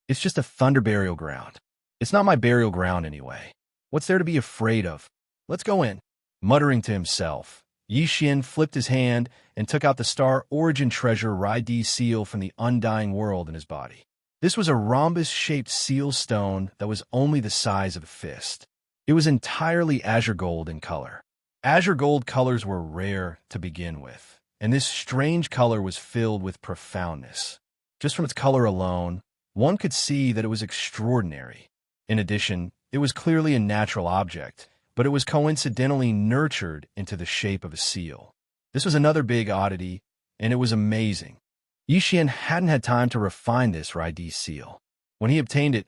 It's just a thunder burial ground. It's not my burial ground anyway. What's there to be afraid of? Let's go in. Muttering to himself, Xian flipped his hand and took out the Star Origin Treasure Rai seal from the Undying World in his body. This was a rhombus-shaped seal stone that was only the size of a fist. It was entirely azure gold in color. Azure gold colors were rare to begin with, and this strange color was filled with profoundness. Just from its color alone, one could see that it was extraordinary. In addition, it was clearly a natural object, but it was coincidentally nurtured into the shape of a seal. This was another big oddity, and it was amazing. Xian hadn't had time to refine this Rai seal. When he obtained it,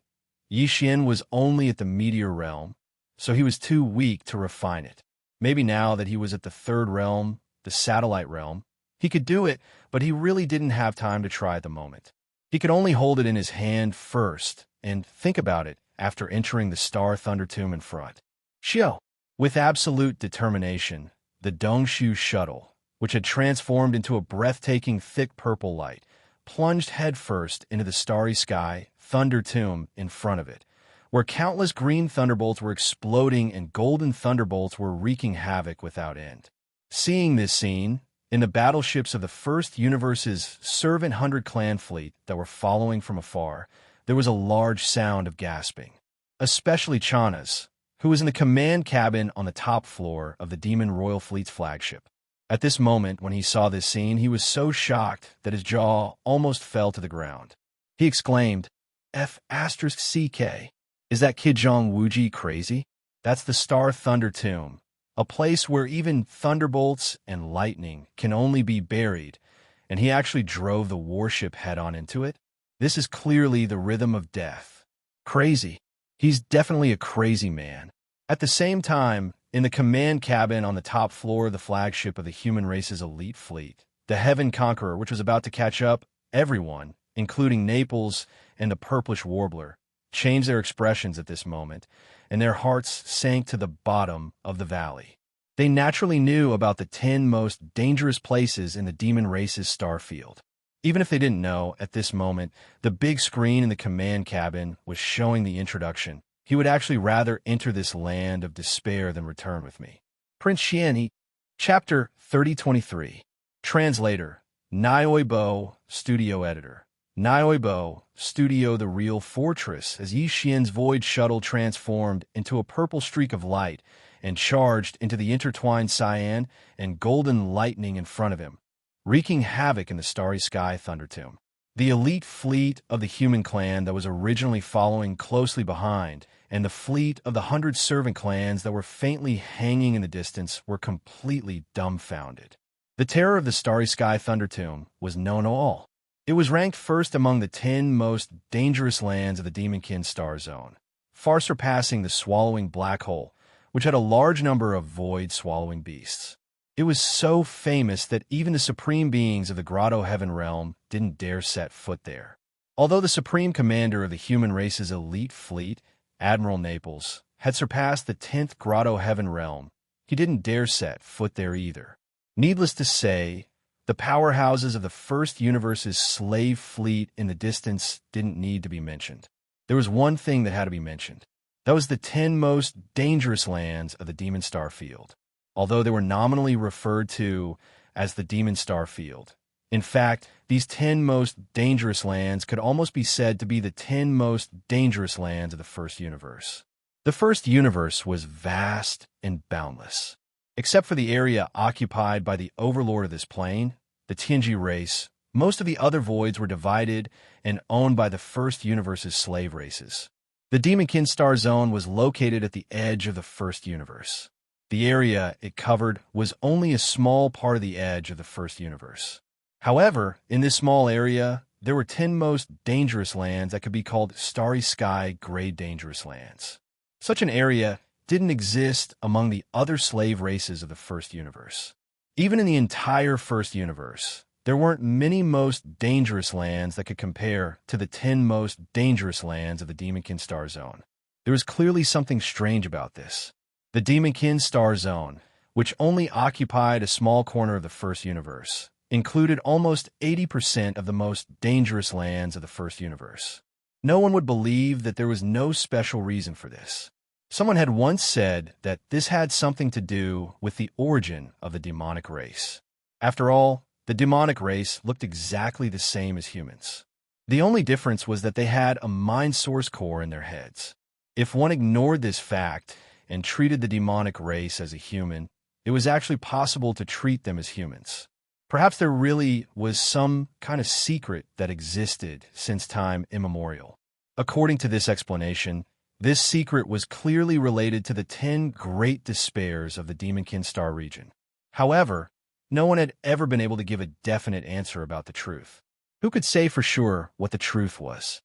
Xian was only at the meteor realm, so he was too weak to refine it. Maybe now that he was at the third realm, the satellite realm, he could do it, but he really didn't have time to try at the moment. He could only hold it in his hand first and think about it after entering the Star Thunder Tomb in front. Xiao. With absolute determination, the Dongshu shuttle, which had transformed into a breathtaking thick purple light, plunged headfirst into the starry sky Thunder Tomb in front of it, where countless green thunderbolts were exploding and golden thunderbolts were wreaking havoc without end. Seeing this scene, in the battleships of the First Universe's Servant 100 clan fleet that were following from afar, there was a large sound of gasping. Especially Chana's, who was in the command cabin on the top floor of the Demon Royal Fleet's flagship. At this moment, when he saw this scene, he was so shocked that his jaw almost fell to the ground. He exclaimed, F***CK. Is that Kid Zhang Wuji crazy? That's the Star Thunder Tomb, a place where even thunderbolts and lightning can only be buried, and he actually drove the warship head-on into it? This is clearly the rhythm of death. Crazy. He's definitely a crazy man. At the same time, in the command cabin on the top floor of the flagship of the human race's elite fleet, the Heaven Conqueror, which was about to catch up, everyone, including Naples and the Purplish Warbler, changed their expressions at this moment, and their hearts sank to the bottom of the valley. They naturally knew about the 10 most dangerous places in the demon race's star field. Even if they didn't know, at this moment, the big screen in the command cabin was showing the introduction. He would actually rather enter this land of despair than return with me. Prince Xianxia, Chapter 3023. Translator, Nioibo, Studio Editor. Nioibo, Studio The Real Fortress, as Xian's void shuttle transformed into a purple streak of light and charged into the intertwined cyan and golden lightning in front of him, wreaking havoc in the starry sky Thunder Tomb. The elite fleet of the human clan that was originally following closely behind, and the fleet of the 100 servant clans that were faintly hanging in the distance were completely dumbfounded. The terror of the Starry Sky Thunder Tomb was known to all. It was ranked first among the 10 most dangerous lands of the Demonkin Star Zone, far surpassing the Swallowing Black Hole, which had a large number of void-swallowing beasts. It was so famous that even the supreme beings of the Grotto Heaven realm didn't dare set foot there. Although the supreme commander of the human race's elite fleet, Admiral Naples, had surpassed the 10th Grotto Heaven realm, he didn't dare set foot there either. Needless to say, the powerhouses of the First Universe's slave fleet in the distance didn't need to be mentioned. There was one thing that had to be mentioned. That was the 10 most dangerous lands of the Demon Star Field, although they were nominally referred to as the Demon Star Field. In fact, these 10 most dangerous lands could almost be said to be the 10 most dangerous lands of the First Universe. The First Universe was vast and boundless. Except for the area occupied by the overlord of this plane, the Tianji race, most of the other voids were divided and owned by the First Universe's slave races. The Demonkin Star Zone was located at the edge of the First Universe. The area it covered was only a small part of the edge of the First Universe. However, in this small area, there were 10 most dangerous lands that could be called Starry Sky Grade Dangerous Lands. Such an area didn't exist among the other slave races of the First Universe. Even in the entire First Universe, there weren't many most dangerous lands that could compare to the 10 most dangerous lands of the Demonkin Star Zone. There was clearly something strange about this. The Demonkin Star Zone, which only occupied a small corner of the First Universe, included almost 80% of the most dangerous lands of the First Universe. No one would believe that there was no special reason for this. Someone had once said that this had something to do with the origin of the demonic race. After all, the demonic race looked exactly the same as humans. The only difference was that they had a mind source core in their heads. If one ignored this fact and treated the demonic race as a human, it was actually possible to treat them as humans. Perhaps there really was some kind of secret that existed since time immemorial. According to this explanation, this secret was clearly related to the 10 great despairs of the Demonkin Star region. However, no one had ever been able to give a definite answer about the truth. Who could say for sure what the truth was?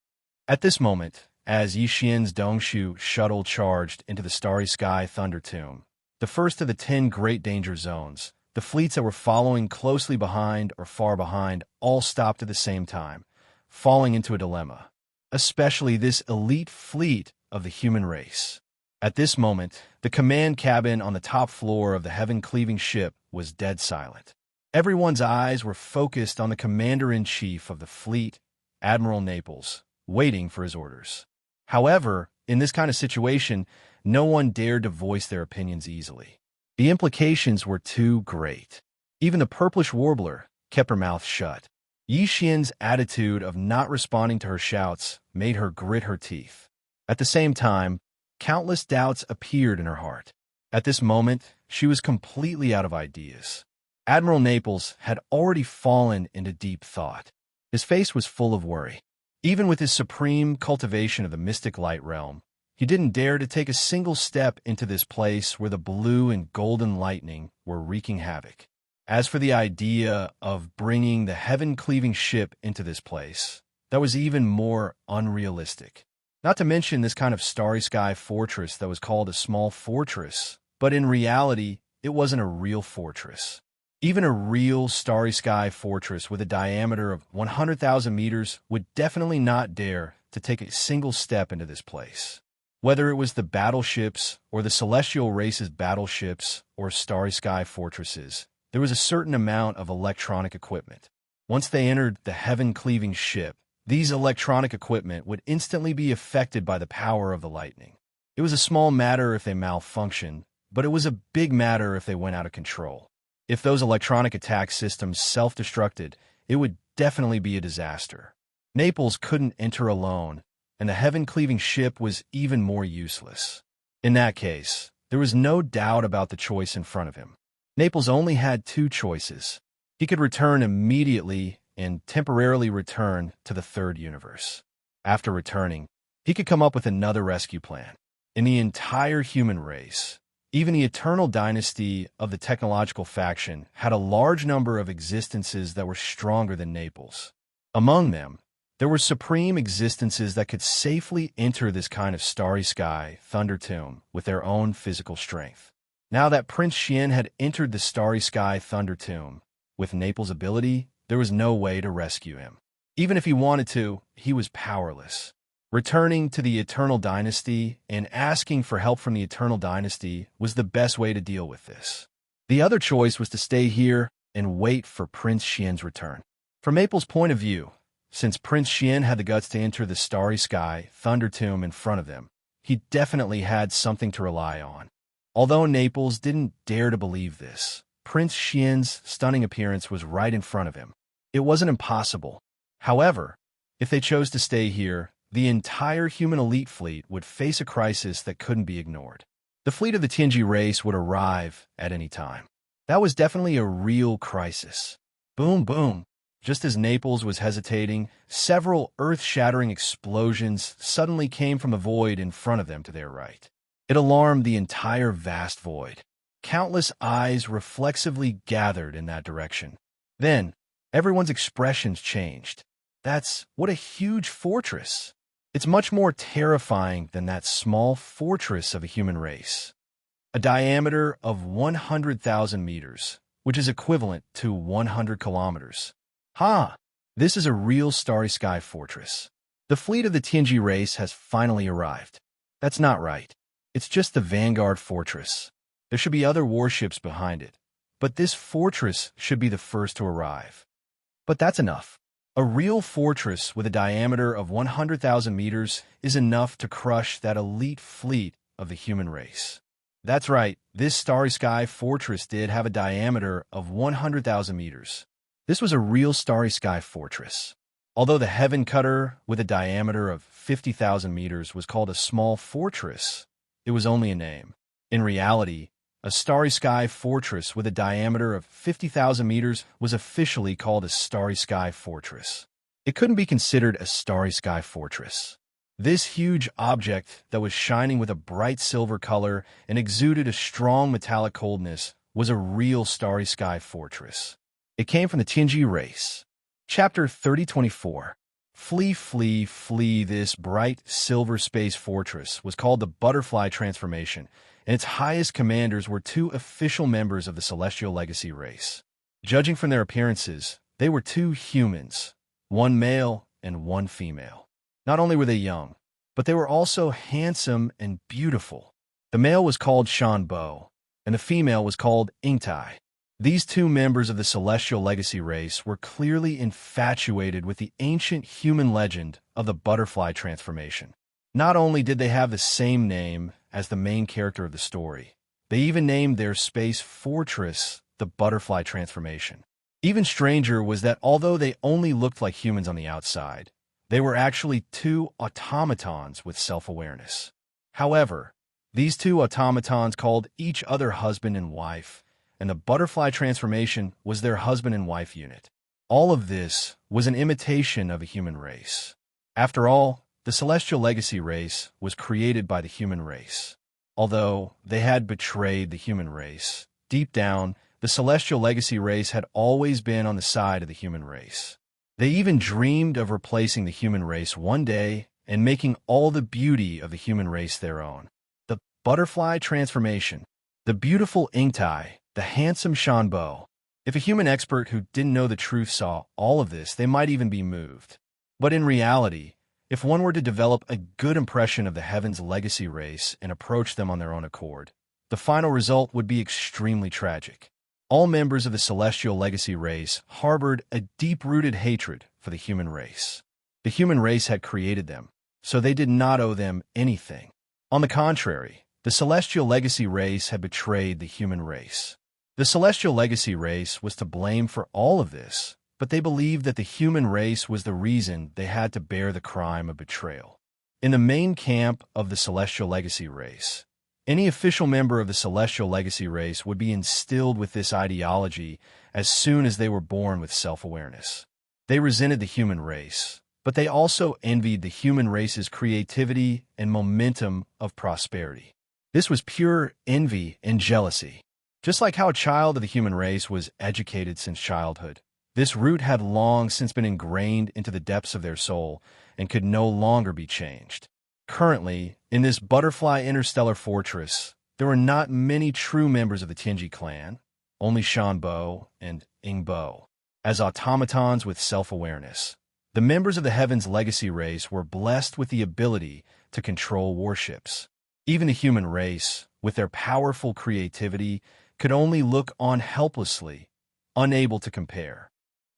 At this moment, as Yixian's Dongshu shuttle charged into the Starry Sky Thunder Tomb, the first of the 10 great danger zones, the fleets that were following closely behind or far behind all stopped at the same time, falling into a dilemma, especially this elite fleet of the human race. At this moment, the command cabin on the top floor of the heaven-cleaving ship was dead silent. Everyone's eyes were focused on the commander-in-chief of the fleet, Admiral Naples, waiting for his orders. However, in this kind of situation, no one dared to voice their opinions easily. The implications were too great. Even the purplish warbler kept her mouth shut. Yixian's attitude of not responding to her shouts made her grit her teeth. At the same time, countless doubts appeared in her heart. At this moment, she was completely out of ideas. Admiral Naples had already fallen into deep thought. His face was full of worry. Even with his supreme cultivation of the mystic light realm, he didn't dare to take a single step into this place where the blue and golden lightning were wreaking havoc. As for the idea of bringing the heaven-cleaving ship into this place, that was even more unrealistic. Not to mention this kind of starry sky fortress that was called a small fortress, but in reality, it wasn't a real fortress. Even a real starry sky fortress with a diameter of 100,000 meters would definitely not dare to take a single step into this place. Whether it was the battleships or the celestial race's battleships or starry sky fortresses, there was a certain amount of electronic equipment. Once they entered the heaven-cleaving ship, these electronic equipment would instantly be affected by the power of the lightning. It was a small matter if they malfunctioned, but it was a big matter if they went out of control. If those electronic attack systems self-destructed, it would definitely be a disaster. Naples couldn't enter alone, and the heaven-cleaving ship was even more useless. In that case, there was no doubt about the choice in front of him. Naples only had two choices. He could return immediately and temporarily return to the third universe. After returning, he could come up with another rescue plan. In the entire human race, even the eternal dynasty of the technological faction had a large number of existences that were stronger than Naples. Among them, there were supreme existences that could safely enter this kind of starry sky thunder tomb with their own physical strength. Now that Prince Xian had entered the starry sky thunder tomb, with Naples' ability, there was no way to rescue him. Even if he wanted to, he was powerless. Returning to the Eternal Dynasty and asking for help from the Eternal Dynasty was the best way to deal with this. The other choice was to stay here and wait for Prince Xian's return. From Naples' point of view, since Prince Xian had the guts to enter the starry sky thunder tomb in front of him, he definitely had something to rely on. Although Naples didn't dare to believe this, Prince Xian's stunning appearance was right in front of him. It wasn't impossible. However, if they chose to stay here, the entire human elite fleet would face a crisis that couldn't be ignored. The fleet of the Tianji race would arrive at any time. That was definitely a real crisis. Boom, boom. Just as Naples was hesitating, several earth-shattering explosions suddenly came from the void in front of them to their right. It alarmed the entire vast void. Countless eyes reflexively gathered in that direction. Then, everyone's expressions changed. What a huge fortress! It's much more terrifying than that small fortress of a human race. A diameter of 100,000 meters, which is equivalent to 100 kilometers. This is a real starry sky fortress. The fleet of the Tianji race has finally arrived. That's not right. It's just the Vanguard fortress. There should be other warships behind it, but this fortress should be the first to arrive. But that's enough. A real fortress with a diameter of 100,000 meters is enough to crush that elite fleet of the human race. That's right, this starry sky fortress did have a diameter of 100,000 meters. This was a real starry sky fortress. Although the Heaven Cutter with a diameter of 50,000 meters was called a small fortress, it was only a name. In reality, a starry sky fortress with a diameter of 50,000 meters was officially called a starry sky fortress. It couldn't be considered a starry sky fortress. This huge object that was shining with a bright silver color and exuded a strong metallic coldness was a real starry sky fortress. It came from the Tianji race. Chapter 3024. Flee, flee, flee. This bright silver space fortress was called the Butterfly Transformation, and its highest commanders were two official members of the Celestial Legacy race. Judging from their appearances, they were two humans, one male and one female. Not only were they young, but they were also handsome and beautiful. The male was called Shanbo, and the female was called Ingtai. These two members of the Celestial Legacy race were clearly infatuated with the ancient human legend of the Butterfly Transformation. Not only did they have the same name as the main character of the story, they even named their space fortress the Butterfly Transformation. Even stranger was that although they only looked like humans on the outside, they were actually two automatons with self-awareness. However, these two automatons called each other husband and wife, and the Butterfly Transformation was their husband and wife unit. All of this was an imitation of a human race. After all, the Celestial Legacy race was created by the human race. Although they had betrayed the human race, deep down, the Celestial Legacy race had always been on the side of the human race. They even dreamed of replacing the human race one day and making all the beauty of the human race their own. The Butterfly Transformation, the beautiful Ingtai, the handsome Shanbo. If a human expert who didn't know the truth saw all of this, they might even be moved. But in reality, if one were to develop a good impression of the Heaven's Legacy race and approach them on their own accord, the final result would be extremely tragic. All members of the Celestial Legacy race harbored a deep-rooted hatred for the human race. The human race had created them, so they did not owe them anything. On the contrary, the Celestial Legacy race had betrayed the human race. The Celestial Legacy race was to blame for all of this, but they believed that the human race was the reason they had to bear the crime of betrayal. In the main camp of the Celestial Legacy race, any official member of the Celestial Legacy race would be instilled with this ideology as soon as they were born with self-awareness. They resented the human race, but they also envied the human race's creativity and momentum of prosperity. This was pure envy and jealousy. Just like how a child of the human race was educated since childhood, this root had long since been ingrained into the depths of their soul and could no longer be changed. Currently, in this butterfly interstellar fortress, there were not many true members of the Tianji clan, only Shanbo and Ingbo, as automatons with self-awareness. The members of the Heaven's legacy race were blessed with the ability to control warships. Even the human race, with their powerful creativity, could only look on helplessly, unable to compare.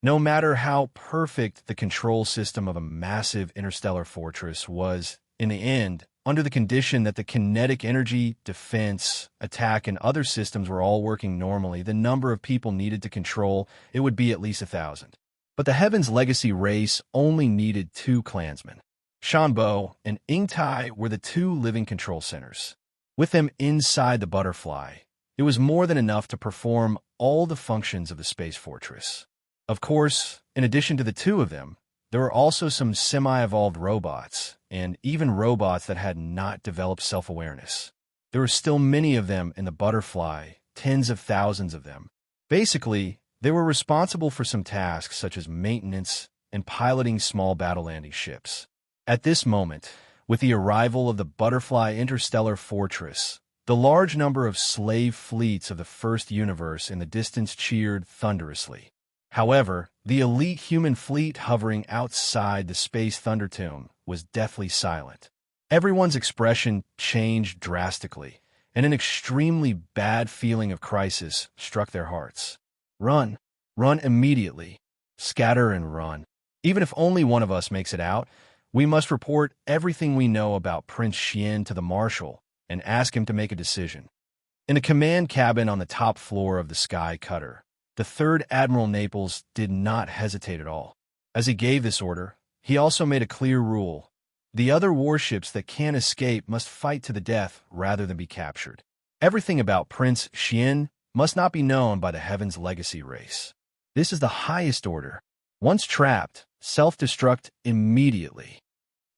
No matter how perfect the control system of a massive interstellar fortress was, in the end, under the condition that the kinetic energy, defense, attack, and other systems were all working normally, the number of people needed to control it would be at least 1,000. But the Heaven's legacy race only needed 2 clansmen. Shanbo and Ingtai were the 2 living control centers. With them inside the butterfly, it was more than enough to perform all the functions of the space fortress. Of course, in addition to the 2 of them, there were also some semi-evolved robots, and even robots that had not developed self-awareness. There were still many of them in the butterfly, tens of thousands of them. Basically, they were responsible for some tasks such as maintenance and piloting small battle-landing ships. At this moment, with the arrival of the butterfly interstellar fortress, the large number of slave fleets of the first universe in the distance cheered thunderously. However, the elite human fleet hovering outside the space thundertone was deathly silent. Everyone's expression changed drastically, and an extremely bad feeling of crisis struck their hearts. Run. Run immediately. Scatter and run. Even if only one of us makes it out, we must report everything we know about Prince Xian to the Marshal and ask him to make a decision. In a command cabin on the top floor of the Sky Cutter, the 3rd Admiral Naples did not hesitate at all. As he gave this order, he also made a clear rule. The other warships that can't escape must fight to the death rather than be captured. Everything about Prince Xian must not be known by the Heaven's legacy race. This is the highest order. Once trapped, self-destruct immediately.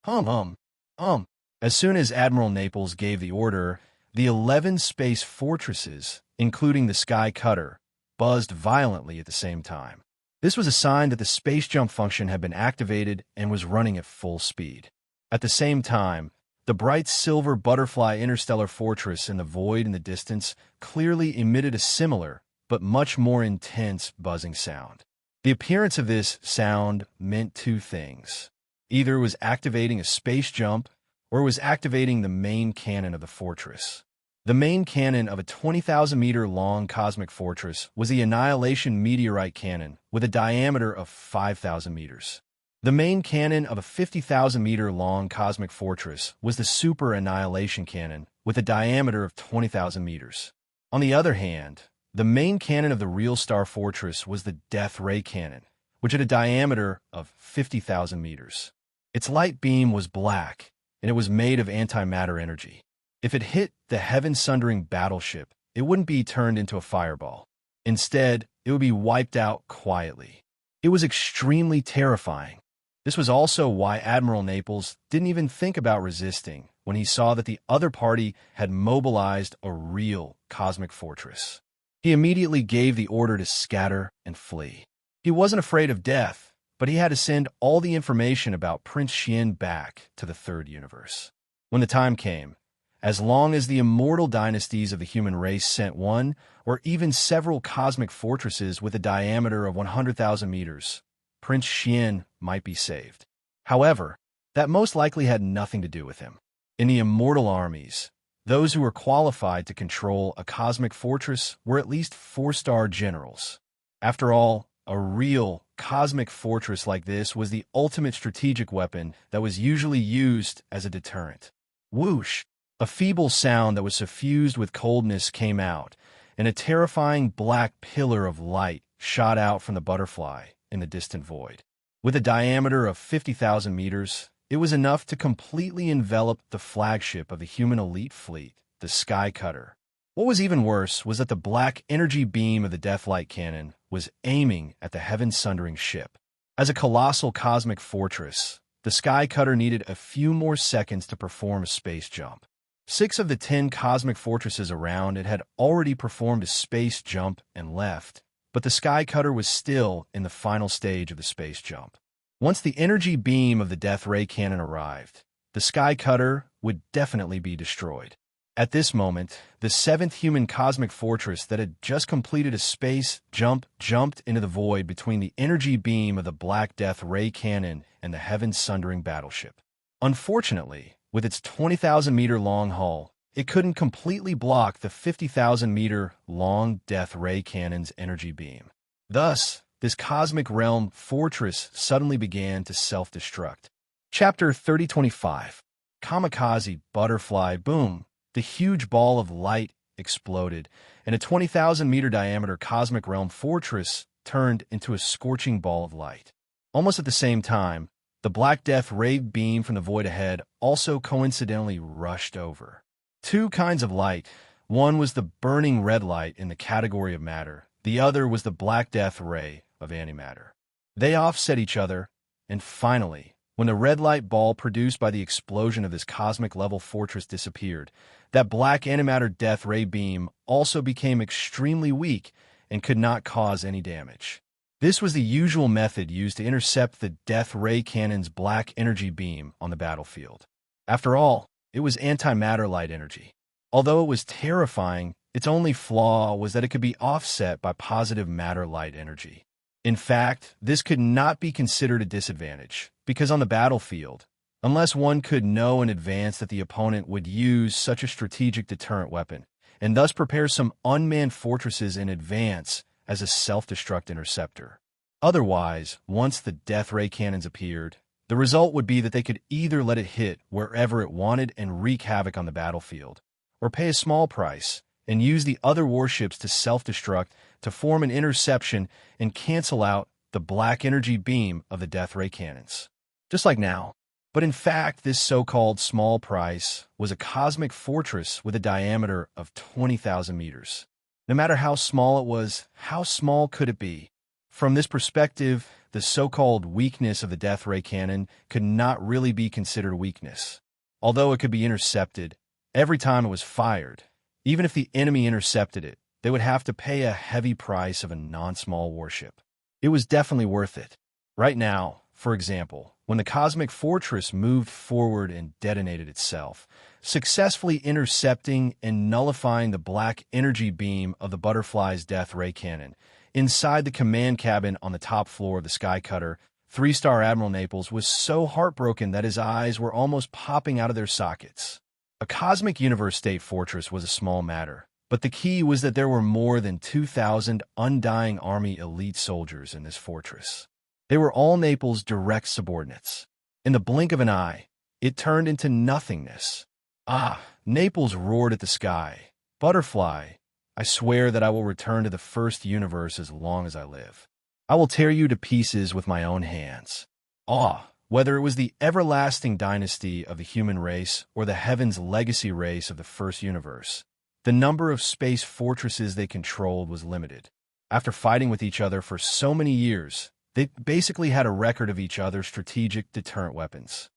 As soon as Admiral Naples gave the order, the 11 space fortresses, including the Sky Cutter, buzzed violently at the same time. This was a sign that the space jump function had been activated and was running at full speed. At the same time, the bright silver butterfly interstellar fortress in the void in the distance clearly emitted a similar, but much more intense buzzing sound. The appearance of this sound meant 2 things. Either it was activating a space jump, or it was activating the main cannon of the fortress. The main cannon of a 20,000-meter-long cosmic fortress was the Annihilation Meteorite Cannon with a diameter of 5,000 meters. The main cannon of a 50,000-meter-long cosmic fortress was the Super Annihilation Cannon with a diameter of 20,000 meters. On the other hand, the main cannon of the Real Star Fortress was the Death Ray Cannon, which had a diameter of 50,000 meters. Its light beam was black, and it was made of antimatter energy. If it hit the heaven-sundering battleship, it wouldn't be turned into a fireball. Instead, it would be wiped out quietly. It was extremely terrifying. This was also why Admiral Naples didn't even think about resisting when he saw that the other party had mobilized a real cosmic fortress. He immediately gave the order to scatter and flee. He wasn't afraid of death, but he had to send all the information about Prince Xian back to the 3rd universe. When the time came, as long as the immortal dynasties of the human race sent one or even several cosmic fortresses with a diameter of 100,000 meters, Prince Xian might be saved. However, that most likely had nothing to do with him. In the immortal armies, those who were qualified to control a cosmic fortress were at least 4-star generals. After all, a real cosmic fortress like this was the ultimate strategic weapon that was usually used as a deterrent. Whoosh! A feeble sound that was suffused with coldness came out, and a terrifying black pillar of light shot out from the butterfly in the distant void. With a diameter of 50,000 meters, it was enough to completely envelop the flagship of the human elite fleet, the Sky Cutter. What was even worse was that the black energy beam of the Deathlight Cannon was aiming at the heaven-sundering ship. As a colossal cosmic fortress, the Sky Cutter needed a few more seconds to perform a space jump. 6 of the 10 cosmic fortresses around it had already performed a space jump and left, but the Sky Cutter was still in the final stage of the space jump. Once the energy beam of the Death Ray Cannon arrived, the Sky Cutter would definitely be destroyed. At this moment, the 7th human cosmic fortress that had just completed a space jump jumped into the void between the energy beam of the Black Death Ray Cannon and the heaven-sundering battleship. Unfortunately, with its 20,000-meter-long hull, it couldn't completely block the 50,000-meter-long Death Ray Cannon's energy beam. Thus, this cosmic realm fortress suddenly began to self-destruct. Chapter 3025. Kamikaze Butterfly Boom. The huge ball of light exploded, and a 20,000-meter diameter cosmic realm fortress turned into a scorching ball of light. Almost at the same time, the Black Death Ray beam from the void ahead also coincidentally rushed over. 2 kinds of light. One was the burning red light in the category of matter. The other was the Black Death Ray of antimatter. They offset each other, and finally, when the red light ball produced by the explosion of this cosmic-level fortress disappeared, that black antimatter death ray beam also became extremely weak and could not cause any damage. This was the usual method used to intercept the Death Ray Cannon's black energy beam on the battlefield. After all, it was antimatter light energy. Although it was terrifying, its only flaw was that it could be offset by positive matter light energy. In fact, this could not be considered a disadvantage, because on the battlefield, unless one could know in advance that the opponent would use such a strategic deterrent weapon, and thus prepare some unmanned fortresses in advance as a self-destruct interceptor. Otherwise, once the Death Ray Cannons appeared, the result would be that they could either let it hit wherever it wanted and wreak havoc on the battlefield, or pay a small price and use the other warships to self-destruct to form an interception and cancel out the black energy beam of the Death Ray Cannons. Just like now. But in fact, this so-called small price was a cosmic fortress with a diameter of 20,000 meters. No matter how small it was, how small could it be? From this perspective, the so-called weakness of the Death Ray Cannon could not really be considered a weakness. Although it could be intercepted, every time it was fired, even if the enemy intercepted it, they would have to pay a heavy price of a non-small warship. It was definitely worth it. Right now, for example, when the cosmic fortress moved forward and detonated itself, successfully intercepting and nullifying the black energy beam of the Butterfly's Death Ray Cannon, inside the command cabin on the top floor of the Sky Cutter, 3-star Admiral Naples was so heartbroken that his eyes were almost popping out of their sockets. A cosmic universe state fortress was a small matter, but the key was that there were more than 2,000 undying army elite soldiers in this fortress. They were all Naples' direct subordinates. In the blink of an eye, it turned into nothingness. Ah, Naples roared at the sky. Butterfly, I swear that I will return to the first universe as long as I live. I will tear you to pieces with my own hands. Ah, whether it was the everlasting dynasty of the human race or the heavens legacy race of the first universe, the number of space fortresses they controlled was limited. After fighting with each other for so many years, they basically had a record of each other's strategic deterrent weapons.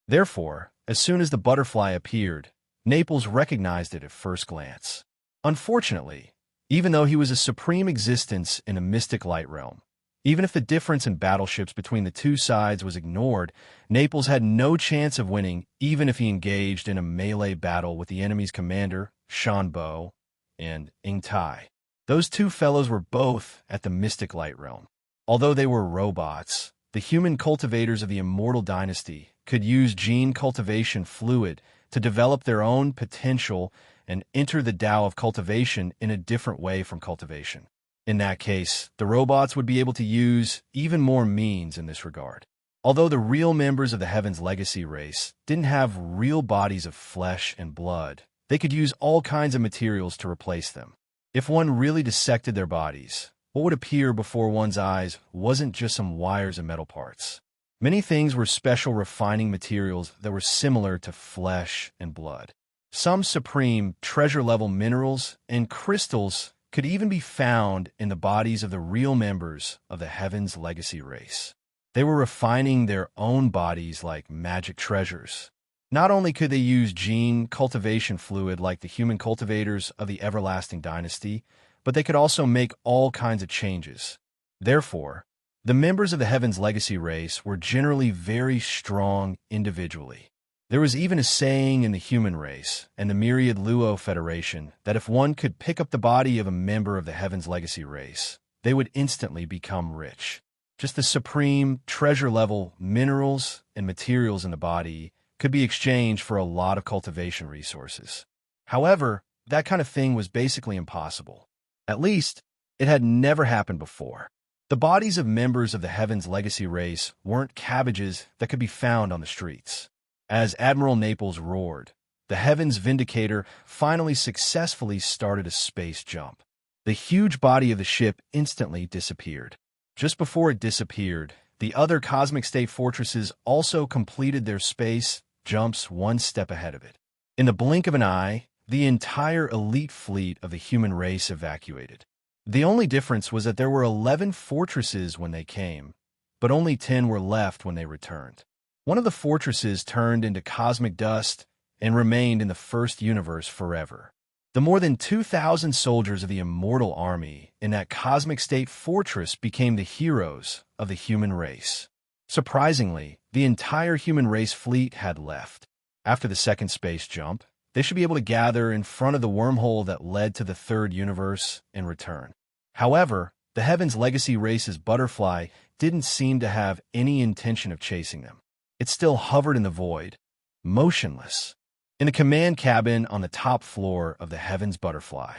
Therefore, as soon as the Butterfly appeared, Naples recognized it at first glance. Unfortunately, even though he was a supreme existence in a mystic light realm, even if the difference in battleships between the two sides was ignored, Naples had no chance of winning even if he engaged in a melee battle with the enemy's commander, Shanbo, and Ing Tai. Those two fellows were both at the mystic light realm. Although they were robots, the human cultivators of the Immortal Dynasty could use gene cultivation fluid to develop their own potential and enter the Tao of cultivation in a different way from cultivation. In that case, the robots would be able to use even more means in this regard. Although the real members of the Heaven's Legacy race didn't have real bodies of flesh and blood, they could use all kinds of materials to replace them. If one really dissected their bodies, what would appear before one's eyes wasn't just some wires and metal parts. Many things were special refining materials that were similar to flesh and blood. Some supreme treasure-level minerals and crystals could even be found in the bodies of the real members of the Heaven's Legacy race. They were refining their own bodies like magic treasures. Not only could they use gene cultivation fluid like the human cultivators of the everlasting dynasty, but they could also make all kinds of changes. Therefore, the members of the Heaven's Legacy race were generally very strong individually. There was even a saying in the human race and the Myriad Luo Federation that if one could pick up the body of a member of the Heaven's Legacy race, they would instantly become rich. Just the supreme treasure-level minerals and materials in the body could be exchanged for a lot of cultivation resources. However, that kind of thing was basically impossible. At least, it had never happened before. The bodies of members of the Heaven's Legacy race weren't cabbages that could be found on the streets. As Admiral Naples roared, the Heaven's Vindicator finally successfully started a space jump. The huge body of the ship instantly disappeared. Just before it disappeared, the other cosmic state fortresses also completed their space jumps one step ahead of it. In the blink of an eye, the entire elite fleet of the human race evacuated. The only difference was that there were 11 fortresses when they came, but only 10 were left when they returned. One of the fortresses turned into cosmic dust and remained in the first universe forever. The more than 2,000 soldiers of the Immortal Army in that cosmic state fortress became the heroes of the human race. Surprisingly, the entire human race fleet had left. After the second space jump, they should be able to gather in front of the wormhole that led to the third universe and return. However, the Heaven's Legacy race's butterfly didn't seem to have any intention of chasing them. It still hovered in the void, motionless, in the command cabin on the top floor of the Heaven's Butterfly.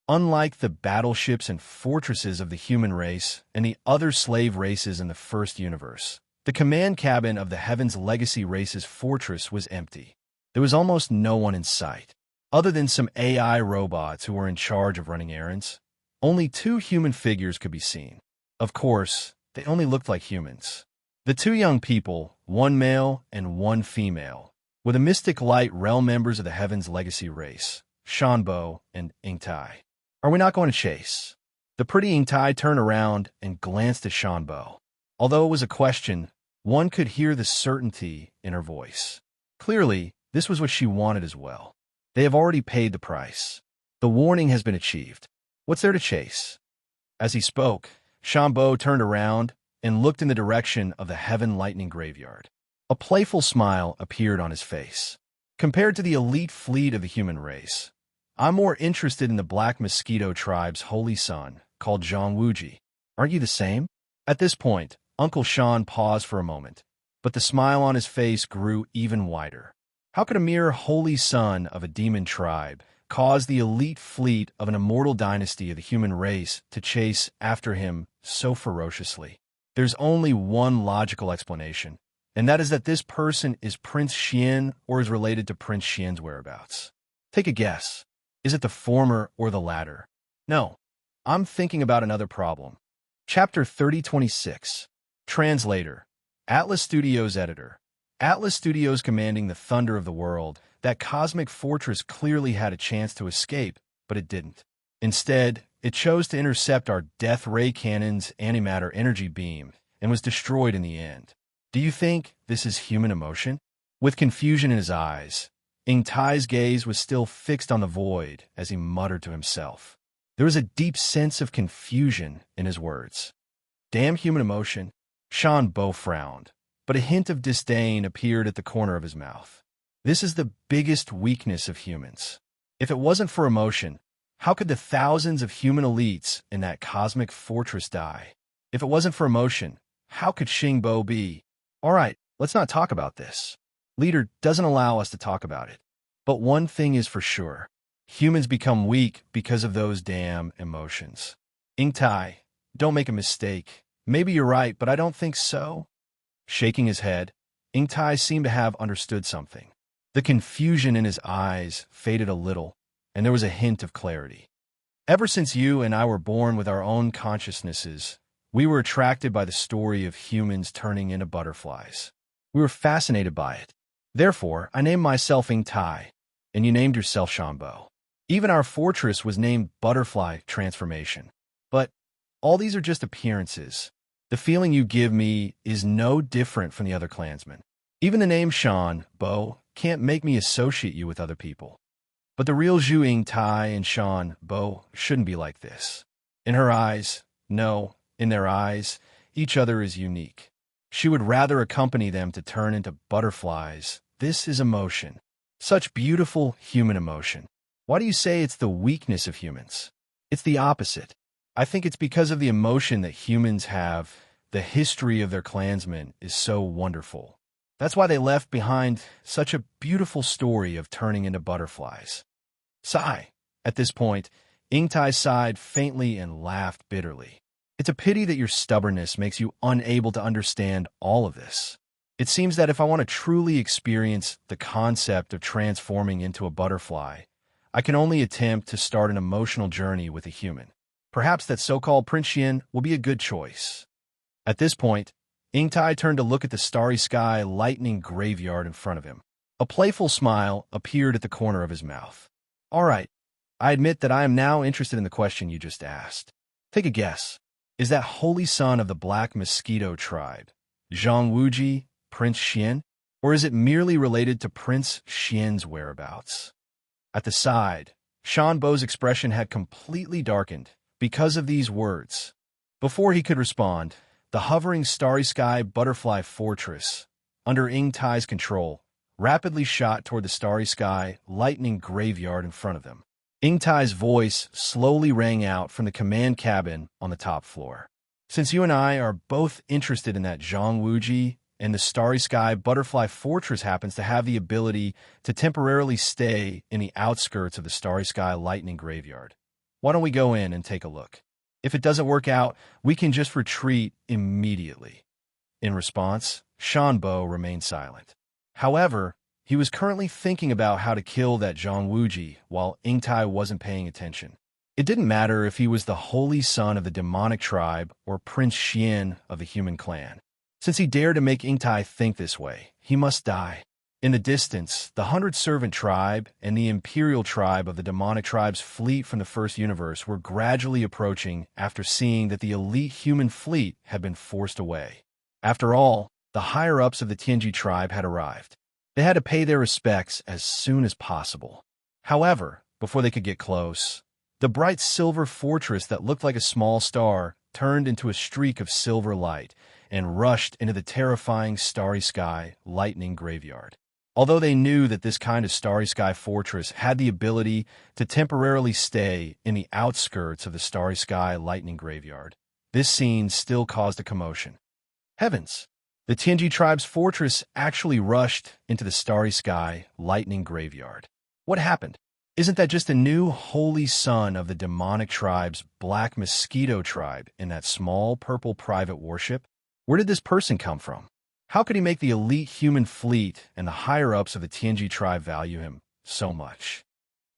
Unlike the battleships and fortresses of the human race and the other slave races in the first universe, the command cabin of the Heaven's Legacy race's fortress was empty. There was almost no one in sight. Other than some AI robots who were in charge of running errands, only 2 human figures could be seen. Of course, they only looked like humans. The 2 young people, one male and one female, were the Mystic Light realm members of the Heaven's Legacy race, Shanbo and Ingtai. Are we not going to chase? The pretty Ingtai turned around and glanced at Shanbo. Although it was a question, one could hear the certainty in her voice. Clearly, this was what she wanted as well. They have already paid the price. The warning has been achieved. What's there to chase? As he spoke, Shanbo turned around and looked in the direction of the Heaven Lightning Graveyard. A playful smile appeared on his face. Compared to the elite fleet of the human race, I'm more interested in the Black Mosquito tribe's holy son, called Zhang. Aren't you the same? At this point, Uncle Sean paused for a moment, but the smile on his face grew even wider. How could a mere holy son of a demon tribe cause the elite fleet of an immortal dynasty of the human race to chase after him so ferociously? There's only one logical explanation, and that is that this person is Prince Xian or is related to Prince Xian's whereabouts. Take a guess. Is it the former or the latter? No, I'm thinking about another problem. Chapter 3026. Translator. Atlas Studios Editor. Atlas Studios commanding the thunder of the world, that cosmic fortress clearly had a chance to escape, but it didn't. Instead, it chose to intercept our Death Ray Cannon's antimatter energy beam and was destroyed in the end. Do you think this is human emotion? With confusion in his eyes, Ingtai's gaze was still fixed on the void as he muttered to himself. There was a deep sense of confusion in his words. Damn human emotion. Shanbo frowned, but a hint of disdain appeared at the corner of his mouth. This is the biggest weakness of humans. If it wasn't for emotion, how could the thousands of human elites in that cosmic fortress die? If it wasn't for emotion, how could Xingbo be? All right, let's not talk about this. Leader doesn't allow us to talk about it. But one thing is for sure. Humans become weak because of those damn emotions. Ingtai, don't make a mistake. Maybe you're right, but I don't think so. Shaking his head, Ingtai seemed to have understood something. The confusion in his eyes faded a little, and there was a hint of clarity. Ever since you and I were born with our own consciousnesses, we were attracted by the story of humans turning into butterflies. We were fascinated by it. Therefore, I named myself Ingtai, and you named yourself Shanbo. Even our fortress was named Butterfly Transformation. But all these are just appearances. The feeling you give me is no different from the other clansmen. Even the name Shan, Bo, can't make me associate you with other people. But the real Zhu Tai and Shan, Bo, shouldn't be like this. In her eyes, no, in their eyes, each other is unique. She would rather accompany them to turn into butterflies. This is emotion. Such beautiful human emotion. Why do you say it's the weakness of humans? It's the opposite. I think it's because of the emotion that humans have. The history of their clansmen is so wonderful. That's why they left behind such a beautiful story of turning into butterflies. Sigh. At this point, Ingtai sighed faintly and laughed bitterly. It's a pity that your stubbornness makes you unable to understand all of this. It seems that if I want to truly experience the concept of transforming into a butterfly, I can only attempt to start an emotional journey with a human. Perhaps that so-called Prince Xian will be a good choice. At this point, Ingtai turned to look at the starry sky lightning graveyard in front of him. A playful smile appeared at the corner of his mouth. All right, I admit that I am now interested in the question you just asked. Take a guess. Is that holy son of the Black Mosquito tribe, Zhang Wuji, Prince Xian? Or is it merely related to Prince Xian's whereabouts? At the side, Shan Bo's expression had completely darkened because of these words. Before he could respond, the hovering starry sky butterfly fortress, under Ingtai's control, rapidly shot toward the starry sky lightning graveyard in front of them. Ingtai's voice slowly rang out from the command cabin on the top floor. Since you and I are both interested in that Zhang Wuji, and the starry sky butterfly fortress happens to have the ability to temporarily stay in the outskirts of the starry sky lightning graveyard, why don't we go in and take a look? If it doesn't work out, we can just retreat immediately. In response, Shan Bo remained silent. However, he was currently thinking about how to kill that Zhang Wuji while Ingtai wasn't paying attention. It didn't matter if he was the holy son of the demonic tribe or Prince Xian of the human clan. Since he dared to make Ingtai think this way, he must die. In the distance, the 100-servant tribe and the imperial tribe of the demonic tribe's fleet from the first universe were gradually approaching after seeing that the elite human fleet had been forced away. After all, the higher-ups of the Tianji tribe had arrived. They had to pay their respects as soon as possible. However, before they could get close, the bright silver fortress that looked like a small star turned into a streak of silver light and rushed into the terrifying starry sky lightning graveyard. Although they knew that this kind of starry sky fortress had the ability to temporarily stay in the outskirts of the starry sky lightning graveyard, this scene still caused a commotion. Heavens! The Tianji tribe's fortress actually rushed into the starry sky lightning graveyard. What happened? Isn't that just a new holy son of the demonic tribe's Black Mosquito tribe in that small purple private warship? Where did this person come from? How could he make the elite human fleet and the higher-ups of the Tianji tribe value him so much?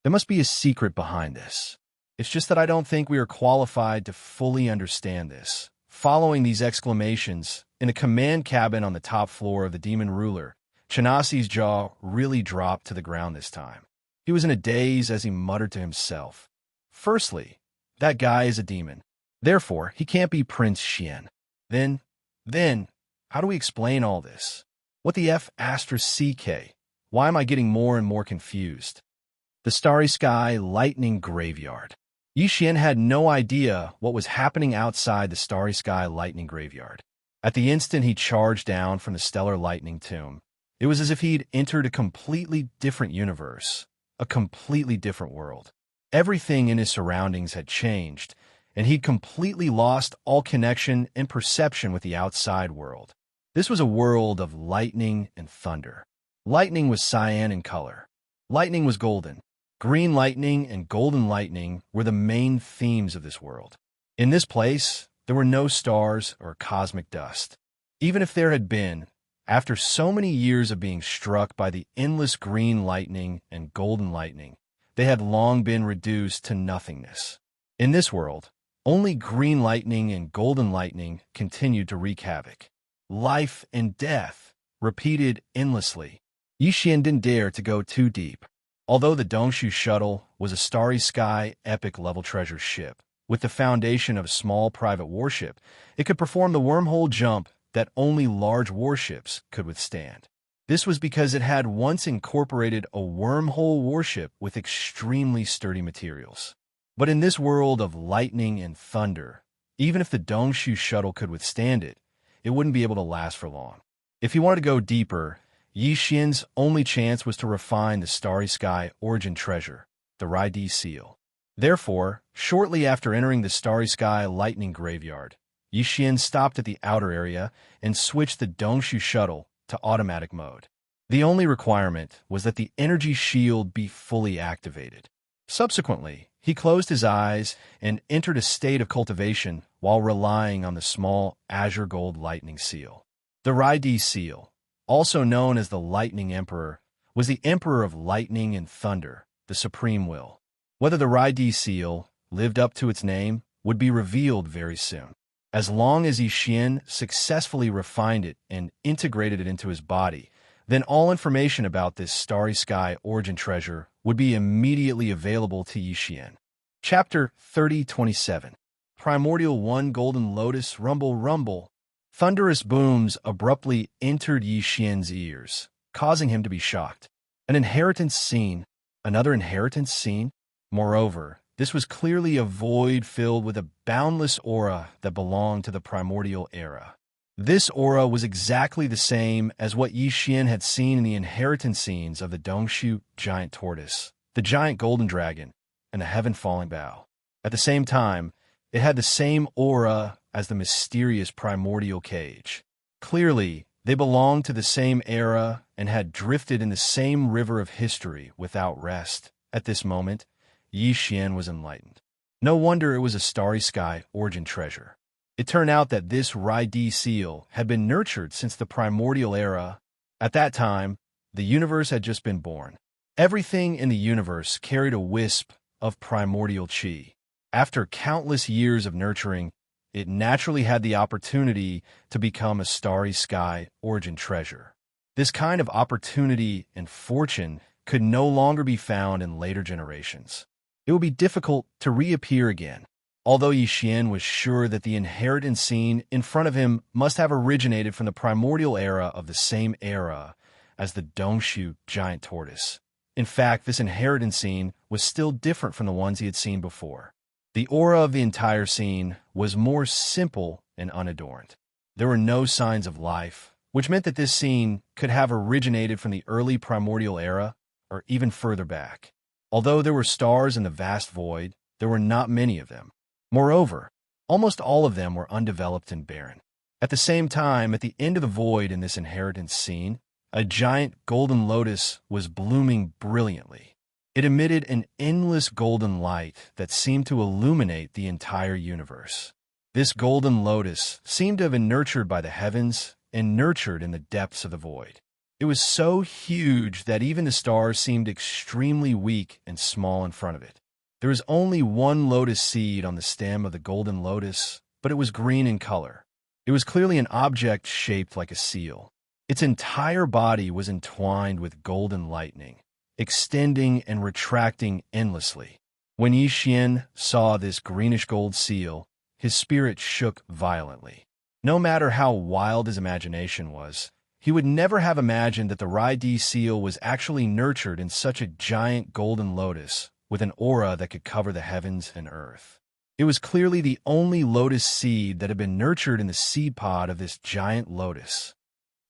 There must be a secret behind this. It's just that I don't think we are qualified to fully understand this. Following these exclamations, in the command cabin on the top floor of the demon ruler, Chanasi's jaw really dropped to the ground this time. He was in a daze as he muttered to himself. Firstly, that guy is a demon. Therefore, he can't be Prince Xian. Then, how do we explain all this? What the F***CK? Why am I getting more and more confused? The starry sky lightning graveyard. Yi Xian had no idea what was happening outside the starry sky lightning graveyard. At the instant he charged down from the stellar lightning tomb, it was as if he'd entered a completely different universe, a completely different world. Everything in his surroundings had changed, and he'd completely lost all connection and perception with the outside world. This was a world of lightning and thunder. Lightning was cyan in color. Lightning was golden. Green lightning and golden lightning were the main themes of this world. In this place, there were no stars or cosmic dust. Even if there had been, after so many years of being struck by the endless green lightning and golden lightning, they had long been reduced to nothingness. In this world, only green lightning and golden lightning continued to wreak havoc. Life and death, repeated endlessly. Yi Xian didn't dare to go too deep. Although the Dongshu shuttle was a starry sky epic level treasure ship, With the foundation of a small private warship, it could perform the wormhole jump that only large warships could withstand. This was because it had once incorporated a wormhole warship with extremely sturdy materials. But in this world of lightning and thunder, even if the Dongshu shuttle could withstand it, it wouldn't be able to last for long. If he wanted to go deeper, Yi Xian's only chance was to refine the Starry Sky origin treasure, the Rai seal. Therefore, shortly after entering the Starry Sky lightning graveyard, Yi Xian stopped at the outer area and switched the Dongshu shuttle to automatic mode. The only requirement was that the energy shield be fully activated. Subsequently, he closed his eyes and entered a state of cultivation while relying on the small azure gold lightning seal. The Rai seal, also known as the Lightning Emperor, was the Emperor of lightning and thunder, the supreme will. Whether the Rai seal lived up to its name would be revealed very soon. As long as Yi Xian successfully refined it and integrated it into his body, then all information about this Starry Sky origin treasure would be immediately available to Yi Xian. Chapter 3027 Primordial 1 Golden Lotus Rumble Rumble. Thunderous booms abruptly entered Yi Xian's ears, causing him to be shocked. An inheritance scene? Another inheritance scene? Moreover, this was clearly a void filled with a boundless aura that belonged to the primordial era. This aura was exactly the same as what Yi Xian had seen in the inheritance scenes of the Dongshu giant tortoise, the giant golden dragon, and the heaven-falling bow. At the same time, it had the same aura as the mysterious primordial cage. Clearly, they belonged to the same era and had drifted in the same river of history without rest. At this moment, Yi Xian was enlightened. No wonder it was a Starry Sky origin treasure. It turned out that this Rai seal had been nurtured since the primordial era. At that time, the universe had just been born. Everything in the universe carried a wisp of primordial qi. After countless years of nurturing, it naturally had the opportunity to become a Starry Sky origin treasure. This kind of opportunity and fortune could no longer be found in later generations. It would be difficult to reappear again. Although Yi Xian was sure that the inheritance scene in front of him must have originated from the primordial era of the same era as the Dongshu giant tortoise. In fact, this inheritance scene was still different from the ones he had seen before. The aura of the entire scene was more simple and unadorned. There were no signs of life, which meant that this scene could have originated from the early primordial era or even further back. Although there were stars in the vast void, there were not many of them. Moreover, almost all of them were undeveloped and barren. At the same time, at the end of the void in this inheritance scene, a giant golden lotus was blooming brilliantly. It emitted an endless golden light that seemed to illuminate the entire universe. This golden lotus seemed to have been nurtured by the heavens and nurtured in the depths of the void. It was so huge that even the stars seemed extremely weak and small in front of it. There was only one lotus seed on the stem of the golden lotus, but it was green in color. It was clearly an object shaped like a seal. Its entire body was entwined with golden lightning, extending and retracting endlessly. When Yi Xian saw this greenish-gold seal, his spirit shook violently. No matter how wild his imagination was, he would never have imagined that the Rai seal was actually nurtured in such a giant golden lotus with an aura that could cover the heavens and earth. It was clearly the only lotus seed that had been nurtured in the seed pod of this giant lotus.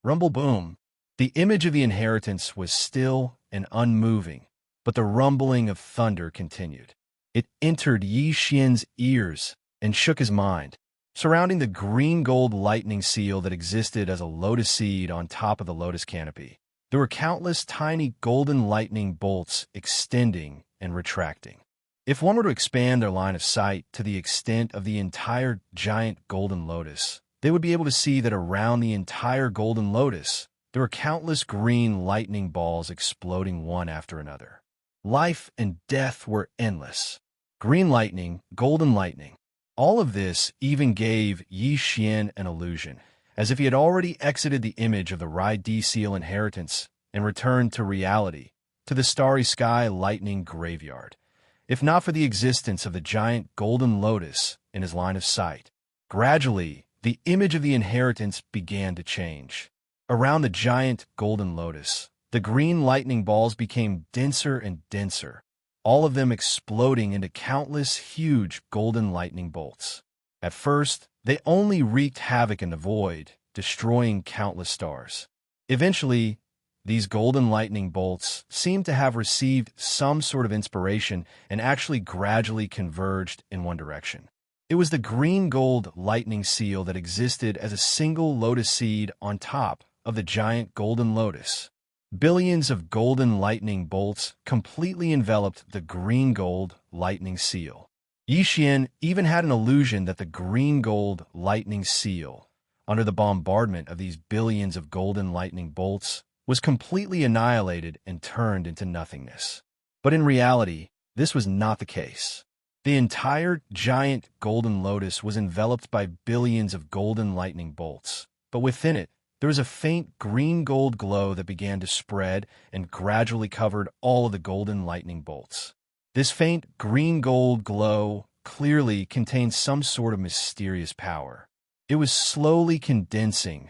Rumble boom. The image of the inheritance was still and unmoving, but the rumbling of thunder continued. It entered Yi Xian's ears and shook his mind. Surrounding the green-gold lightning seal that existed as a lotus seed on top of the lotus canopy, there were countless tiny golden lightning bolts extending and retracting. If one were to expand their line of sight to the extent of the entire giant golden lotus, they would be able to see that around the entire golden lotus, there were countless green lightning balls exploding one after another. Life and death were endless. Green lightning, golden lightning. All of this even gave Yi Xian an illusion, as if he had already exited the image of the Rai seal inheritance and returned to reality, to the Starry Sky lightning graveyard. if not for the existence of the giant golden lotus in his line of sight. Gradually, the image of the inheritance began to change. Around the giant golden lotus, the green lightning balls became denser and denser, all of them exploding into countless huge golden lightning bolts. At first, they only wreaked havoc in the void, destroying countless stars. Eventually, these golden lightning bolts seemed to have received some sort of inspiration and actually gradually converged in one direction. It was the green-gold lightning seal that existed as a single lotus seed on top of the giant golden lotus. Billions of golden lightning bolts completely enveloped the green-gold lightning seal. Yixian even had an illusion that the green-gold lightning seal, under the bombardment of these billions of golden lightning bolts, was completely annihilated and turned into nothingness. But in reality, this was not the case. The entire giant golden lotus was enveloped by billions of golden lightning bolts, but within it, there was a faint green-gold glow that began to spread and gradually covered all of the golden lightning bolts. This faint green-gold glow clearly contained some sort of mysterious power. It was slowly condensing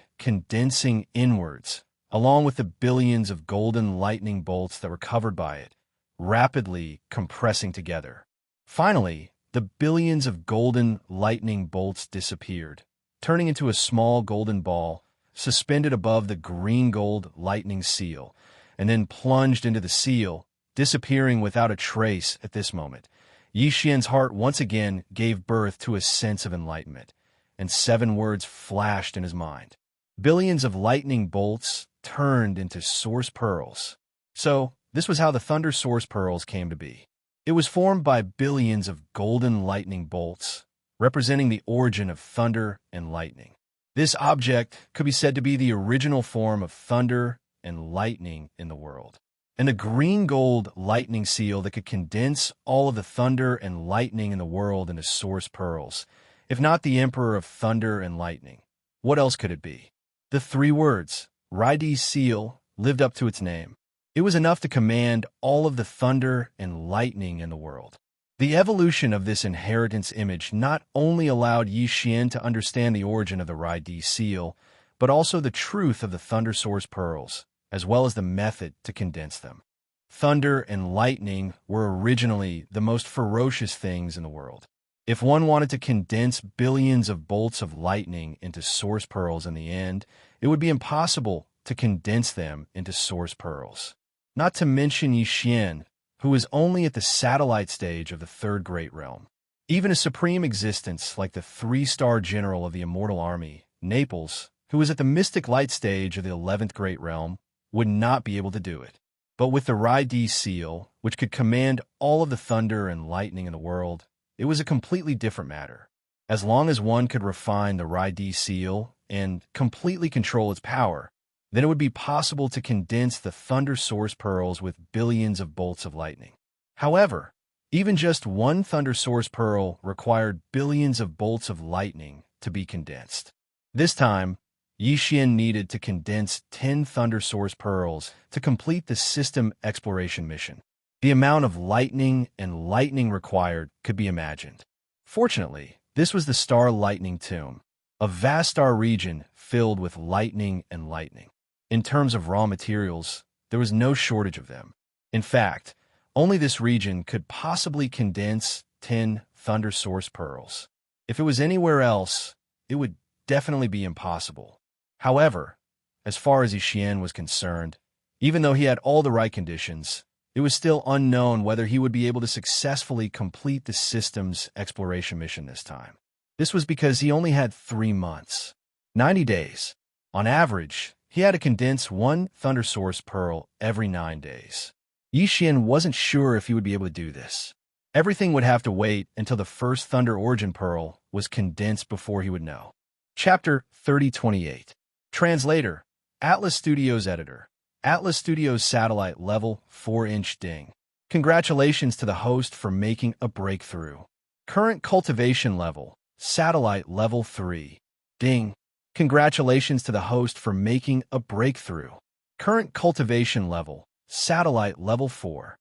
inwards, along with the billions of golden lightning bolts that were covered by it, rapidly compressing together. Finally, the billions of golden lightning bolts disappeared, turning into a small golden ball suspended above the green-gold lightning seal, and then plunged into the seal, disappearing without a trace at this moment. Yixian's heart once again gave birth to a sense of enlightenment, and 7 words flashed in his mind. Billions of lightning bolts turned into source pearls. So, this was how the Thunder Source Pearls came to be. It was formed by billions of golden lightning bolts, representing the origin of thunder and lightning. This object could be said to be the original form of thunder and lightning in the world. And the green-gold lightning seal that could condense all of the thunder and lightning in the world into source pearls. If not the Emperor of Thunder and Lightning, what else could it be? The 3 words, Raidi's seal, lived up to its name. It was enough to command all of the thunder and lightning in the world. The evolution of this inheritance image not only allowed Yixian to understand the origin of the Raidi seal, but also the truth of the Thunder Source Pearls, as well as the method to condense them. Thunder and lightning were originally the most ferocious things in the world. If one wanted to condense billions of bolts of lightning into source pearls in the end, it would be impossible to condense them into source pearls. Not to mention Yixian, who is only at the satellite stage of the 3rd Great Realm. Even a supreme existence like the 3-star general of the Immortal Army, Naples, who is at the mystic light stage of the 11th Great Realm, would not be able to do it. But with the Raidi seal, which could command all of the thunder and lightning in the world, it was a completely different matter. As long as one could refine the Raidi seal and completely control its power, then it would be possible to condense the Thunder Source Pearls with billions of bolts of lightning. However, even just one Thunder Source Pearl required billions of bolts of lightning to be condensed. This time, Yixian needed to condense 10 Thunder Source Pearls to complete the system exploration mission. The amount of lightning and lightning required could be imagined. Fortunately, this was the Star Lightning Tomb, a vast star region filled with lightning and lightning. In terms of raw materials, there was no shortage of them. In fact, only this region could possibly condense 10 Thunder Source Pearls. If it was anywhere else, it would definitely be impossible. However, as far as Yixian was concerned, even though he had all the right conditions, it was still unknown whether he would be able to successfully complete the system's exploration mission this time. This was because he only had 3 months, 90 days. On average, he had to condense 1 Thunder Source Pearl every 9 days. Yixian wasn't sure if he would be able to do this. Everything would have to wait until the first Thunder Origin Pearl was condensed before he would know. Chapter 3028. Translator, Atlas Studios Editor. Atlas Studios Satellite Level 4-inch Ding. Congratulations to the host for making a breakthrough. Current cultivation level, Satellite Level 3. Ding. Congratulations to the host for making a breakthrough. Current cultivation level, Satellite Level 4.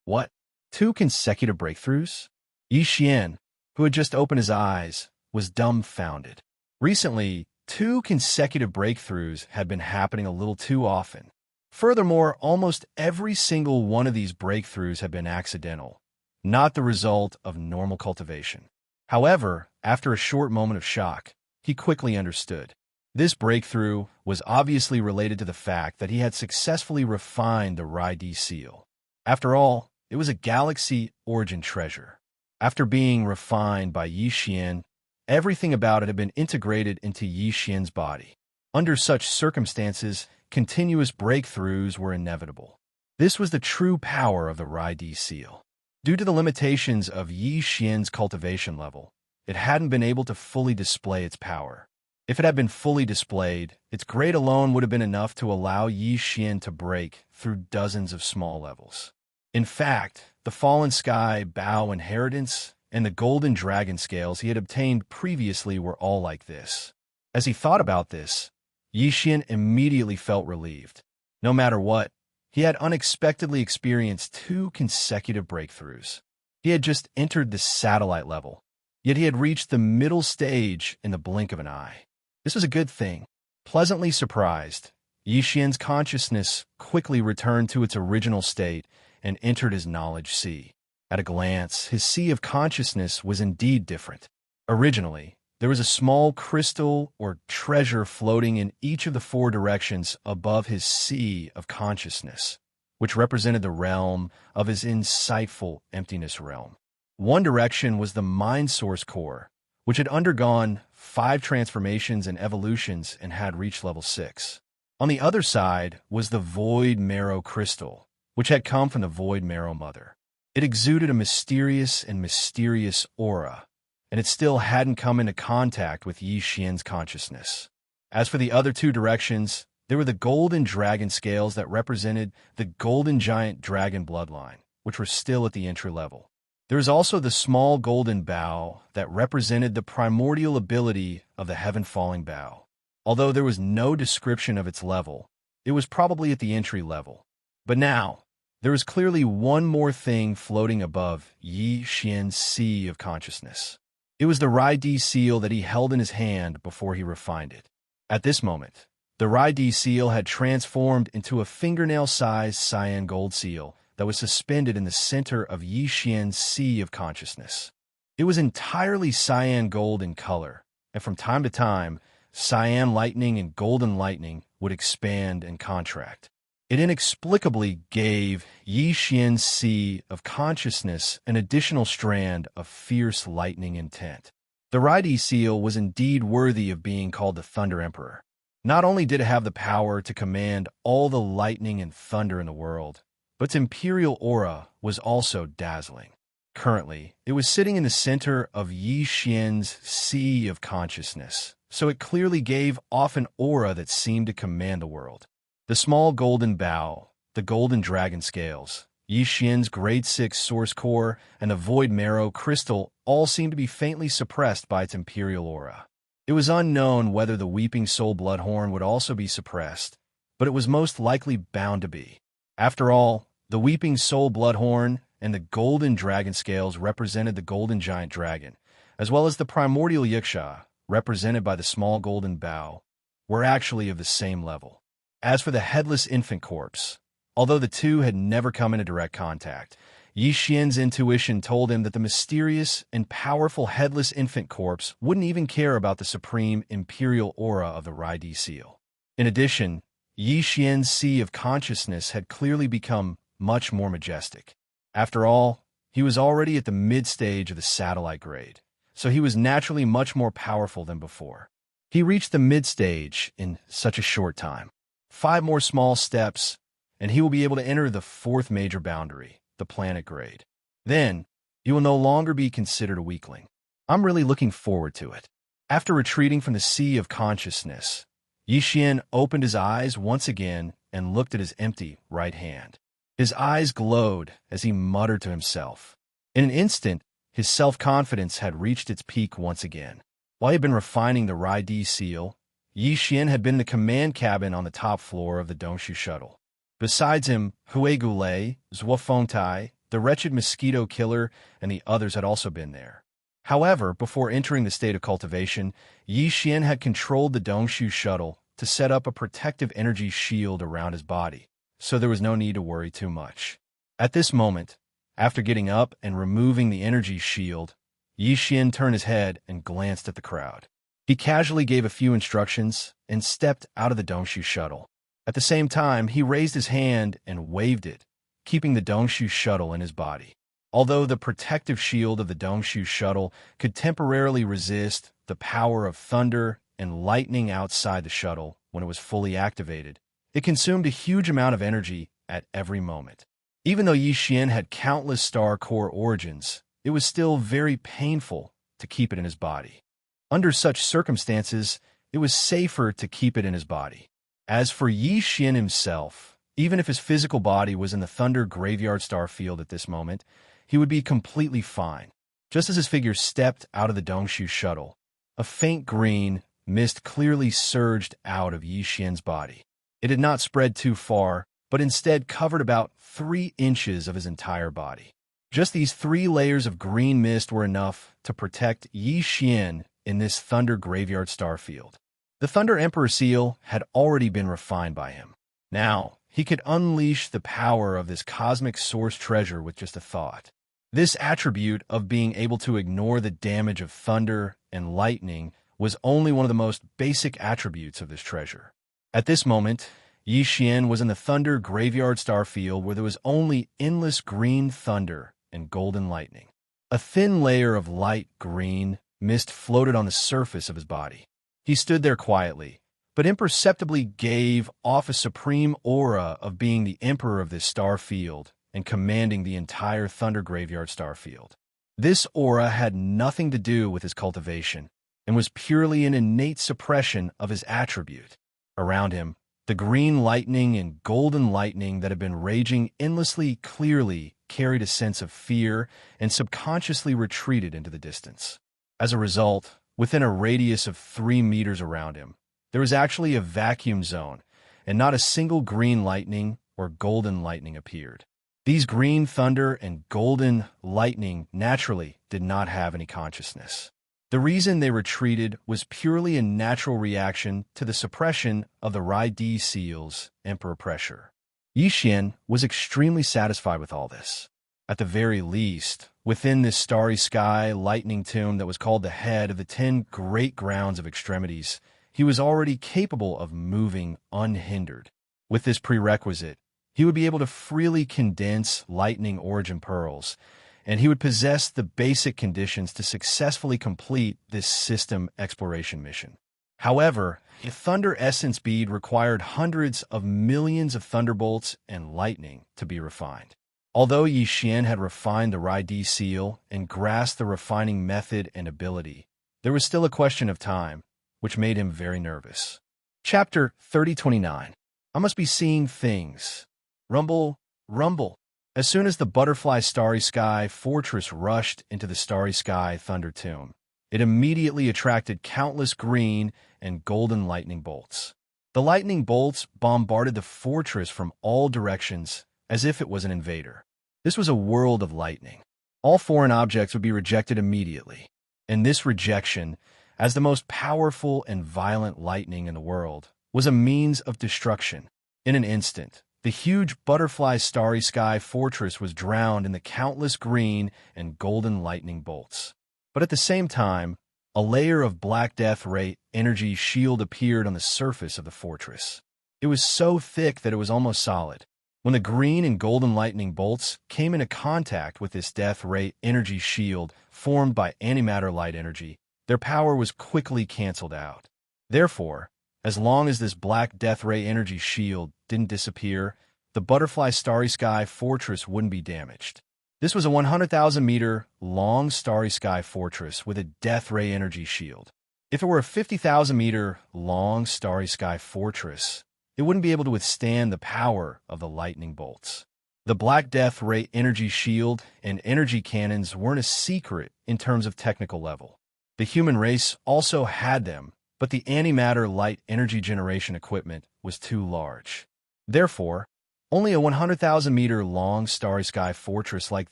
What? 2 consecutive breakthroughs? Yi Xian, who had just opened his eyes, was dumbfounded. Recently, 2 consecutive breakthroughs had been happening a little too often. Furthermore, almost every single one of these breakthroughs had been accidental, not the result of normal cultivation. However, after a short moment of shock, he quickly understood. This breakthrough was obviously related to the fact that he had successfully refined the Rai-D seal. After all, it was a galaxy origin treasure. After being refined by Yi Xian, everything about it had been integrated into Yi Xian's body. Under such circumstances, continuous breakthroughs were inevitable. This was the true power of the Rai-D seal. Due to the limitations of Yi Xian's cultivation level, it hadn't been able to fully display its power. If it had been fully displayed, its grade alone would have been enough to allow Yi Xian to break through dozens of small levels. In fact, the Fallen Sky Bow inheritance and the golden dragon scales he had obtained previously were all like this. As he thought about this, Yi Xian immediately felt relieved. No matter what, he had unexpectedly experienced 2 consecutive breakthroughs. He had just entered the satellite level, yet he had reached the middle stage in the blink of an eye. This was a good thing. Pleasantly surprised, Yi Xian's consciousness quickly returned to its original state and entered his knowledge sea. At a glance, his sea of consciousness was indeed different. Originally, there was a small crystal or treasure floating in each of the 4 directions above his sea of consciousness, which represented the realm of his insightful emptiness realm. One direction was the Mind Source Core, which had undergone 5 transformations and evolutions and had reached level 6. On the other side was the Void Marrow Crystal, which had come from the Void Marrow Mother. It exuded a mysterious aura, and it still hadn't come into contact with Yi Xian's consciousness. As for the other 2 directions, there were the golden dragon scales that represented the golden giant dragon bloodline, which were still at the entry level. There was also the small golden bow that represented the primordial ability of the heaven-falling bow. Although there was no description of its level, it was probably at the entry level. But now, there was clearly one more thing floating above Yi Xian's sea of consciousness. It was the Rai-D seal that he held in his hand before he refined it. At this moment, the Rai-D seal had transformed into a fingernail-sized cyan gold seal that was suspended in the center of Yi Xian's sea of consciousness. It was entirely cyan gold in color, and from time to time, cyan lightning and golden lightning would expand and contract. It inexplicably gave Yi Xian's sea of consciousness an additional strand of fierce lightning intent. The Rai-D seal was indeed worthy of being called the Thunder Emperor. Not only did it have the power to command all the lightning and thunder in the world, but its imperial aura was also dazzling. Currently, it was sitting in the center of Yi Xian's sea of consciousness, so it clearly gave off an aura that seemed to command the world. The small golden bow, the golden dragon scales, Yi Xian's grade 6 source core, and the void marrow crystal all seemed to be faintly suppressed by its imperial aura. It was unknown whether the weeping soul bloodhorn would also be suppressed, but it was most likely bound to be. After all, the weeping soul bloodhorn and the golden dragon scales represented the golden giant dragon, as well as the primordial Wuxia, represented by the small golden bow, were actually of the same level. As for the headless infant corpse, although the 2 had never come into direct contact, Yi Xian's intuition told him that the mysterious and powerful headless infant corpse wouldn't even care about the supreme imperial aura of the Rai-D seal. In addition, Yi Xian's sea of consciousness had clearly become much more majestic. After all, he was already at the mid-stage of the satellite grade, so he was naturally much more powerful than before. He reached the mid-stage in such a short time. 5 more small steps, and he will be able to enter the 4th major boundary, the planet grade. Then, he will no longer be considered a weakling. I'm really looking forward to it. After retreating from the sea of consciousness, Yi Xian opened his eyes once again and looked at his empty right hand. His eyes glowed as he muttered to himself. In an instant, his self-confidence had reached its peak once again. While he had been refining the Rai-D seal, Yi Xian had been in the command cabin on the top floor of the Dongshu shuttle. Besides him, Hue Gulei, Zhuo Fengtai, The wretched mosquito killer and the others had also been there. However, before entering the state of cultivation, Yi Xian had controlled the Dongshu shuttle to set up a protective energy shield around his body, so there was no need to worry too much. At this moment, after getting up and removing the energy shield, Yi Xian turned his head and glanced at the crowd. He casually gave a few instructions and stepped out of the Dongshu shuttle. At the same time, he raised his hand and waved it, keeping the Dongshu shuttle in his body. Although the protective shield of the Dongshu shuttle could temporarily resist the power of thunder and lightning outside the shuttle when it was fully activated, it consumed a huge amount of energy at every moment. Even though Yi Xian had countless star core origins, it was still very painful to keep it in his body. Under such circumstances, it was safer to keep it in his body. As for Yi Xian himself, even if his physical body was in the Thunder Graveyard Star Field at this moment, he would be completely fine. Just as his figure stepped out of the Dongshu shuttle, a faint green mist clearly surged out of Yi Xian's body. It had not spread too far, but instead covered about 3 inches of his entire body. Just these 3 layers of green mist were enough to protect Yi Xian in this Thunder Graveyard Star Field. The Thunder Emperor seal had already been refined by him. Now, he could unleash the power of this cosmic source treasure with just a thought. This attribute of being able to ignore the damage of thunder and lightning was only one of the most basic attributes of this treasure. At this moment, Yi Xian was in the Thunder Graveyard Star Field where there was only endless green thunder and golden lightning. A thin layer of light green mist floated on the surface of his body. He stood there quietly, but imperceptibly gave off a supreme aura of being the emperor of this star field and commanding the entire Thunder Graveyard Star Field. This aura had nothing to do with his cultivation and was purely an innate suppression of his attribute. Around him, the green lightning and golden lightning that had been raging endlessly clearly carried a sense of fear and subconsciously retreated into the distance. As a result, within a radius of 3 meters around him, there was actually a vacuum zone, and not a single green lightning or golden lightning appeared. These green thunder and golden lightning naturally did not have any consciousness. The reason they retreated was purely a natural reaction to the suppression of the Rai-D seal's Emperor pressure. Yi Xian was extremely satisfied with all this. At the very least, within this starry sky lightning tomb that was called the head of the 10 great grounds of extremities, he was already capable of moving unhindered. With this prerequisite, he would be able to freely condense lightning origin pearls, and he would possess the basic conditions to successfully complete this system exploration mission. However, a Thunder Essence bead required hundreds of millions of thunderbolts and lightning to be refined. Although Yi Xian had refined the Rai-D seal and grasped the refining method and ability, there was still a question of time, which made him very nervous. Chapter 3029. I must be seeing things. Rumble, rumble. As soon as the Butterfly Starry Sky Fortress rushed into the Starry Sky Thunder Tomb, it immediately attracted countless green and golden lightning bolts. The lightning bolts bombarded the fortress from all directions as if it was an invader. This was a world of lightning. All foreign objects would be rejected immediately, and this rejection, as the most powerful and violent lightning in the world, was a means of destruction. In an instant, the huge Butterfly Starry Sky Fortress was drowned in the countless green and golden lightning bolts. But at the same time, a layer of Black Death Ray energy shield appeared on the surface of the fortress. It was so thick that it was almost solid. When the green and golden lightning bolts came into contact with this Death Ray energy shield formed by antimatter light energy, their power was quickly canceled out. Therefore, as long as this Black Death Ray energy shield didn't disappear, the Butterfly Starry Sky Fortress wouldn't be damaged. This was a 100,000-meter long Starry Sky Fortress with a Death Ray energy shield. If it were a 50,000-meter long Starry Sky Fortress, it wouldn't be able to withstand the power of the lightning bolts. The Black Death Ray energy shield and energy cannons weren't a secret in terms of technical level. The human race also had them, but the antimatter light energy generation equipment was too large. Therefore, Only a 100,000-meter-long starry sky fortress like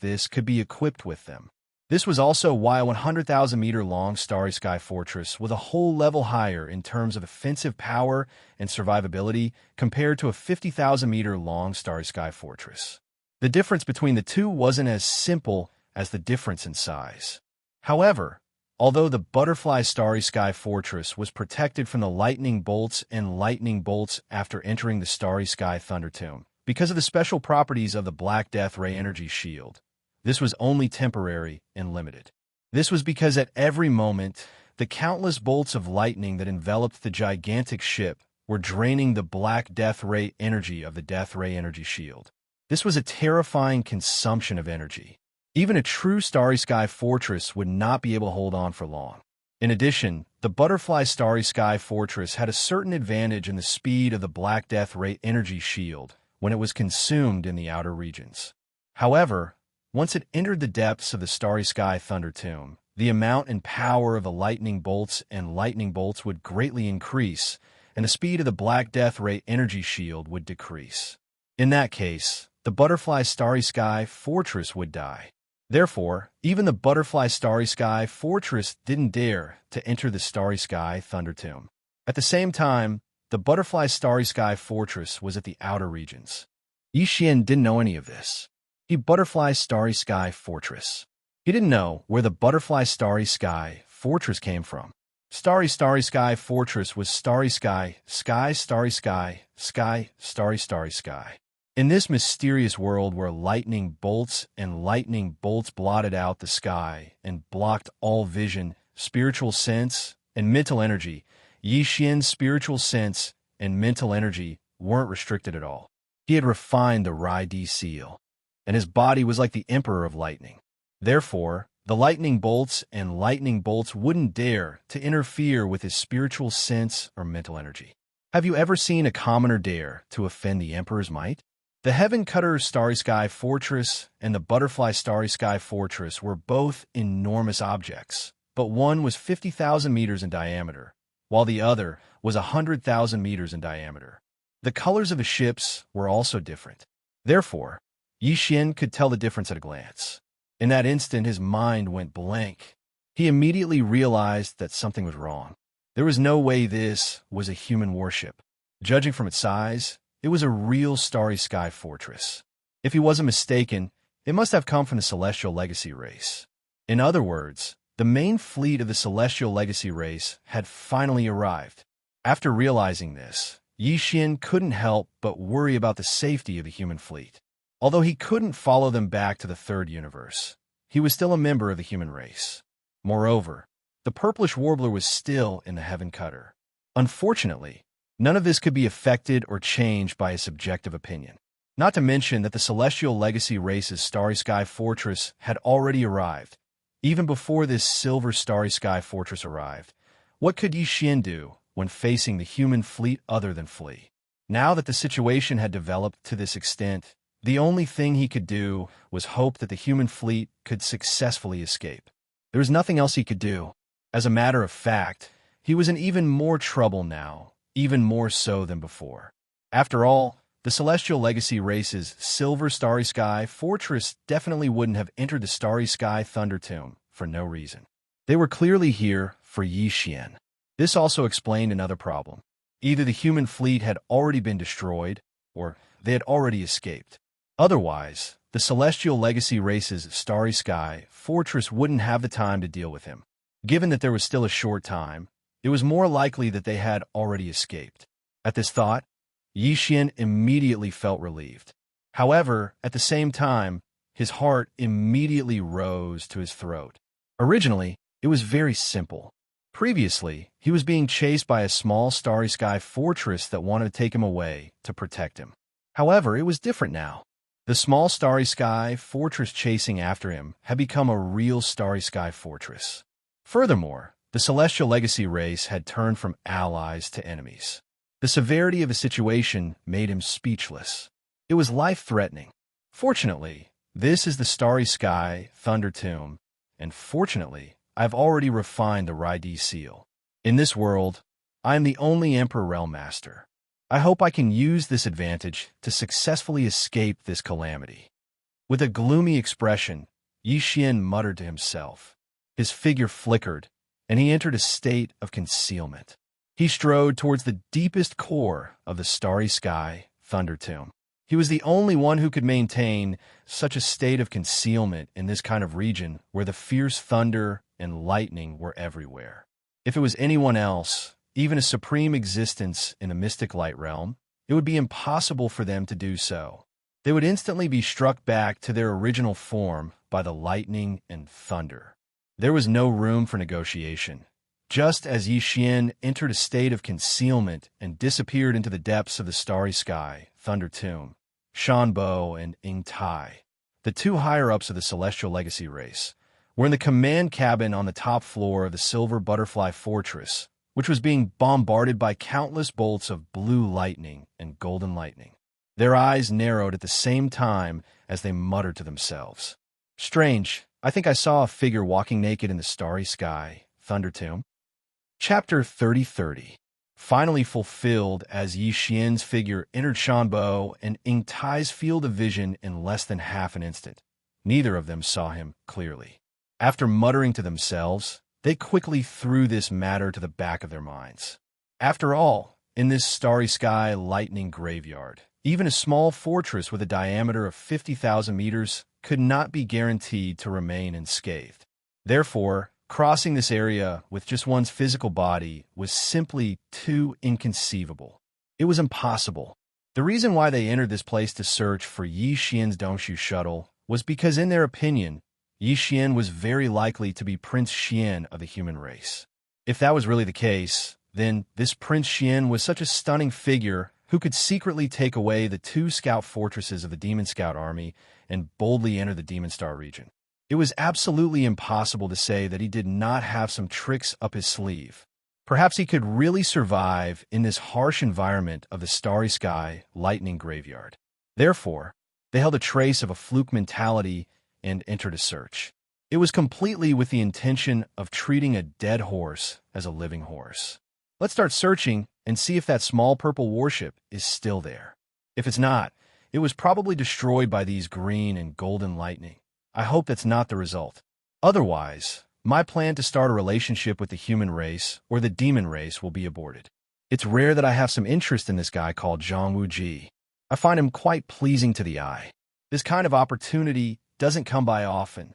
this could be equipped with them. This was also why a 100,000-meter-long starry sky fortress was a whole level higher in terms of offensive power and survivability compared to a 50,000-meter-long starry sky fortress. The difference between the two wasn't as simple as the difference in size. However, although the Butterfly Starry Sky Fortress was protected from the lightning bolts after entering the Starry Sky Thunder Tomb, because of the special properties of the Black Death Ray Energy Shield, this was only temporary and limited. This was because at every moment, the countless bolts of lightning that enveloped the gigantic ship were draining the Black Death Ray energy of the Death Ray Energy Shield. This was a terrifying consumption of energy. Even a true Starry Sky Fortress would not be able to hold on for long. In addition, the Butterfly Starry Sky Fortress had a certain advantage in the speed of the Black Death Ray Energy Shield when it was consumed in the outer regions. However, once it entered the depths of the Starry Sky Thunder Tomb, the amount and power of the lightning bolts would greatly increase, and the speed of the Black Death Ray Energy Shield would decrease. In that case, the Butterfly Starry Sky Fortress would die. Therefore, even the Butterfly Starry Sky Fortress didn't dare to enter the Starry Sky Thunder Tomb. At the same time, the Butterfly Starry Sky Fortress was at the outer regions. Xianxia didn't know any of this. Butterfly Starry Sky Fortress. He didn't know where the Butterfly Starry Sky Fortress came from. Starry Sky Fortress was Starry Sky, Starry Sky, Starry Sky. In this mysterious world where lightning bolts blotted out the sky and blocked all vision, spiritual sense, and mental energy, Xianxia's spiritual sense and mental energy weren't restricted at all. He had refined the Rai-D seal, and his body was like the Emperor of Lightning. Therefore, the lightning bolts wouldn't dare to interfere with his spiritual sense or mental energy. Have you ever seen a commoner dare to offend the Emperor's might? The Heaven Cutter Starry Sky Fortress and the Butterfly Starry Sky Fortress were both enormous objects, but one was 50,000 meters in diameter, while the other was 100,000 meters in diameter. The colors of the ships were also different. Therefore, Xianxia could tell the difference at a glance. In that instant, his mind went blank. He immediately realized that something was wrong. There was no way this was a human warship. Judging from its size, it was a real Starry Sky Fortress. If he wasn't mistaken, it must have come from the Celestial Legacy race. In other words, the main fleet of the Celestial Legacy race had finally arrived. After realizing this, Xianxia couldn't help but worry about the safety of the human fleet. Although he couldn't follow them back to the third universe, he was still a member of the human race. Moreover, the purplish warbler was still in the Heaven Cutter. Unfortunately, none of this could be affected or changed by a subjective opinion. Not to mention that the Celestial Legacy race's Starry Sky Fortress had already arrived. Even before this Silver Starry Sky Fortress arrived, what could Xianxia do when facing the human fleet other than flee? Now that the situation had developed to this extent, the only thing he could do was hope that the human fleet could successfully escape. There was nothing else he could do. As a matter of fact, he was in even more trouble now, even more so than before. After all, the Celestial Legacy race's Silver Starry Sky Fortress definitely wouldn't have entered the Starry Sky Thunder Tomb for no reason. They were clearly here for Xianxia. This also explained another problem. Either the human fleet had already been destroyed, or they had already escaped. Otherwise, the Celestial Legacy race's Starry Sky Fortress wouldn't have the time to deal with him. Given that there was still a short time, it was more likely that they had already escaped. At this thought, Xianxia immediately felt relieved. However, at the same time, his heart immediately rose to his throat. Originally, it was very simple. Previously, he was being chased by a small Starry Sky Fortress that wanted to take him away to protect him. However, it was different now. The small Starry Sky Fortress chasing after him had become a real Starry Sky Fortress. Furthermore, the Celestial Legacy race had turned from allies to enemies. The severity of the situation made him speechless. It was life-threatening. Fortunately, this is the Starry Sky Thunder Tomb, and fortunately, I've already refined the Rai-D seal. In this world, I am the only Emperor Realm Master. I hope I can use this advantage to successfully escape this calamity. With a gloomy expression, Xian muttered to himself. His figure flickered, and he entered a state of concealment. He strode towards the deepest core of the starry sky, Thunder Tomb. He was the only one who could maintain such a state of concealment in this kind of region where the fierce thunder and lightning were everywhere. If it was anyone else, even a supreme existence in the mystic light realm, it would be impossible for them to do so. They would instantly be struck back to their original form by the lightning and thunder. There was no room for negotiation. Just as Xian entered a state of concealment and disappeared into the depths of the starry sky, Thunder Tomb, Shanbo and Ying Tai, the two higher-ups of the Celestial Legacy race, were in the command cabin on the top floor of the Silver Butterfly Fortress, which was being bombarded by countless bolts of blue lightning and golden lightning. Their eyes narrowed at the same time as they muttered to themselves. Strange, I think I saw a figure walking naked in the starry sky, Thunder Tomb. Chapter 3030. Finally fulfilled as Xian's figure entered Shanbo and Ying Tai's field of vision in less than half an instant. Neither of them saw him clearly. After muttering to themselves, they quickly threw this matter to the back of their minds. After all, in this starry sky lightning graveyard, even a small fortress with a diameter of 50,000 meters could not be guaranteed to remain unscathed. Therefore, crossing this area with just one's physical body was simply too inconceivable. It was impossible. The reason why they entered this place to search for Xian's Dongshu shuttle was because, in their opinion, Xian was very likely to be Prince Xian of the human race. If that was really the case, then this Prince Xian was such a stunning figure who could secretly take away the two scout fortresses of the Demon Scout army and boldly enter the Demon Star region. It was absolutely impossible to say that he did not have some tricks up his sleeve. Perhaps he could really survive in this harsh environment of the starry sky lightning graveyard. Therefore, they held a trace of a fluke mentality and entered a search. It was completely with the intention of treating a dead horse as a living horse. Let's start searching and see if that small purple warship is still there. If it's not, it was probably destroyed by these green and golden lightning. I hope that's not the result. Otherwise, my plan to start a relationship with the human race or the demon race will be aborted. It's rare that I have some interest in this guy called Zhang Wuji. I find him quite pleasing to the eye. This kind of opportunity doesn't come by often.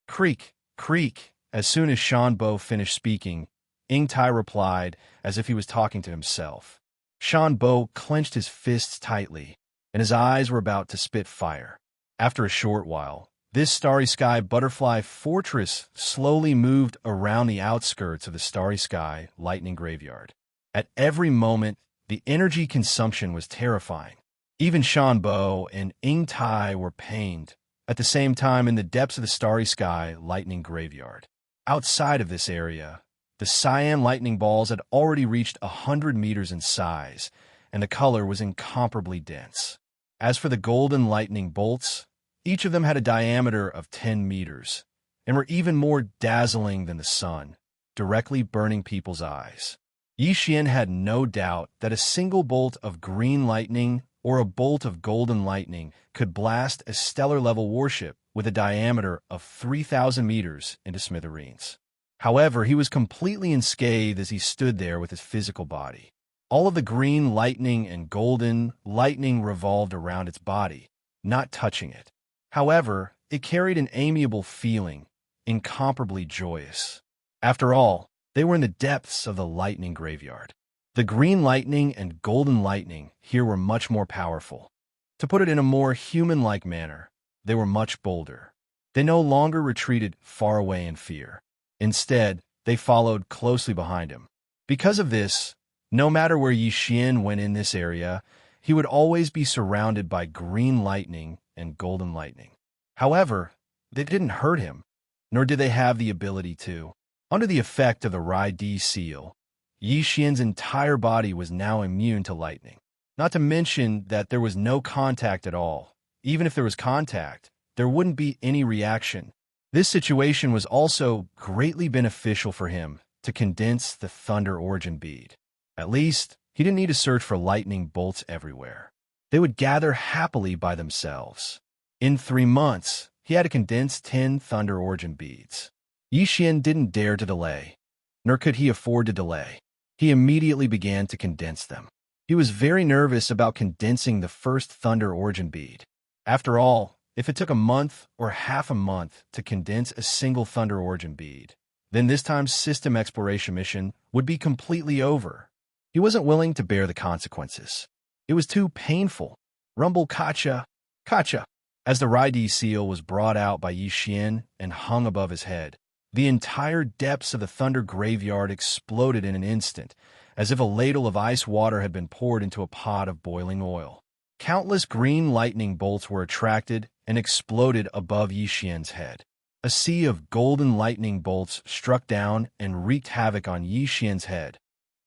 Creak, creak. As soon as Shanbo finished speaking, Ying Tai replied as if he was talking to himself. Shanbo clenched his fists tightly, and his eyes were about to spit fire. After a short while, this starry sky butterfly fortress slowly moved around the outskirts of the starry sky lightning graveyard. At every moment, the energy consumption was terrifying. Even Shanbo and Ying Tai were pained. At the same time, in the depths of the starry sky lightning graveyard. Outside of this area, the cyan lightning balls had already reached 100 meters in size, and the color was incomparably dense. As for the golden lightning bolts, each of them had a diameter of 10 meters, and were even more dazzling than the sun, directly burning people's eyes. Xian had no doubt that a single bolt of green lightning or a bolt of golden lightning could blast a stellar-level warship with a diameter of 3,000 meters into smithereens. However, he was completely unscathed as he stood there with his physical body. All of the green lightning and golden lightning revolved around its body, not touching it. However, it carried an amiable feeling, incomparably joyous. After all, they were in the depths of the lightning graveyard. The green lightning and golden lightning here were much more powerful. To put it in a more human-like manner, they were much bolder. They no longer retreated far away in fear. Instead, they followed closely behind him. Because of this, no matter where Xian went in this area, he would always be surrounded by green lightning and golden lightning. However, they didn't hurt him, nor did they have the ability to. Under the effect of the Rai D seal, Xian's entire body was now immune to lightning. Not to mention that there was no contact at all. Even if there was contact, there wouldn't be any reaction. This situation was also greatly beneficial for him to condense the Thunder Origin bead. At least, he didn't need to search for lightning bolts everywhere. They would gather happily by themselves. In 3 months, he had to condense 10 Thunder Origin beads. Yixian didn't dare to delay, nor could he afford to delay. He immediately began to condense them. He was very nervous about condensing the first Thunder Origin bead. After all, if it took a month or half a month to condense a single Thunder Origin bead, then this time's system exploration mission would be completely over. He wasn't willing to bear the consequences. It was too painful. Rumble Kacha, Kacha. As the Raidi seal was brought out by Yixian and hung above his head, the entire depths of the Thunder Graveyard exploded in an instant, as if a ladle of ice water had been poured into a pot of boiling oil. Countless green lightning bolts were attracted and exploded above Yixian's head. A sea of golden lightning bolts struck down and wreaked havoc on Yixian's head.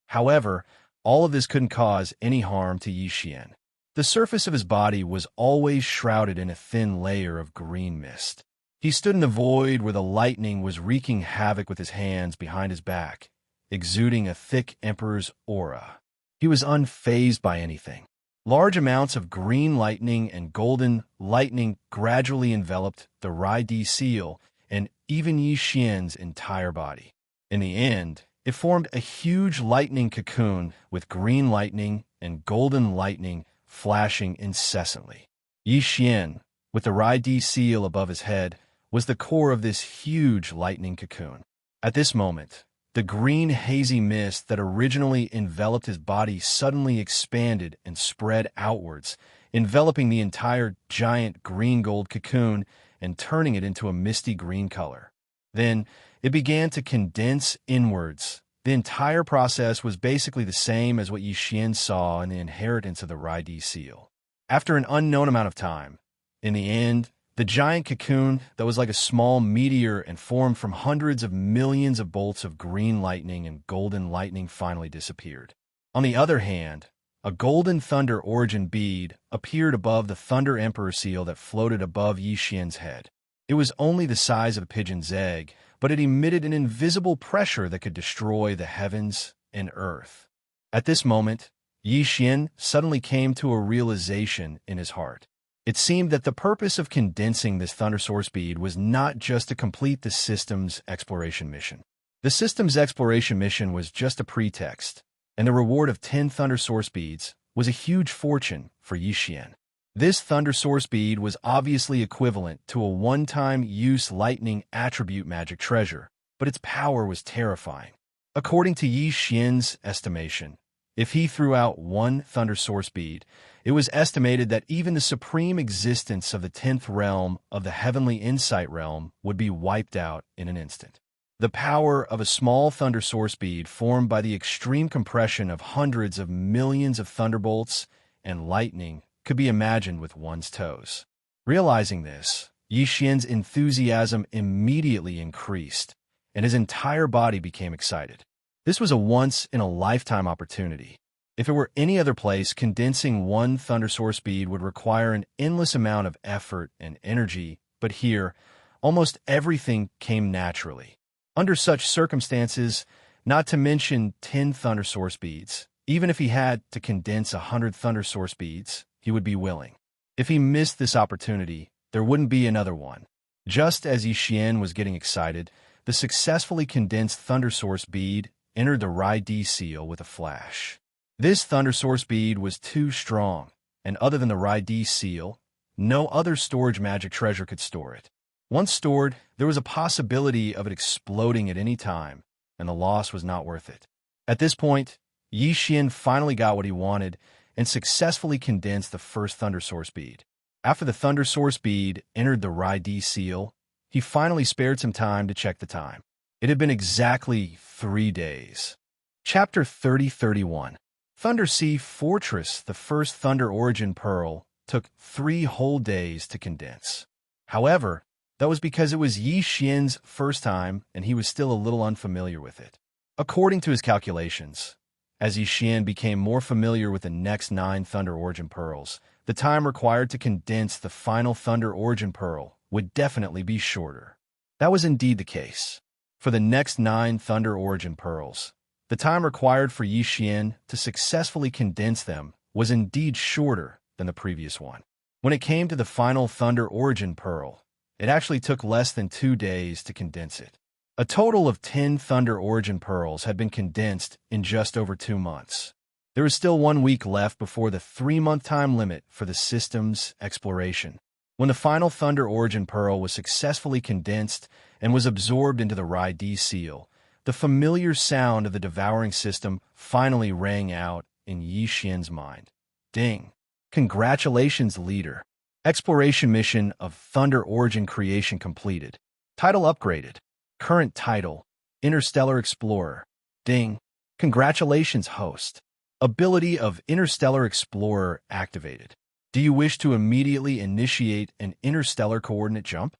However, all of this couldn't cause any harm to Yixian. The surface of his body was always shrouded in a thin layer of green mist. He stood in the void where the lightning was wreaking havoc with his hands behind his back, exuding a thick emperor's aura. He was unfazed by anything. Large amounts of green lightning and golden lightning gradually enveloped the Raidi seal and even Yixian's entire body. In the end, it formed a huge lightning cocoon with green lightning and golden lightning flashing incessantly. Yixian, with the Raidi seal above his head, was the core of this huge lightning cocoon. At this moment, the green hazy mist that originally enveloped his body suddenly expanded and spread outwards, enveloping the entire giant green-gold cocoon and turning it into a misty green color. Then, it began to condense inwards. The entire process was basically the same as what Yixian saw in the inheritance of the Raidi seal. After an unknown amount of time, in the end, the giant cocoon that was like a small meteor and formed from hundreds of millions of bolts of green lightning and golden lightning finally disappeared. On the other hand, a golden Thunder Origin bead appeared above the Thunder Emperor seal that floated above Yixian's head. It was only the size of a pigeon's egg, but it emitted an invisible pressure that could destroy the heavens and earth. At this moment, Yixian suddenly came to a realization in his heart. It seemed that the purpose of condensing this Thunder Source bead was not just to complete the system's exploration mission. The system's exploration mission was just a pretext, and the reward of 10 Thunder Source beads was a huge fortune for Yixian. This Thunder Source bead was obviously equivalent to a one-time use lightning attribute magic treasure, but its power was terrifying. According to Yixian's estimation, if he threw out 1 Thunder Source bead, it was estimated that even the supreme existence of the 10th realm of the Heavenly Insight realm would be wiped out in an instant. The power of a small Thunder Source bead formed by the extreme compression of hundreds of millions of thunderbolts and lightning could be imagined with one's toes. Realizing this, Yixian's enthusiasm immediately increased, and his entire body became excited. This was a once-in-a-lifetime opportunity. If it were any other place, condensing 1 Thunder Source bead would require an endless amount of effort and energy, but here, almost everything came naturally. Under such circumstances, not to mention 10 Thunder Source beads, even if he had to condense 100 Thunder Source beads, he would be willing. If he missed this opportunity, there wouldn't be another one. Just as Yixian was getting excited, the successfully condensed Thunder Source bead entered the Raidi seal with a flash. This Thunder Source bead was too strong, and other than the Raidi seal, no other storage magic treasure could store it. Once stored, there was a possibility of it exploding at any time, and the loss was not worth it. At this point, Yixian finally got what he wanted and successfully condensed the first Thunder Source bead. After the Thunder Source bead entered the Raidi seal, he finally spared some time to check the time. It had been exactly 3 days. Chapter 30-31. Thunder Sea Fortress, the first Thunder Origin Pearl, took 3 whole days to condense. However, that was because it was Yixian's first time and he was still a little unfamiliar with it. According to his calculations, as Yixian became more familiar with the next 9 Thunder Origin Pearls, the time required to condense the final Thunder Origin Pearl would definitely be shorter. That was indeed the case. For the next 9 Thunder Origin Pearls, The time required for Xian to successfully condense them was indeed shorter than the previous one. When it came to the final Thunder Origin Pearl, it actually took less than 2 days to condense it. A total of 10 Thunder Origin Pearls had been condensed in just over 2 months. There was still 1 week left before the 3-month time limit for the system's exploration. When the final Thunder Origin Pearl was successfully condensed and was absorbed into the Rai-D seal, the familiar sound of the devouring system finally rang out in Xian's mind. Ding! Congratulations, leader. Exploration mission of Thunder Origin creation completed. Title upgraded. Current title, Interstellar Explorer. Ding! Congratulations, host. Ability of Interstellar Explorer activated. Do you wish to immediately initiate an interstellar coordinate jump?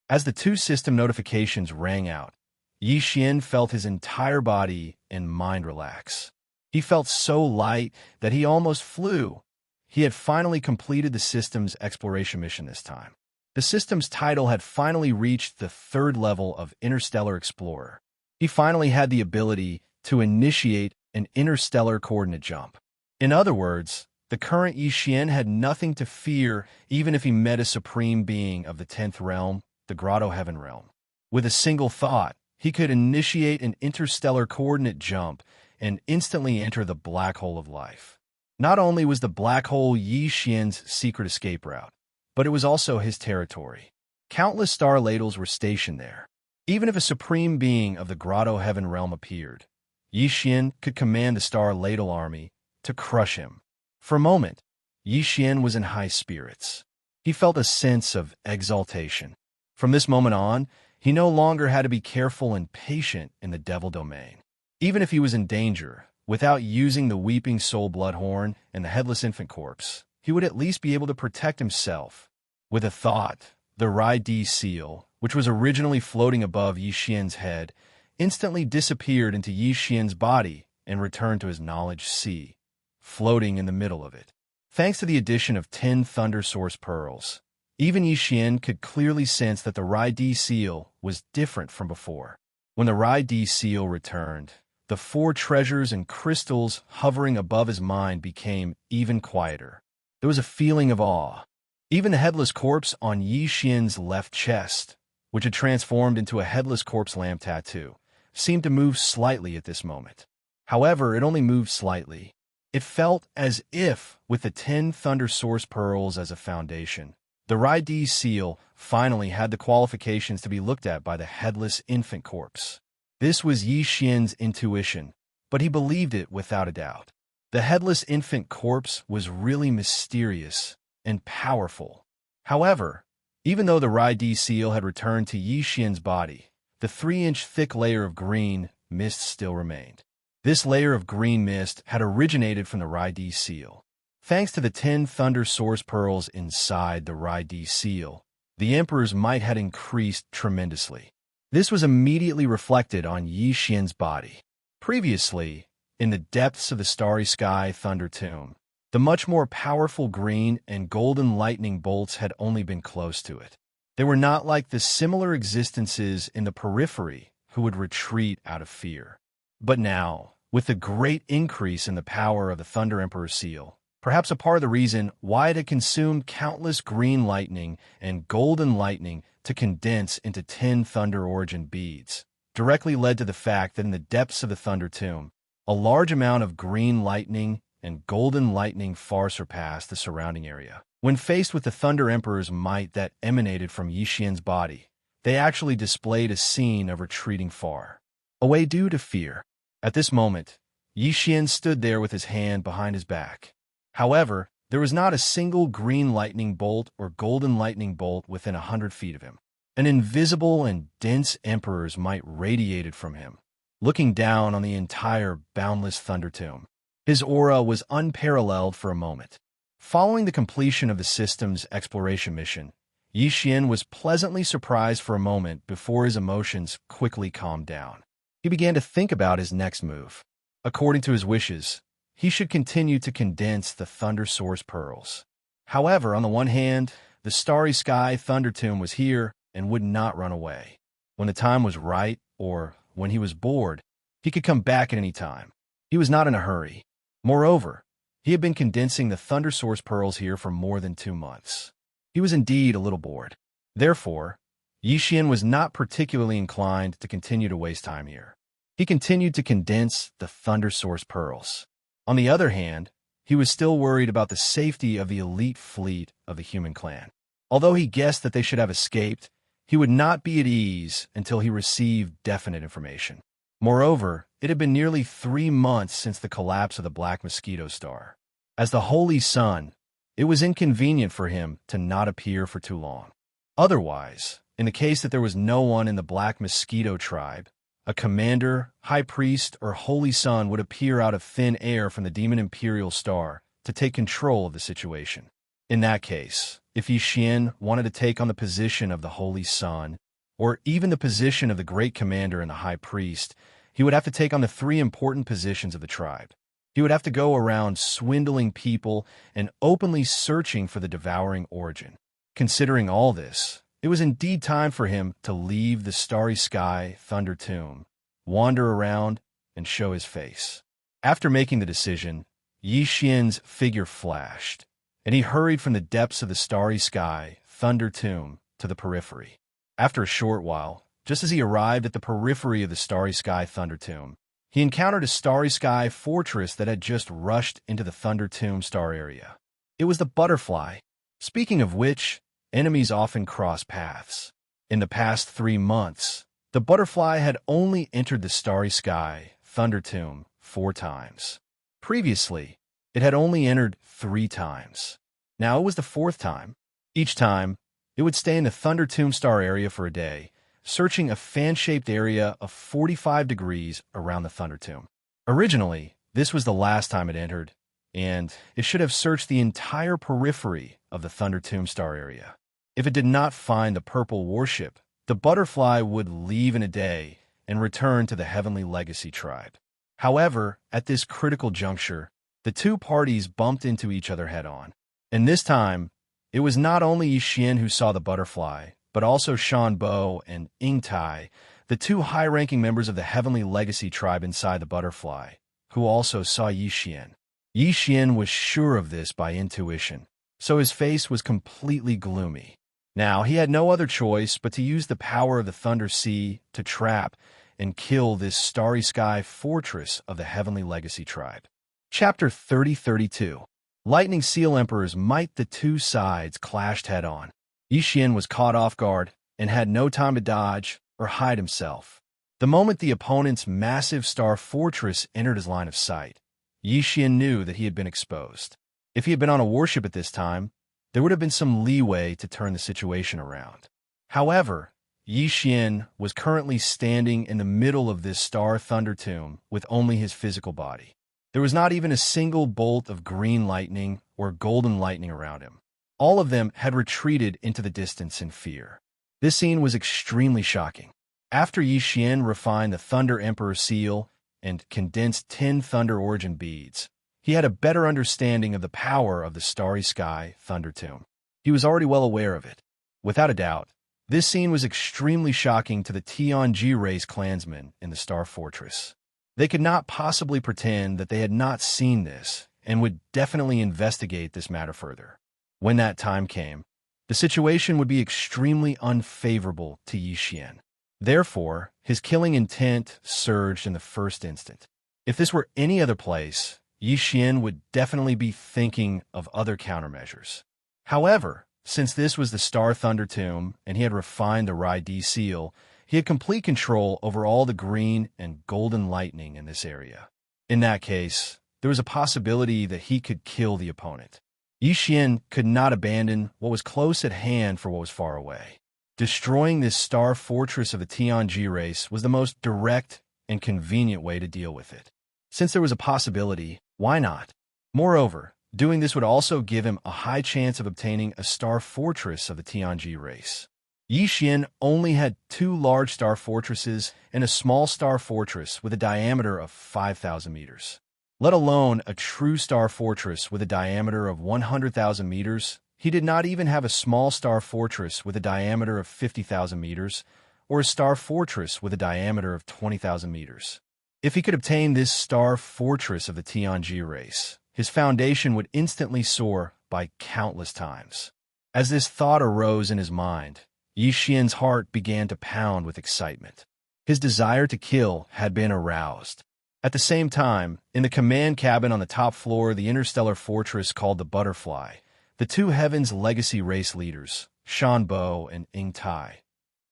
As the 2 system notifications rang out, Xian felt his entire body and mind relax. He felt so light that he almost flew. He had finally completed the system's exploration mission this time. The system's title had finally reached the 3rd level of Interstellar Explorer. He finally had the ability to initiate an interstellar coordinate jump. In other words, the current Xian had nothing to fear even if he met a supreme being of the 10th realm, the Grotto Heaven realm. With a single thought, he could initiate an interstellar coordinate jump and instantly enter the black hole of life. Not only was the black hole Xian's secret escape route, but it was also his territory. Countless star ladles were stationed there. Even if a supreme being of the Grotto Heaven realm appeared, Xian could command the star ladle army to crush him. For a moment, Xian was in high spirits. He felt a sense of exaltation. From this moment on, he no longer had to be careful and patient in the devil domain. Even if he was in danger, without using the Weeping Soul Bloodhorn and the Headless Infant Corpse, he would at least be able to protect himself. With a thought, the Rai-D seal, which was originally floating above Xian's head, instantly disappeared into Xian's body and returned to his knowledge sea, floating in the middle of it. Thanks to the addition of 10 Thunder Source Pearls, even Xian could clearly sense that the Rai-D seal was different from before. When the Rai-D seal returned, the 4 treasures and crystals hovering above his mind became even quieter. There was a feeling of awe. Even the headless corpse on Xian's left chest, which had transformed into a headless corpse lamp tattoo, seemed to move slightly at this moment. However, it only moved slightly. It felt as if, with the 10 Thunder Source Pearls as a foundation, the Rai-D seal finally had the qualifications to be looked at by the headless infant corpse. This was Xian's intuition, but he believed it without a doubt. The headless infant corpse was really mysterious and powerful. However, even though the Rai-D seal had returned to Xian's body, the 3-inch thick layer of green mist still remained. This layer of green mist had originated from the Rai-D seal. Thanks to the 10 Thunder Source Pearls inside the Rai-D seal, the Emperor's might had increased tremendously. This was immediately reflected on Xian's body. Previously, in the depths of the starry sky Thunder Tomb, the much more powerful green and golden lightning bolts had only been close to it. They were not like the similar existences in the periphery who would retreat out of fear. But now, with the great increase in the power of the Thunder Emperor seal, perhaps a part of the reason why it had consumed countless green lightning and golden lightning to condense into 10 Thunder Origin beads, directly led to the fact that in the depths of the Thunder Tomb, a large amount of green lightning and golden lightning far surpassed the surrounding area. When faced with the Thunder Emperor's might that emanated from Xian's body, they actually displayed a scene of retreating far, away due to fear. At this moment, Xian stood there with his hand behind his back. However, there was not a single green lightning bolt or golden lightning bolt within 100 feet of him. An invisible and dense Emperor's might radiated from him, looking down on the entire boundless Thunder Tomb. His aura was unparalleled for a moment. Following the completion of the system's exploration mission, Xian was pleasantly surprised for a moment before his emotions quickly calmed down. He began to think about his next move. According to his wishes, he should continue to condense the Thunder Source Pearls. However, on the one hand, the starry sky Thunder Tomb was here and would not run away. When the time was right, or when he was bored, He could come back at any time. He was not in a hurry. Moreover, he had been condensing the Thunder Source pearls here for more than 2 months. He was indeed a little bored. Therefore, Yixian was not particularly inclined to continue to waste time here. He continued to condense the Thunder Source pearls. On the other hand, he was still worried about the safety of the elite fleet of the human clan. Although he guessed that they should have escaped, he would not be at ease until he received definite information. Moreover, it had been nearly 3 months since the collapse of the Black Mosquito Star. As the Holy Sun, it was inconvenient for him to not appear for too long. Otherwise, in the case that there was no one in the Black Mosquito tribe, a commander, high priest, or holy son would appear out of thin air from the Demon Imperial Star to take control of the situation. In that case, if Yixian wanted to take on the position of the Holy Sun, or even the position of the Great Commander and the High Priest, he would have to take on the 3 important positions of the tribe. He would have to go around swindling people and openly searching for the devouring origin. Considering all this, it was indeed time for him to leave the Starry Sky Thunder Tomb, wander around, and show his face. After making the decision, Yixian's figure flashed, and he hurried from the depths of the Starry Sky Thunder Tomb to the periphery. After a short while, just as he arrived at the periphery of the Starry Sky Thunder Tomb, he encountered a Starry Sky fortress that had just rushed into the Thunder Tomb star area. It was the Butterfly. Speaking of which, enemies often cross paths. In the past 3 months, the Butterfly had only entered the Starry Sky Thunder Tomb 4 times. Previously, it had only entered 3 times. Now it was the 4th time. Each time, it would stay in the Thunder Tomb star area for a day, searching a fan-shaped area of 45 degrees around the Thunder Tomb. Originally, this was the last time it entered, and it should have searched the entire periphery of the Thunder Tomb star area. If it did not find the purple warship, the Butterfly would leave in a day and return to the Heavenly Legacy tribe. However, at this critical juncture, the 2 parties bumped into each other head-on. And this time, it was not only Yixian who saw the Butterfly, but also Shan Bo and Ying Tai, the 2 high-ranking members of the Heavenly Legacy tribe inside the Butterfly, who also saw Yixian. Yixian was sure of this by intuition, so his face was completely gloomy. Now, he had no other choice but to use the power of the Thunder Sea to trap and kill this Starry Sky fortress of the Heavenly Legacy tribe. Chapter 30-32. Lightning Seal Emperors Might. The 2 sides clashed head-on. Yixian was caught off guard and had no time to dodge or hide himself. The moment the opponent's massive star fortress entered his line of sight, Yixian knew that he had been exposed. If he had been on a warship at this time, there would have been some leeway to turn the situation around. However, Yixian was currently standing in the middle of this Star Thunder Tomb with only his physical body. There was not even a single bolt of green lightning or golden lightning around him. All of them had retreated into the distance in fear. This scene was extremely shocking. After Yixian refined the Thunder Emperor seal and condensed 10 Thunder Origin beads, he had a better understanding of the power of the Starry Sky Thunder Tomb. He was already well aware of it. Without a doubt, this scene was extremely shocking to the Tianji race clansmen in the Star Fortress. They could not possibly pretend that they had not seen this and would definitely investigate this matter further. When that time came, the situation would be extremely unfavorable to Yixian. Therefore, his killing intent surged in the first instant. If this were any other place, Yixian would definitely be thinking of other countermeasures. However, since this was the Star Thunder Tomb and he had refined the Rai-D seal, he had complete control over all the green and golden lightning in this area. In that case, there was a possibility that he could kill the opponent. Yixian could not abandon what was close at hand for what was far away. Destroying this star fortress of the Tianji race was the most direct and convenient way to deal with it. Since there was a possibility, why not? Moreover, doing this would also give him a high chance of obtaining a star fortress of the Tianji race. Yixian only had 2 large star fortresses and a small star fortress with a diameter of 5,000 meters. Let alone a true star fortress with a diameter of 100,000 meters, he did not even have a small star fortress with a diameter of 50,000 meters or a star fortress with a diameter of 20,000 meters. If he could obtain this star fortress of the Tianji race, his foundation would instantly soar by countless times. As this thought arose in his mind, Yi Xian's heart began to pound with excitement. His desire to kill had been aroused. At the same time, in the command cabin on the top floor of the interstellar fortress called the Butterfly, the two Heaven's legacy race leaders, Shanbo and Ing Tai,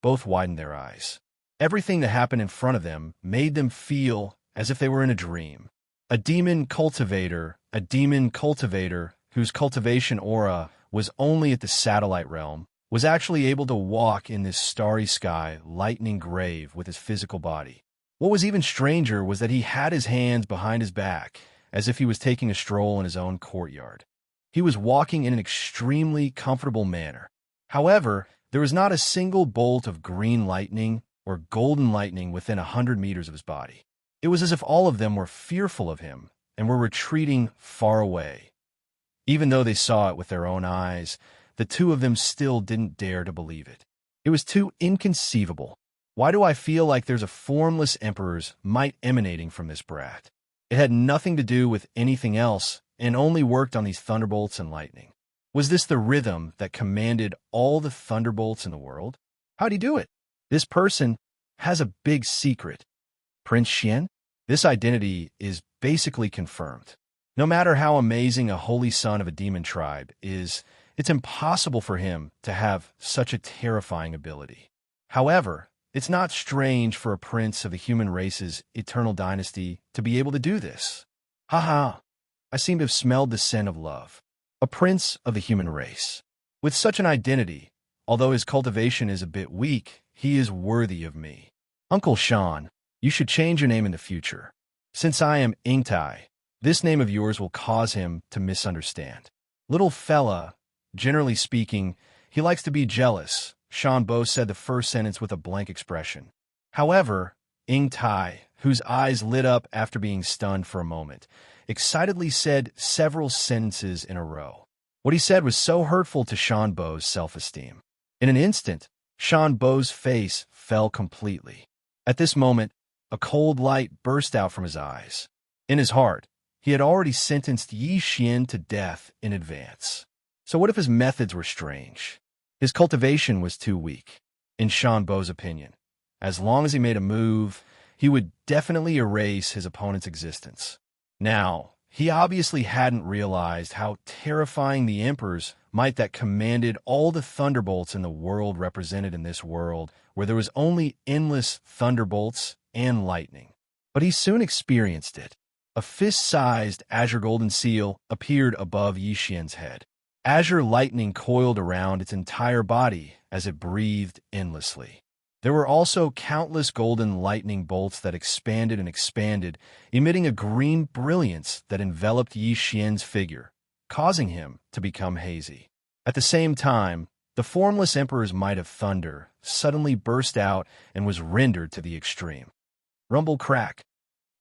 both widened their eyes. Everything that happened in front of them made them feel as if they were in a dream. A demon cultivator whose cultivation aura was only at the satellite realm, was actually able to walk in this starry sky, lightning grave with his physical body. What was even stranger was that he had his hands behind his back, as if he was taking a stroll in his own courtyard. He was walking in an extremely comfortable manner. However, there was not a single bolt of green lightning or golden lightning within 100 meters of his body. It was as if all of them were fearful of him and were retreating far away. Even though they saw it with their own eyes, the two of them still didn't dare to believe it. It was too inconceivable. Why do I feel like there's a formless emperor's might emanating from this brat? It had nothing to do with anything else and only worked on these thunderbolts and lightning. Was this the rhythm that commanded all the thunderbolts in the world? How'd he do it? This person has a big secret. Prince Xian? This identity is basically confirmed. No matter how amazing a holy son of a demon tribe is, it's impossible for him to have such a terrifying ability. However, it's not strange for a prince of the human race's eternal dynasty to be able to do this. Haha, I seem to have smelled the scent of love. A prince of the human race. With such an identity, although his cultivation is a bit weak, he is worthy of me. Uncle Sean, you should change your name in the future. Since I am Ing Tai, this name of yours will cause him to misunderstand. Little fella, generally speaking, he likes to be jealous, Shanbo said the first sentence with a blank expression. However, Ing Tai, whose eyes lit up after being stunned for a moment, excitedly said several sentences in a row. What he said was so hurtful to Shanbo's self-esteem. In an instant, Shanbo's face fell completely. At this moment, a cold light burst out from his eyes. In his heart, he had already sentenced Yi Xian to death in advance. So what if his methods were strange? His cultivation was too weak, in Shanbo's opinion. As long as he made a move, he would definitely erase his opponent's existence. Now, he obviously hadn't realized how terrifying the emperor's might that commanded all the thunderbolts in the world represented in this world, where there was only endless thunderbolts and lightning. But he soon experienced it. A fist-sized azure golden seal appeared above Yi Xian's head. Azure lightning coiled around its entire body as it breathed endlessly. There were also countless golden lightning bolts that expanded and expanded, emitting a green brilliance that enveloped Yi Xian's figure, causing him to become hazy. At the same time, the formless emperor's might of thunder suddenly burst out and was rendered to the extreme. Rumble crack.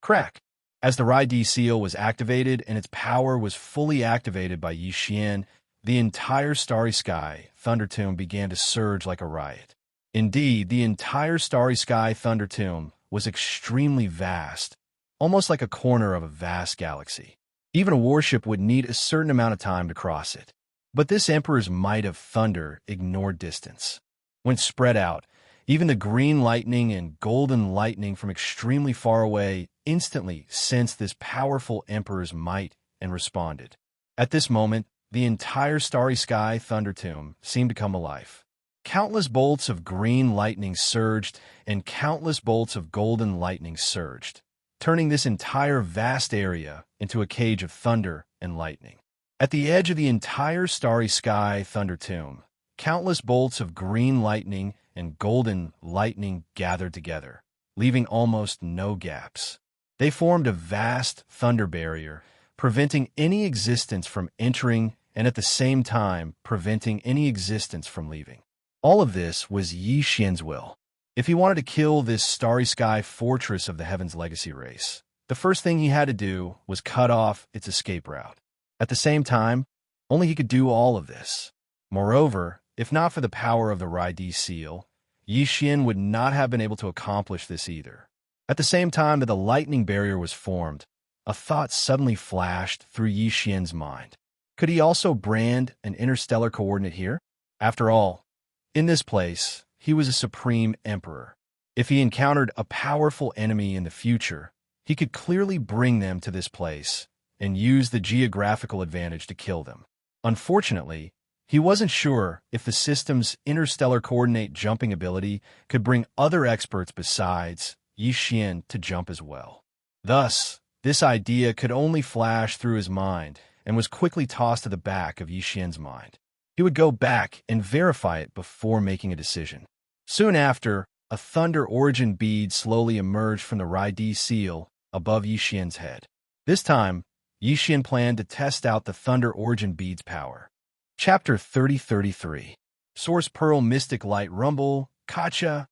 Crack. As the Rai seal was activated and its power was fully activated by Yi Xian, the entire starry sky thunder tomb began to surge like a riot. Indeed, the entire starry sky thunder tomb was extremely vast, almost like a corner of a vast galaxy. Even a warship would need a certain amount of time to cross it. But this emperor's might of thunder ignored distance. When spread out, even the green lightning and golden lightning from extremely far away instantly sensed this powerful emperor's might and responded. At this moment, the entire starry sky thunder tomb seemed to come alive. Countless bolts of green lightning surged, and countless bolts of golden lightning surged, turning this entire vast area into a cage of thunder and lightning. At the edge of the entire starry sky thunder tomb, countless bolts of green lightning and golden lightning gathered together, leaving almost no gaps. They formed a vast thunder barrier, preventing any existence from entering and at the same time preventing any existence from leaving. All of this was Yi Xian's will. If he wanted to kill this starry sky fortress of the Heaven's legacy race, the first thing he had to do was cut off its escape route. At the same time, only he could do all of this. Moreover, if not for the power of the Rai seal, Yi Xian would not have been able to accomplish this either. At the same time that the lightning barrier was formed, a thought suddenly flashed through Yixian's mind. Could he also brand an interstellar coordinate here? After all, in this place, he was a supreme emperor. If he encountered a powerful enemy in the future, he could clearly bring them to this place and use the geographical advantage to kill them. Unfortunately, he wasn't sure if the system's interstellar coordinate jumping ability could bring other experts besides Yixian to jump as well. Thus, this idea could only flash through his mind and was quickly tossed to the back of Yixian's mind. He would go back and verify it before making a decision. Soon after, a thunder origin bead slowly emerged from the Raidi seal above Yixian's head. This time, Yixian planned to test out the thunder origin bead's power. Chapter 3033. Source Pearl Mystic Light Rumble, Kacha.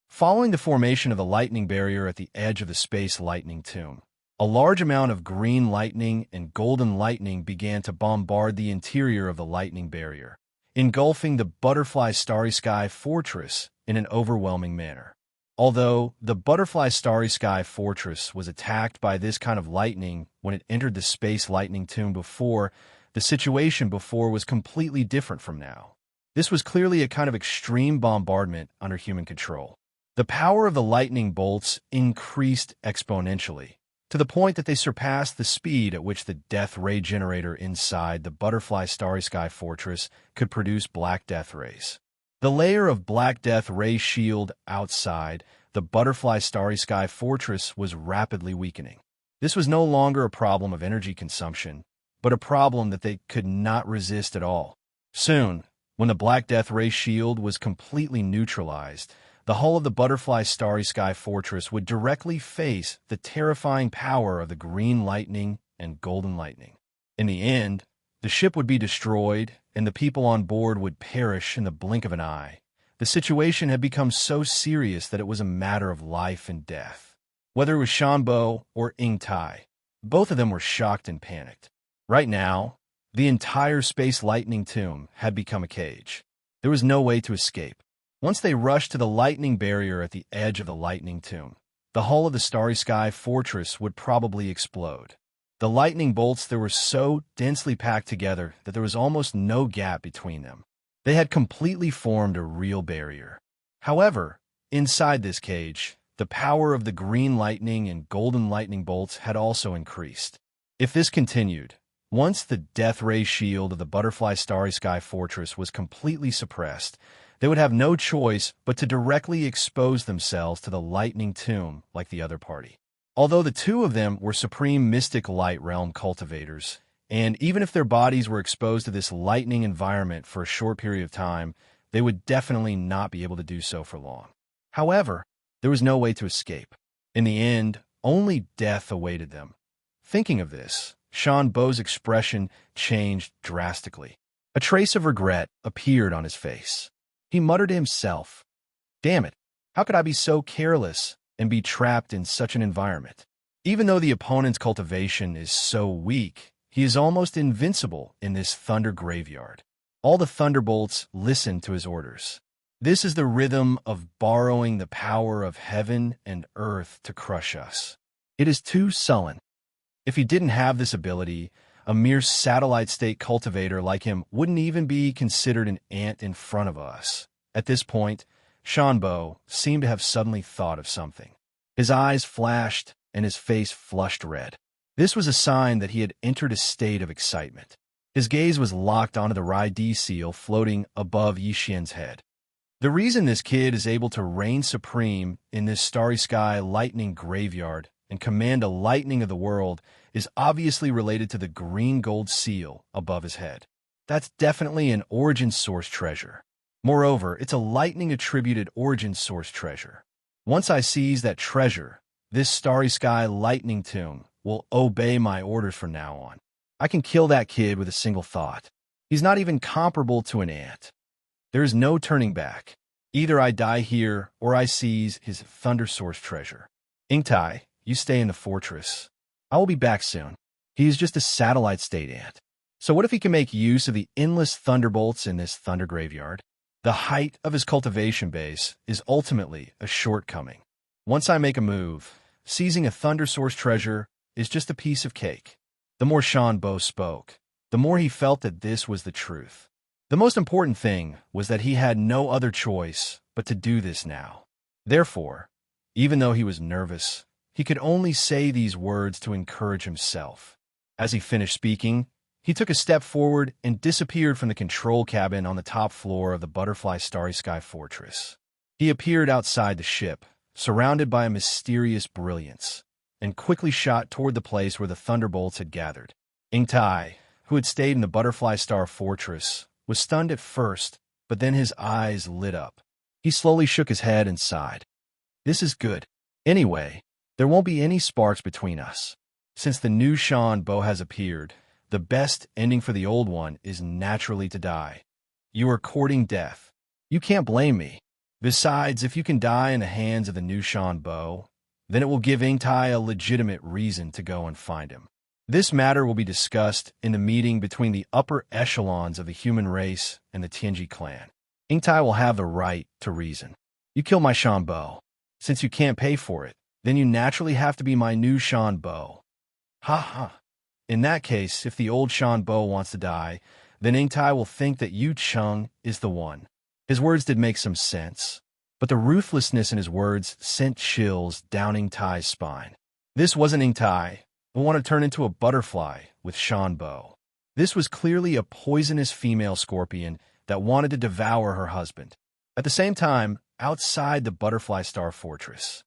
Following the formation of the lightning barrier at the edge of the space lightning tomb, a large amount of green lightning and golden lightning began to bombard the interior of the lightning barrier, engulfing the Butterfly Starry Sky Fortress in an overwhelming manner. Although the Butterfly Starry Sky Fortress was attacked by this kind of lightning when it entered the space lightning tomb before, the situation before was completely different from now. This was clearly a kind of extreme bombardment under human control. The power of the lightning bolts increased exponentially, to the point that they surpassed the speed at which the death ray generator inside the Butterfly Starry Sky Fortress could produce black death rays. The layer of black death ray shield outside the Butterfly Starry Sky Fortress was rapidly weakening. This was no longer a problem of energy consumption, but a problem that they could not resist at all. Soon, when the black death ray shield was completely neutralized, the hull of the Butterfly Starry Sky Fortress would directly face the terrifying power of the green lightning and golden lightning. In the end, the ship would be destroyed, and the people on board would perish in the blink of an eye. The situation had become so serious that it was a matter of life and death. Whether it was Shanbo or Yingtai, both of them were shocked and panicked. Right now, the entire space lightning tomb had become a cage. There was no way to escape. Once they rushed to the lightning barrier at the edge of the lightning tomb, the hull of the Starry Sky Fortress would probably explode. The lightning bolts there were so densely packed together that there was almost no gap between them. They had completely formed a real barrier. However, inside this cage, the power of the green lightning and golden lightning bolts had also increased. If this continued, once the death ray shield of the Butterfly Starry Sky Fortress was completely suppressed, they would have no choice but to directly expose themselves to the lightning tomb like the other party. Although the two of them were supreme mystic light realm cultivators, and even if their bodies were exposed to this lightning environment for a short period of time, they would definitely not be able to do so for long. However, there was no way to escape. In the end, only death awaited them. Thinking of this, Shan Bo's expression changed drastically. A trace of regret appeared on his face. He muttered to himself, "Damn it, how could I be so careless and be trapped in such an environment?" Even though the opponent's cultivation is so weak, he is almost invincible in this thunder graveyard. All the thunderbolts listen to his orders. This is the rhythm of borrowing the power of heaven and earth to crush us. It is too sullen. If he didn't have this ability, a mere satellite state cultivator like him wouldn't even be considered an ant in front of us. At this point, Shanbo seemed to have suddenly thought of something. His eyes flashed and his face flushed red. This was a sign that he had entered a state of excitement. His gaze was locked onto the Raidi seal floating above Yixian's head. The reason this kid is able to reign supreme in this starry sky lightning graveyard and command a lightning of the world is obviously related to the green gold seal above his head. That's definitely an origin source treasure. Moreover, it's a lightning-attributed origin source treasure. Once I seize that treasure, this starry sky lightning tomb will obey my orders from now on. I can kill that kid with a single thought. He's not even comparable to an ant. There is no turning back. Either I die here or I seize his thunder source treasure. Yingtai, you stay in the fortress. I will be back soon. He is just a satellite state ant. So what if he can make use of the endless thunderbolts in this thunder graveyard? The height of his cultivation base is ultimately a shortcoming. Once I make a move, seizing a Thunder Source treasure is just a piece of cake. The more Xianbo spoke, the more he felt that this was the truth. The most important thing was that he had no other choice but to do this now. Therefore, even though he was nervous, he could only say these words to encourage himself. As he finished speaking, he took a step forward and disappeared from the control cabin on the top floor of the Butterfly Starry Sky Fortress. He appeared outside the ship, surrounded by a mysterious brilliance, and quickly shot toward the place where the thunderbolts had gathered. Ingtai, who had stayed in the Butterfly Star Fortress, was stunned at first, but then his eyes lit up. He slowly shook his head and sighed. This is good. Anyway, there won't be any sparks between us. Since the new Xianbo has appeared, the best ending for the old one is naturally to die. You are courting death. You can't blame me. Besides, if you can die in the hands of the new Xianbo, then it will give Ingtai a legitimate reason to go and find him. This matter will be discussed in the meeting between the upper echelons of the human race and the Tianji clan. Ingtai will have the right to reason. You kill my Xianbo. Since you can't pay for it, then you naturally have to be my new Xianbo. Ha ha. In that case, if the old Xianbo wants to die, then Ingtai will think that Yu Cheng is the one. His words did make some sense, but the ruthlessness in his words sent chills down Ingtai's spine. This wasn't Ingtai, who wanted to turn into a butterfly with Xianbo. This was clearly a poisonous female scorpion that wanted to devour her husband. At the same time, outside the Butterfly Star Fortress,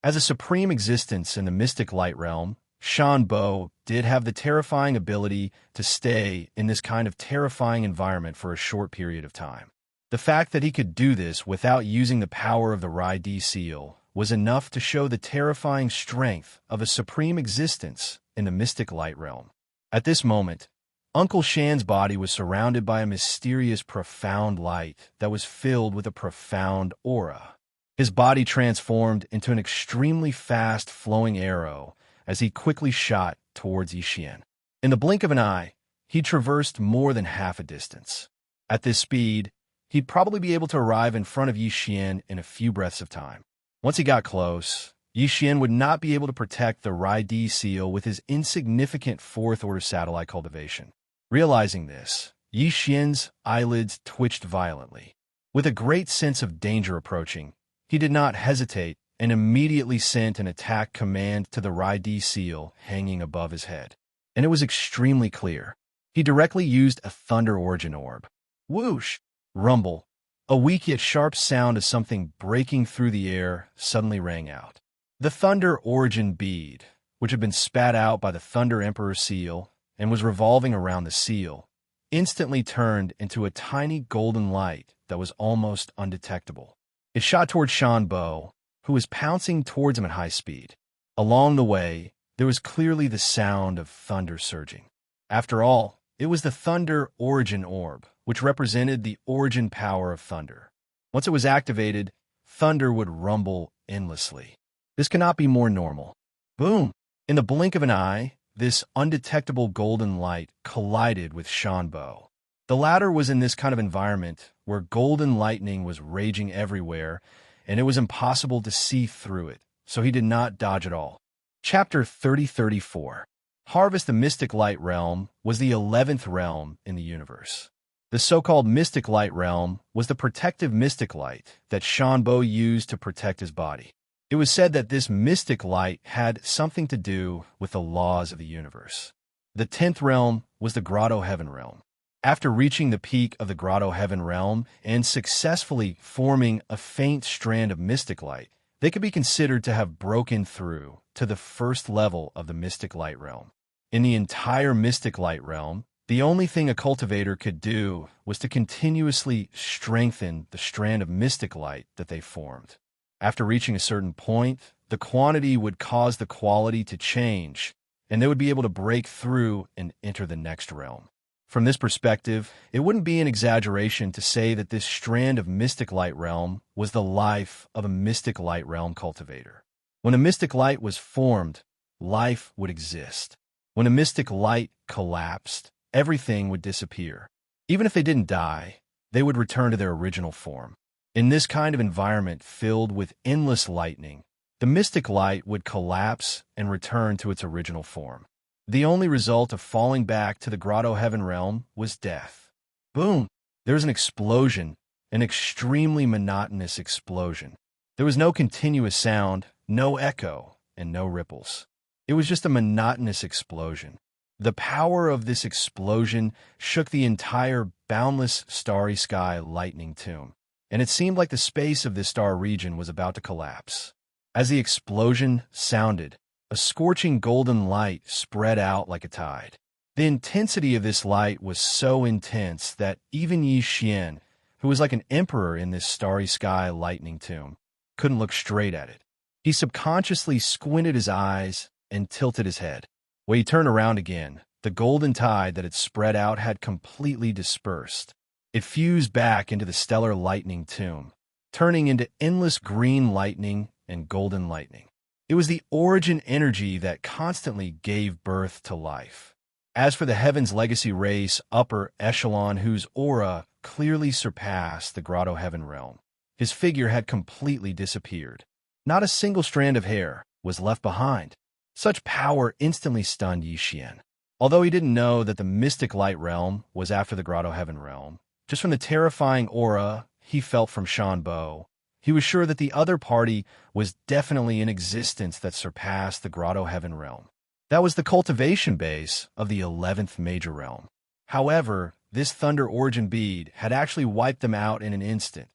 as a supreme existence in the mystic light realm, Xianbo did have the terrifying ability to stay in this kind of terrifying environment for a short period of time. The fact that he could do this without using the power of the Rai D seal was enough to show the terrifying strength of a supreme existence in the mystic light realm. At this moment, Uncle Shan's body was surrounded by a mysterious profound light that was filled with a profound aura. His body transformed into an extremely fast-flowing arrow as he quickly shot towards Yixian. In the blink of an eye, he traversed more than half a distance. At this speed, he'd probably be able to arrive in front of Yixian in a few breaths of time. Once he got close, Yixian would not be able to protect the Rai D seal with his insignificant fourth-order satellite cultivation. Realizing this, Yixian's eyelids twitched violently. With a great sense of danger approaching, he did not hesitate and immediately sent an attack command to the Rai D seal hanging above his head. And it was extremely clear. He directly used a Thunder Origin Orb. Whoosh! Rumble. A weak yet sharp sound of something breaking through the air suddenly rang out. The Thunder Origin Bead, which had been spat out by the Thunder Emperor seal and was revolving around the seal, instantly turned into a tiny golden light that was almost undetectable. It shot towards Xianbo, who was pouncing towards him at high speed. Along the way, there was clearly the sound of thunder surging. After all, it was the Thunder Origin Orb, which represented the origin power of thunder. Once it was activated, thunder would rumble endlessly. This cannot be more normal. Boom! In the blink of an eye, this undetectable golden light collided with Xianbo. The latter was in this kind of environment where golden lightning was raging everywhere, and it was impossible to see through it, so he did not dodge at all. Chapter 3034. Harvest the Mystic Light Realm was the 11th realm in the universe. The so-called Mystic Light Realm was the protective mystic light that Xianbo used to protect his body. It was said that this mystic light had something to do with the laws of the universe. The 10th realm was the Grotto Heaven Realm. After reaching the peak of the Grotto Heaven Realm and successfully forming a faint strand of mystic light, they could be considered to have broken through to the first level of the Mystic Light Realm. In the entire Mystic Light Realm, the only thing a cultivator could do was to continuously strengthen the strand of mystic light that they formed. After reaching a certain point, the quantity would cause the quality to change, and they would be able to break through and enter the next realm. From this perspective, it wouldn't be an exaggeration to say that this strand of Mystic Light Realm was the life of a Mystic Light Realm cultivator. When a mystic light was formed, life would exist. When a mystic light collapsed, everything would disappear. Even if they didn't die, they would return to their original form. In this kind of environment filled with endless lightning, the mystic light would collapse and return to its original form. The only result of falling back to the Grotto Heaven realm was death. Boom! There was an explosion, an extremely monotonous explosion. There was no continuous sound, no echo, and no ripples. It was just a monotonous explosion. The power of this explosion shook the entire boundless starry sky lightning tomb, and it seemed like the space of this star region was about to collapse. As the explosion sounded, a scorching golden light spread out like a tide. The intensity of this light was so intense that even Xianxia, who was like an emperor in this starry sky lightning tomb, couldn't look straight at it. He subconsciously squinted his eyes and tilted his head. When he turned around again, the golden tide that had spread out had completely dispersed. It fused back into the stellar lightning tomb, turning into endless green lightning and golden lightning. It was the origin energy that constantly gave birth to life. As for the Heaven's Legacy race upper echelon whose aura clearly surpassed the Grotto Heaven realm, his figure had completely disappeared. Not a single strand of hair was left behind. Such power instantly stunned Xianxia. Although he didn't know that the Mystic Light realm was after the Grotto Heaven realm, just from the terrifying aura he felt from Shanbo, he was sure that the other party was definitely in existence that surpassed the Grotto Heaven realm. That was the cultivation base of the 11th major realm. However, this Thunder Origin bead had actually wiped them out in an instant,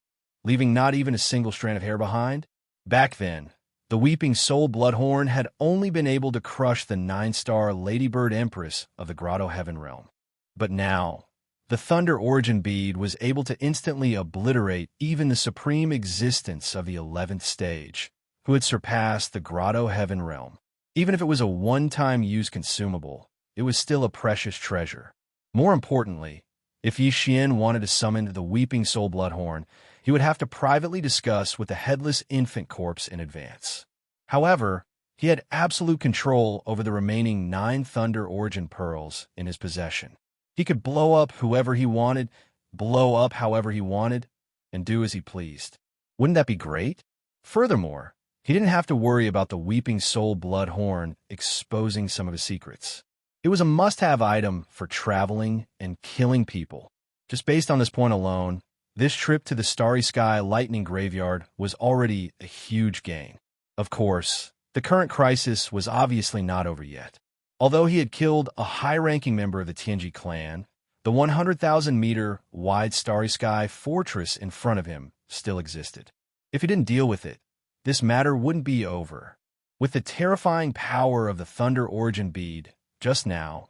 leaving not even a single strand of hair behind. Back then, the Weeping Soul Bloodhorn had only been able to crush the 9-star Ladybird Empress of the Grotto Heaven realm. But now, the Thunder Origin bead was able to instantly obliterate even the supreme existence of the 11th stage, who had surpassed the Grotto Heaven realm. Even if it was a one-time use consumable, it was still a precious treasure. More importantly, if Xianxia wanted to summon the Weeping Soul Bloodhorn, he would have to privately discuss with the Headless Infant Corpse in advance. However, he had absolute control over the remaining 9 Thunder Origin Pearls in his possession. He could blow up whoever he wanted, blow up however he wanted, and do as he pleased. Wouldn't that be great? Furthermore, he didn't have to worry about the Weeping Soul Bloodhorn exposing some of his secrets. It was a must-have item for traveling and killing people. Just based on this point alone, this trip to the Starry Sky Lightning Graveyard was already a huge gain. Of course, the current crisis was obviously not over yet. Although he had killed a high-ranking member of the Tianji clan, the 100,000-meter wide Starry Sky fortress in front of him still existed. If he didn't deal with it, this matter wouldn't be over. With the terrifying power of the Thunder Origin bead, just now,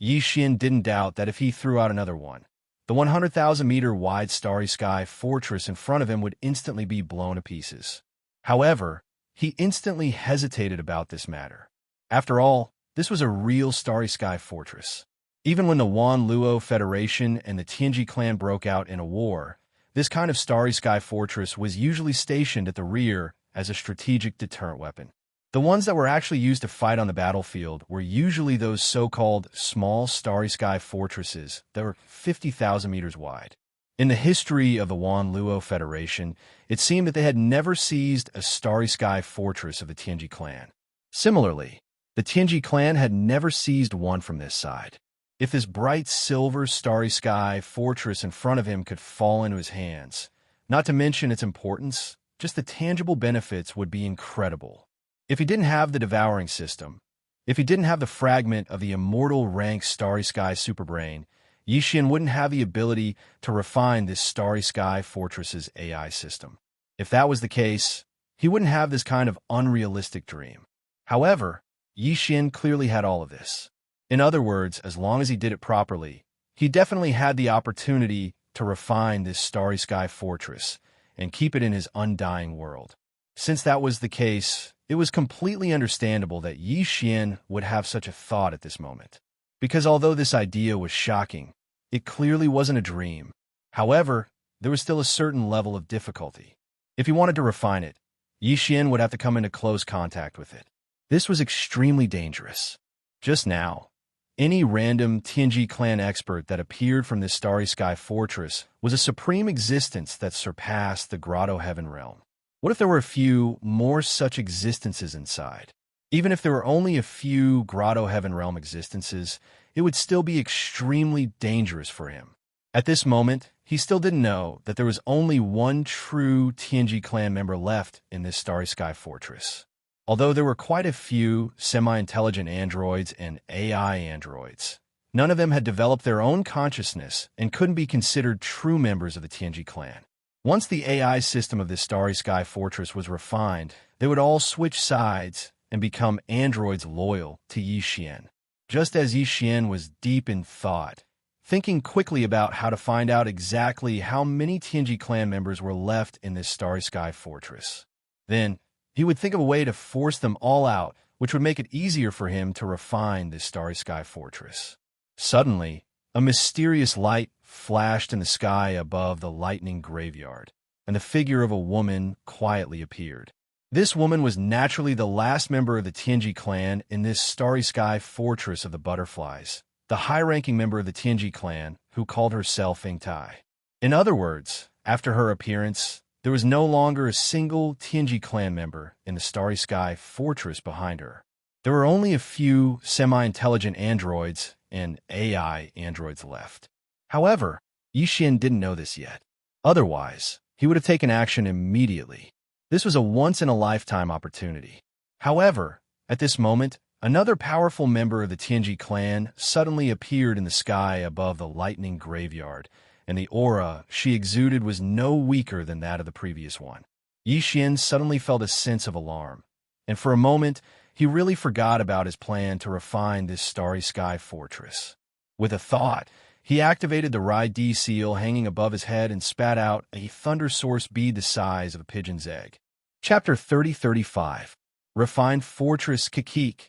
Xianxia didn't doubt that if he threw out another one, the 100,000-meter wide Starry Sky fortress in front of him would instantly be blown to pieces. However, he instantly hesitated about this matter. After all, this was a real Starry Sky fortress. Even when the Wan Luo Federation and the Tianji clan broke out in a war, this kind of Starry Sky fortress was usually stationed at the rear as a strategic deterrent weapon. The ones that were actually used to fight on the battlefield were usually those so-called small Starry Sky fortresses that were 50,000 meters wide. In the history of the Wan Luo Federation, it seemed that they had never seized a Starry Sky fortress of the Tianji clan. Similarly, the Tianji clan had never seized one from this side. If this bright silver Starry Sky fortress in front of him could fall into his hands, not to mention its importance, just the tangible benefits would be incredible. If he didn't have the Devouring system, if he didn't have the fragment of the immortal rank Starry Sky Superbrain, Xianxia wouldn't have the ability to refine this Starry Sky Fortress's AI system. If that was the case, he wouldn't have this kind of unrealistic dream. However, Xianxia clearly had all of this. In other words, as long as he did it properly, he definitely had the opportunity to refine this Starry Sky Fortress and keep it in his undying world. Since that was the case, it was completely understandable that Xianxia would have such a thought at this moment. Because although this idea was shocking, it clearly wasn't a dream. However, there was still a certain level of difficulty. If he wanted to refine it, Xianxia would have to come into close contact with it. This was extremely dangerous. Just now, any random Tianji clan expert that appeared from this Starry Sky Fortress was a supreme existence that surpassed the Grotto Heaven realm. What if there were a few more such existences inside? Even if there were only a few Grotto Heaven Realm existences, it would still be extremely dangerous for him. At this moment, he still didn't know that there was only one true Tianji clan member left in this Starry Sky Fortress. Although there were quite a few semi-intelligent androids and AI androids, none of them had developed their own consciousness and couldn't be considered true members of the Tianji clan. Once the AI system of this Starry Sky Fortress was refined, they would all switch sides and become androids loyal to Yi Xian. Just as Yi Xian was deep in thought, thinking quickly about how to find out exactly how many Tianji clan members were left in this Starry Sky Fortress. Then, he would think of a way to force them all out, which would make it easier for him to refine this Starry Sky Fortress. Suddenly, a mysterious light flashed in the sky above the lightning graveyard, and the figure of a woman quietly appeared. This woman was naturally the last member of the Tianji clan in this Starry Sky Fortress of the Butterflies, the high-ranking member of the Tianji clan who called herself Yingtai. In other words, after her appearance, there was no longer a single Tianji clan member in the Starry Sky Fortress behind her. There were only a few semi-intelligent androids and AI androids left. However, Yi Xian didn't know this yet. Otherwise, he would have taken action immediately. This was a once-in-a-lifetime opportunity. However, at this moment, another powerful member of the Tianji clan suddenly appeared in the sky above the lightning graveyard, and the aura she exuded was no weaker than that of the previous one. Yi Xian suddenly felt a sense of alarm, and for a moment, he really forgot about his plan to refine this Starry Sky Fortress. With a thought, he activated the Rai-D seal hanging above his head and spat out a thunder source bead the size of a pigeon's egg. Chapter 3035. Refined Fortress Kikik.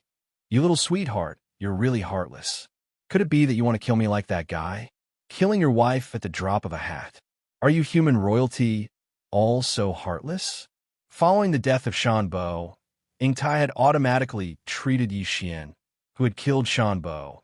You little sweetheart, you're really heartless. Could it be that you want to kill me like that guy? Killing your wife at the drop of a hat. Are you human royalty, all so heartless? Following the death of Shanbo, Yingtai had automatically treated Yi Xian, who had killed Shanbo,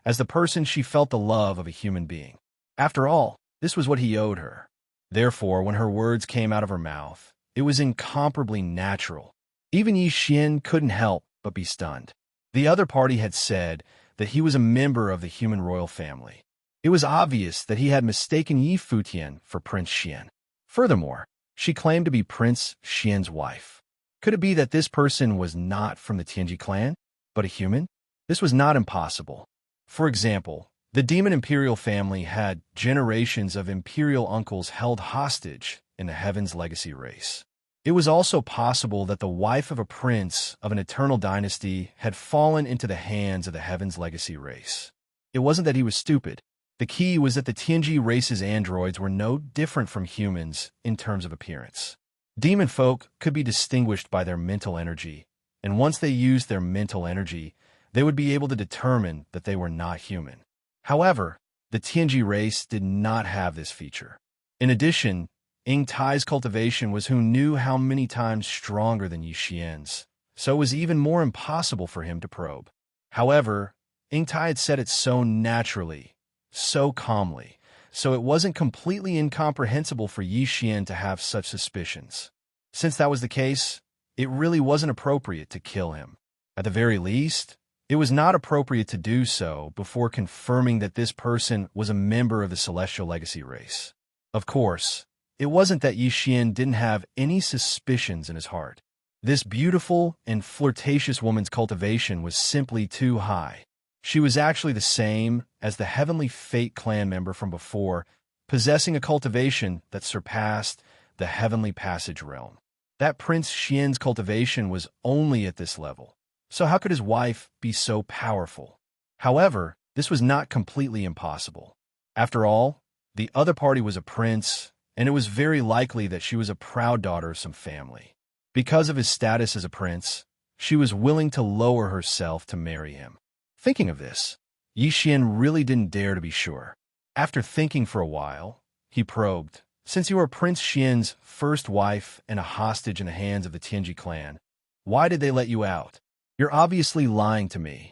as the person she felt the love of a human being. After all, this was what he owed her. Therefore, when her words came out of her mouth, it was incomparably natural. Even Yi Xian couldn't help but be stunned. The other party had said that he was a member of the human royal family. It was obvious that he had mistaken Yi Futian for Prince Xian. Furthermore, she claimed to be Prince Xian's wife. Could it be that this person was not from the Tianji clan, but a human? This was not impossible. For example, the Demon Imperial family had generations of imperial uncles held hostage in the Heaven's Legacy race. It was also possible that the wife of a prince of an eternal dynasty had fallen into the hands of the Heaven's Legacy race. It wasn't that he was stupid. The key was that the Tianji race's androids were no different from humans in terms of appearance. Demon folk could be distinguished by their mental energy, and once they used their mental energy, they would be able to determine that they were not human. However, the Tianji race did not have this feature. In addition, Yingtai's cultivation was who knew how many times stronger than Yi Xian's, so it was even more impossible for him to probe. However, Yingtai had said it so naturally, so calmly, so it wasn't completely incomprehensible for Yi Xian to have such suspicions. Since that was the case, it really wasn't appropriate to kill him. At the very least, it was not appropriate to do so before confirming that this person was a member of the Celestial Legacy race. Of course, it wasn't that Yi Xian didn't have any suspicions in his heart. This beautiful and flirtatious woman's cultivation was simply too high. She was actually the same as the Heavenly Fate clan member from before, possessing a cultivation that surpassed the Heavenly Passage realm. That Prince Xian's cultivation was only at this level. So how could his wife be so powerful? However, this was not completely impossible. After all, the other party was a prince, and it was very likely that she was a proud daughter of some family. Because of his status as a prince, she was willing to lower herself to marry him. Thinking of this, Yi Xian really didn't dare to be sure. After thinking for a while, he probed, "Since you are Prince Xian's first wife and a hostage in the hands of the Tianji clan, why did they let you out? You're obviously lying to me."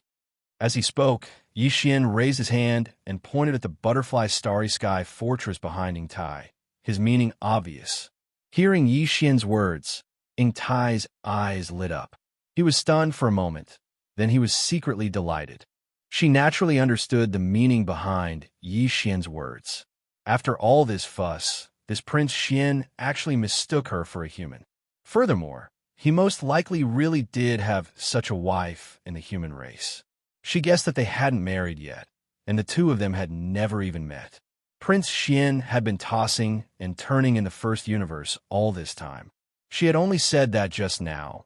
As he spoke, Yi Xian raised his hand and pointed at the butterfly Starry Sky Fortress behind Yingtai, his meaning obvious. Hearing Yi Xian's words, Ing Tai's eyes lit up. He was stunned for a moment. Then he was secretly delighted. She naturally understood the meaning behind Yi Xian's words. After all this fuss, this Prince Xian actually mistook her for a human. Furthermore, he most likely really did have such a wife in the human race. She guessed that they hadn't married yet, and the two of them had never even met. Prince Xian had been tossing and turning in the first universe all this time. She had only said that just now,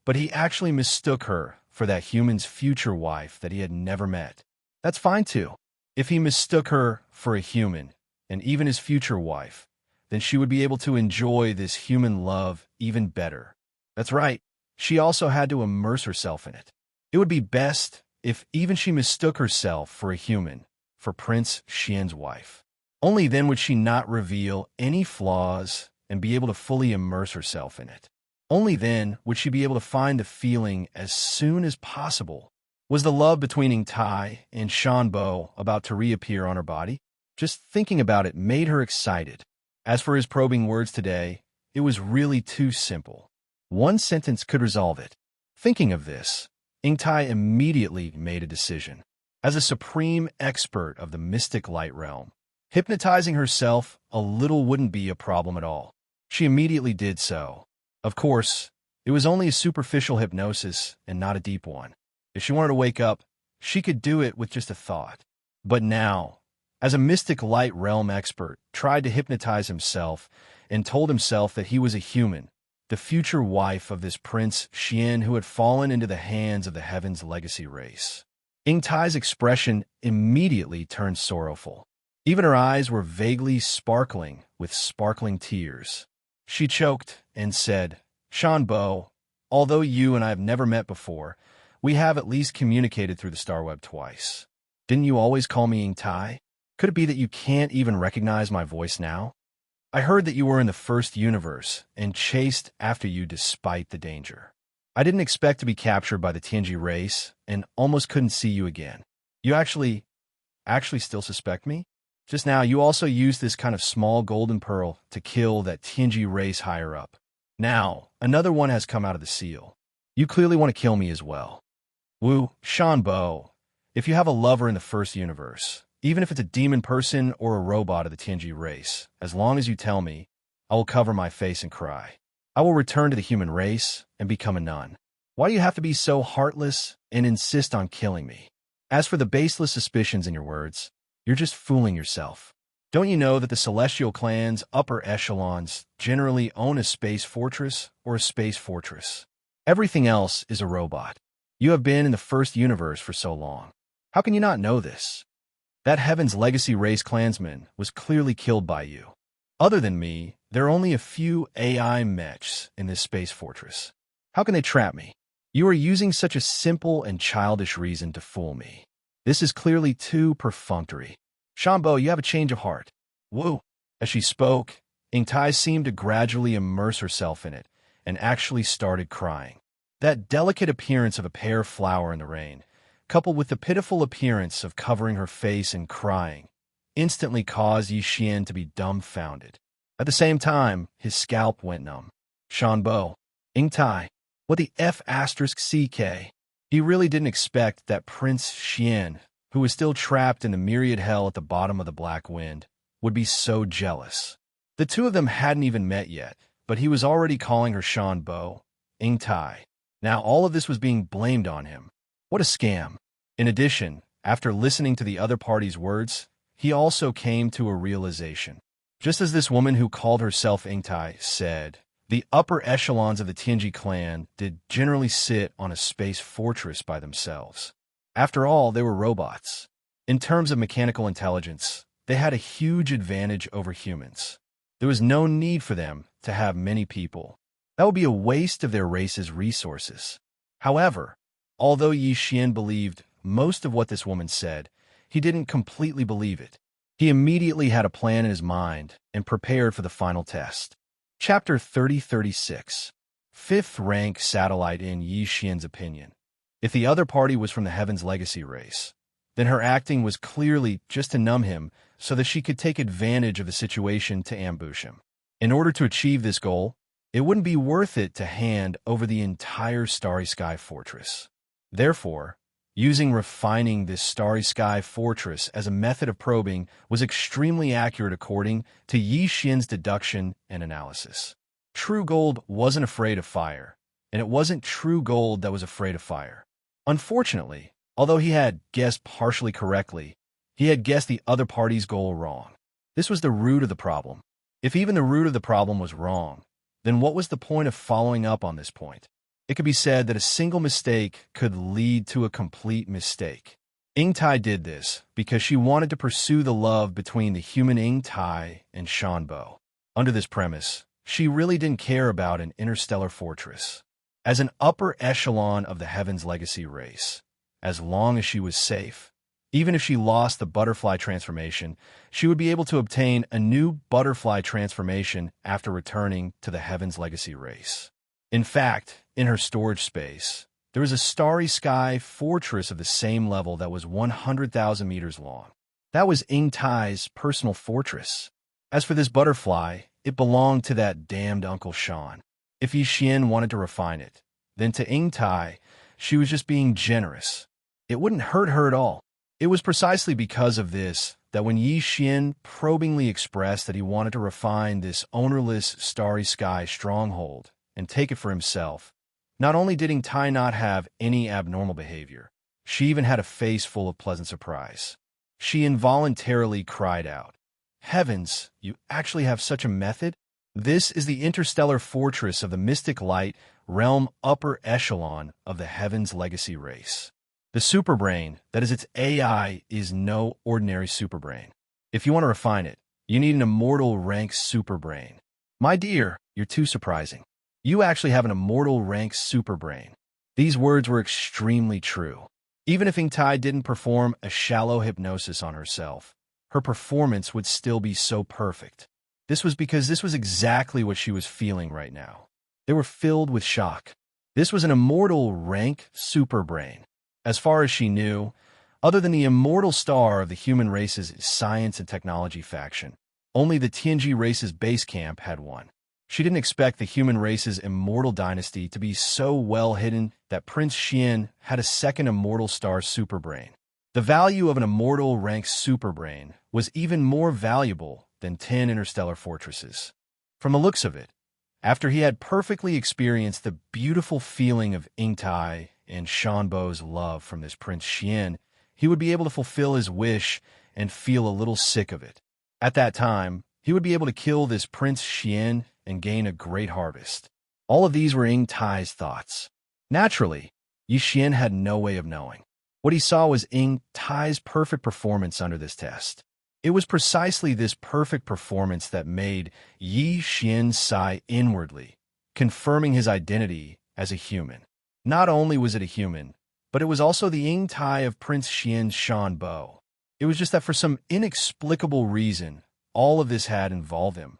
but he actually mistook her for that human's future wife that he had never met. That's fine too. If he mistook her for a human, and even his future wife, then she would be able to enjoy this human love even better. That's right, she also had to immerse herself in it. It would be best if even she mistook herself for a human, for Prince Xian's wife. Only then would she not reveal any flaws and be able to fully immerse herself in it. Only then would she be able to find the feeling as soon as possible. Was the love between Ing Tai and Shanbo about to reappear on her body? Just thinking about it made her excited. As for his probing words today, it was really too simple. One sentence could resolve it. Thinking of this, Ing Tai immediately made a decision. As a supreme expert of the mystic light realm, hypnotizing herself a little wouldn't be a problem at all. She immediately did so. Of course, it was only a superficial hypnosis and not a deep one. If she wanted to wake up, she could do it with just a thought. But now, as a mystic light realm expert, tried to hypnotize himself and told himself that he was a human, the future wife of this Prince Xian who had fallen into the hands of the Heaven's legacy race. Ing Tai's expression immediately turned sorrowful. Even her eyes were vaguely sparkling with sparkling tears. She choked and said, Shanbo, although you and I have never met before, we have at least communicated through the Starweb twice. Didn't you always call me Ing Tai? Could it be that you can't even recognize my voice now? I heard that you were in the first universe and chased after you despite the danger. I didn't expect to be captured by the Tianji race and almost couldn't see you again. You actually still suspect me? Just now, you also used this kind of small golden pearl to kill that Tianji race higher up. Now, another one has come out of the seal. You clearly want to kill me as well. Wu, Shanbo, if you have a lover in the first universe, even if it's a demon person or a robot of the Tianji race, as long as you tell me, I will cover my face and cry. I will return to the human race and become a nun. Why do you have to be so heartless and insist on killing me? As for the baseless suspicions in your words, you're just fooling yourself. Don't you know that the celestial clan's upper echelons generally own a space fortress or a space fortress? Everything else is a robot. You have been in the first universe for so long. How can you not know this? That Heaven's legacy race clansman was clearly killed by you. Other than me, there are only a few AI mechs in this space fortress. How can they trap me? You are using such a simple and childish reason to fool me. This is clearly too perfunctory. Shanbo, you have a change of heart. Wu. As she spoke, Ing Tai seemed to gradually immerse herself in it and actually started crying. That delicate appearance of a pear flower in the rain, coupled with the pitiful appearance of covering her face and crying, instantly caused Yi Xian to be dumbfounded. At the same time, his scalp went numb. Shanbo, Ing Tai, what the F***CK? He really didn't expect that Prince Xian, who was still trapped in the myriad hell at the bottom of the Black Wind, would be so jealous. The two of them hadn't even met yet, but he was already calling her Shanbo, Ing Tai. Now all of this was being blamed on him. What a scam. In addition, after listening to the other party's words, he also came to a realization. Just as this woman who called herself Ing Tai said, the upper echelons of the Tianji clan did generally sit on a space fortress by themselves. After all, they were robots. In terms of mechanical intelligence, they had a huge advantage over humans. There was no need for them to have many people. That would be a waste of their race's resources. However, although Yi Xian believed most of what this woman said, he didn't completely believe it. He immediately had a plan in his mind and prepared for the final test. Chapter 3036. Fifth rank satellite in Yi Xian's opinion. If the other party was from the Heaven's legacy race, then her acting was clearly just to numb him so that she could take advantage of the situation to ambush him. In order to achieve this goal, it wouldn't be worth it to hand over the entire Starry Sky Fortress. Therefore, using refining this Starry Sky Fortress as a method of probing was extremely accurate according to Yi Xian's deduction and analysis. True gold wasn't afraid of fire, and it wasn't true gold that was afraid of fire. Unfortunately, although he had guessed partially correctly, he had guessed the other party's goal wrong. This was the root of the problem. If even the root of the problem was wrong, then what was the point of following up on this point? It could be said that a single mistake could lead to a complete mistake. Ying Tai did this because she wanted to pursue the love between the human Ying Tai and Shanbo. Under this premise, she really didn't care about an interstellar fortress. As an upper echelon of the Heaven's Legacy race, as long as she was safe, even if she lost the butterfly transformation, she would be able to obtain a new butterfly transformation after returning to the Heaven's Legacy race. In fact, in her storage space, there was a Starry Sky Fortress of the same level that was 100,000 meters long. That was Ying Tai's personal fortress. As for this butterfly, it belonged to that damned Uncle Sean. If Yi Xian wanted to refine it, then to Ying Tai, she was just being generous. It wouldn't hurt her at all. It was precisely because of this that when Yi Xian probingly expressed that he wanted to refine this ownerless Starry Sky stronghold and take it for himself, not only did Ying Tai not have any abnormal behavior, she even had a face full of pleasant surprise. She involuntarily cried out, "Heavens, you actually have such a method? This is the interstellar fortress of the Mystic Light realm upper echelon of the Heaven's Legacy race. The superbrain, that is its AI, is no ordinary superbrain. If you want to refine it, you need an immortal rank superbrain. My dear, you're too surprising. You actually have an immortal rank superbrain." These words were extremely true. Even if Ying Tai didn't perform a shallow hypnosis on herself, her performance would still be so perfect. This was because this was exactly what she was feeling right now. They were filled with shock. This was an immortal rank superbrain. As far as she knew, other than the immortal star of the human race's science and technology faction, only the Tianji race's base camp had one. She didn't expect the human race's immortal dynasty to be so well hidden that Prince Xian had a second immortal star superbrain. The value of an immortal rank superbrain was even more valuable than 10 interstellar fortresses. From the looks of it, after he had perfectly experienced the beautiful feeling of Ying Tai and Shanbo's love from this Prince Xian, he would be able to fulfill his wish and feel a little sick of it. At that time, he would be able to kill this Prince Xian and gain a great harvest. All of these were Ying Tai's thoughts. Naturally, Yi Xian had no way of knowing. What he saw was Ying Tai's perfect performance under this test. It was precisely this perfect performance that made Yi Xian sigh inwardly, confirming his identity as a human. Not only was it a human, but it was also the Ying Tai of Prince Xian's Shanbo. It was just that for some inexplicable reason, all of this had involved him.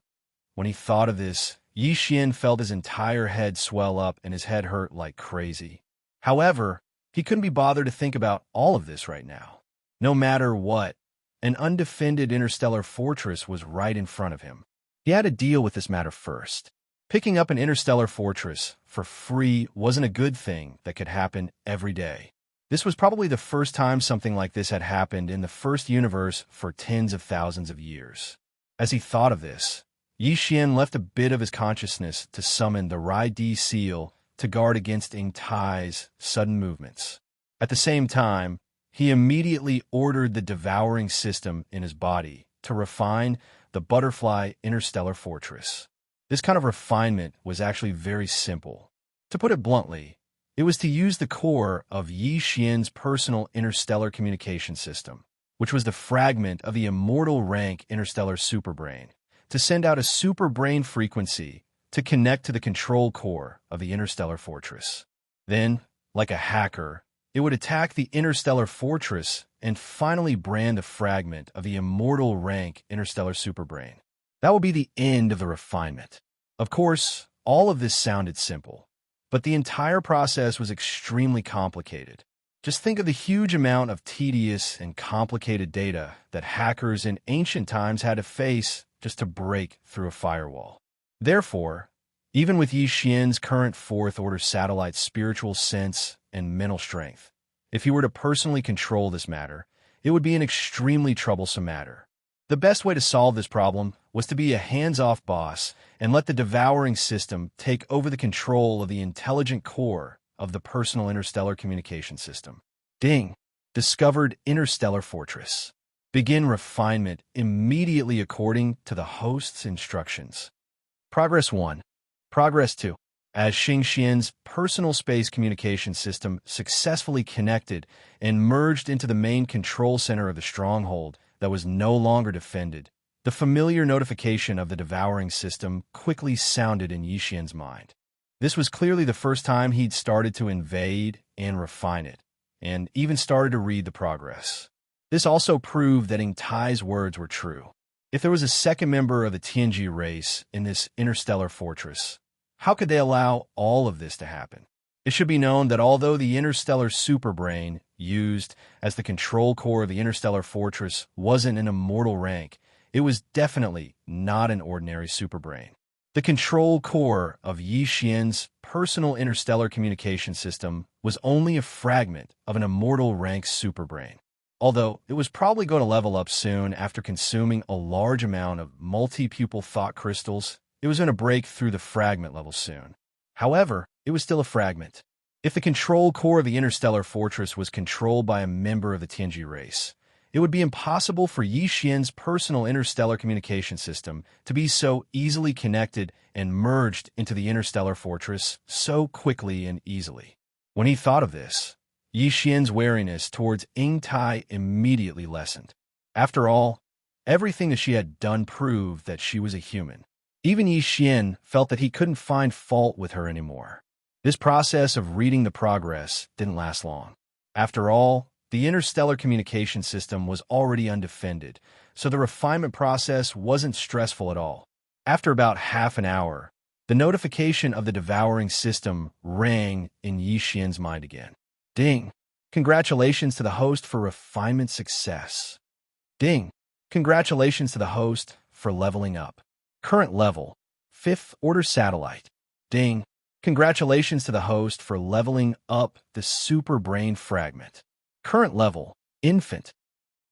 When he thought of this, Yi Xian felt his entire head swell up and his head hurt like crazy. However, he couldn't be bothered to think about all of this right now. No matter what, an undefended interstellar fortress was right in front of him. He had to deal with this matter first. Picking up an interstellar fortress for free wasn't a good thing that could happen every day. This was probably the first time something like this had happened in the first universe for tens of thousands of years. As he thought of this, Yi Xian left a bit of his consciousness to summon the Rai Di seal to guard against Ying Tai's sudden movements. At the same time, he immediately ordered the devouring system in his body to refine the butterfly interstellar fortress. This kind of refinement was actually very simple. To put it bluntly, it was to use the core of Yi Xian's personal interstellar communication system, which was the fragment of the immortal rank interstellar superbrain, to send out a superbrain frequency to connect to the control core of the interstellar fortress. Then, like a hacker, it would attack the interstellar fortress and finally brand a fragment of the immortal rank interstellar superbrain. That would be the end of the refinement. Of course, all of this sounded simple, but the entire process was extremely complicated. Just think of the huge amount of tedious and complicated data that hackers in ancient times had to face just to break through a firewall. Therefore, Even with Yi Xian's current fourth-order satellite's spiritual sense and mental strength, if he were to personally control this matter, it would be an extremely troublesome matter. The best way to solve this problem was to be a hands-off boss and let the devouring system take over the control of the intelligent core of the personal interstellar communication system. Ding. Discovered interstellar fortress. Begin refinement immediately according to the host's instructions. Progress 1. Progress 2. As Xianxia's personal space communication system successfully connected and merged into the main control center of the stronghold that was no longer defended, the familiar notification of the devouring system quickly sounded in Yi Xian's mind. This was clearly the first time he'd started to invade and refine it, and even started to read the progress. This also proved that Ing Tai's words were true. If there was a second member of the Tianji race in this interstellar fortress, how could they allow all of this to happen? It should be known that although the interstellar superbrain used as the control core of the interstellar fortress wasn't an immortal rank, it was definitely not an ordinary superbrain. The control core of Yi Xian's personal interstellar communication system was only a fragment of an immortal rank superbrain. Although it was probably going to level up soon after consuming a large amount of multi-pupil thought crystals, it was going to break through the fragment level soon. However, it was still a fragment. If the control core of the interstellar fortress was controlled by a member of the Tianji race, it would be impossible for Yi Xian's personal interstellar communication system to be so easily connected and merged into the interstellar fortress so quickly and easily. When he thought of this, Yi Xian's wariness towards Ing Tai immediately lessened. After all, everything that she had done proved that she was a human. Even Yi Xian felt that he couldn't find fault with her anymore. This process of reading the progress didn't last long. After all, the interstellar communication system was already undefended, so the refinement process wasn't stressful at all. After about half an hour, the notification of the devouring system rang in Yi Xian's mind again. Ding. Congratulations to the host for refinement success. Ding. Congratulations to the host for leveling up. Current level, 5th order satellite. Ding. Congratulations to the host for leveling up the super brain fragment. Current level, infant.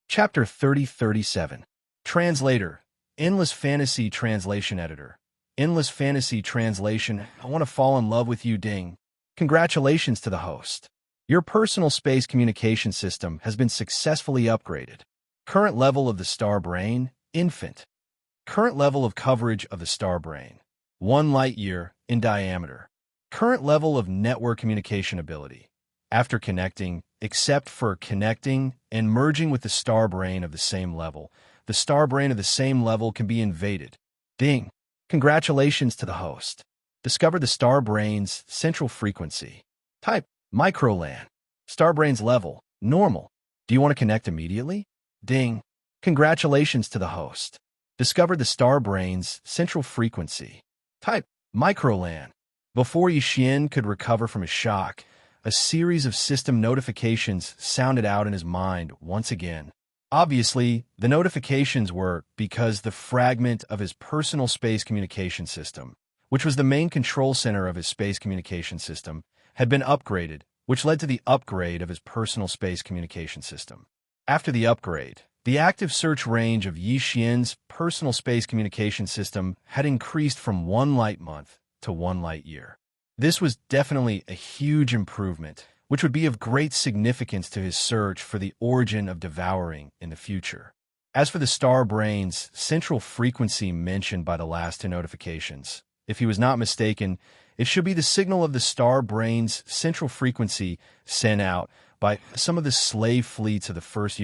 Chapter 3037. Translator, Endless Fantasy Translation Editor. Endless Fantasy Translation, I want to fall in love with you, Ding. Congratulations to the host. Your personal space communication system has been successfully upgraded. Current level of the star brain, infant. Current level of coverage of the star brain, 1 light-year in diameter. Current level of network communication ability. After connecting, except for connecting and merging with the star brain of the same level, the star brain of the same level can be invaded. Ding. Congratulations to the host. Discover the star brain's central frequency. Type, microLAN. Star brain's level, normal. Do you want to connect immediately? Ding. Congratulations to the host. Discover the star brain's central frequency. Type, microLAN. Before Yi Xian could recover from his shock, a series of system notifications sounded out in his mind once again. Obviously, the notifications were because the fragment of his personal space communication system, which was the main control center of his space communication system, had been upgraded, which led to the upgrade of his personal space communication system. After the upgrade, the active search range of Yi Xian's personal space communication system had increased from 1 light month to 1 light year. This was definitely a huge improvement, which would be of great significance to his search for the origin of devouring in the future. As for the star brain's central frequency mentioned by the last 2 notifications, if he was not mistaken, it should be the signal of the star brain's central frequency sent out by some of the slave fleets of the first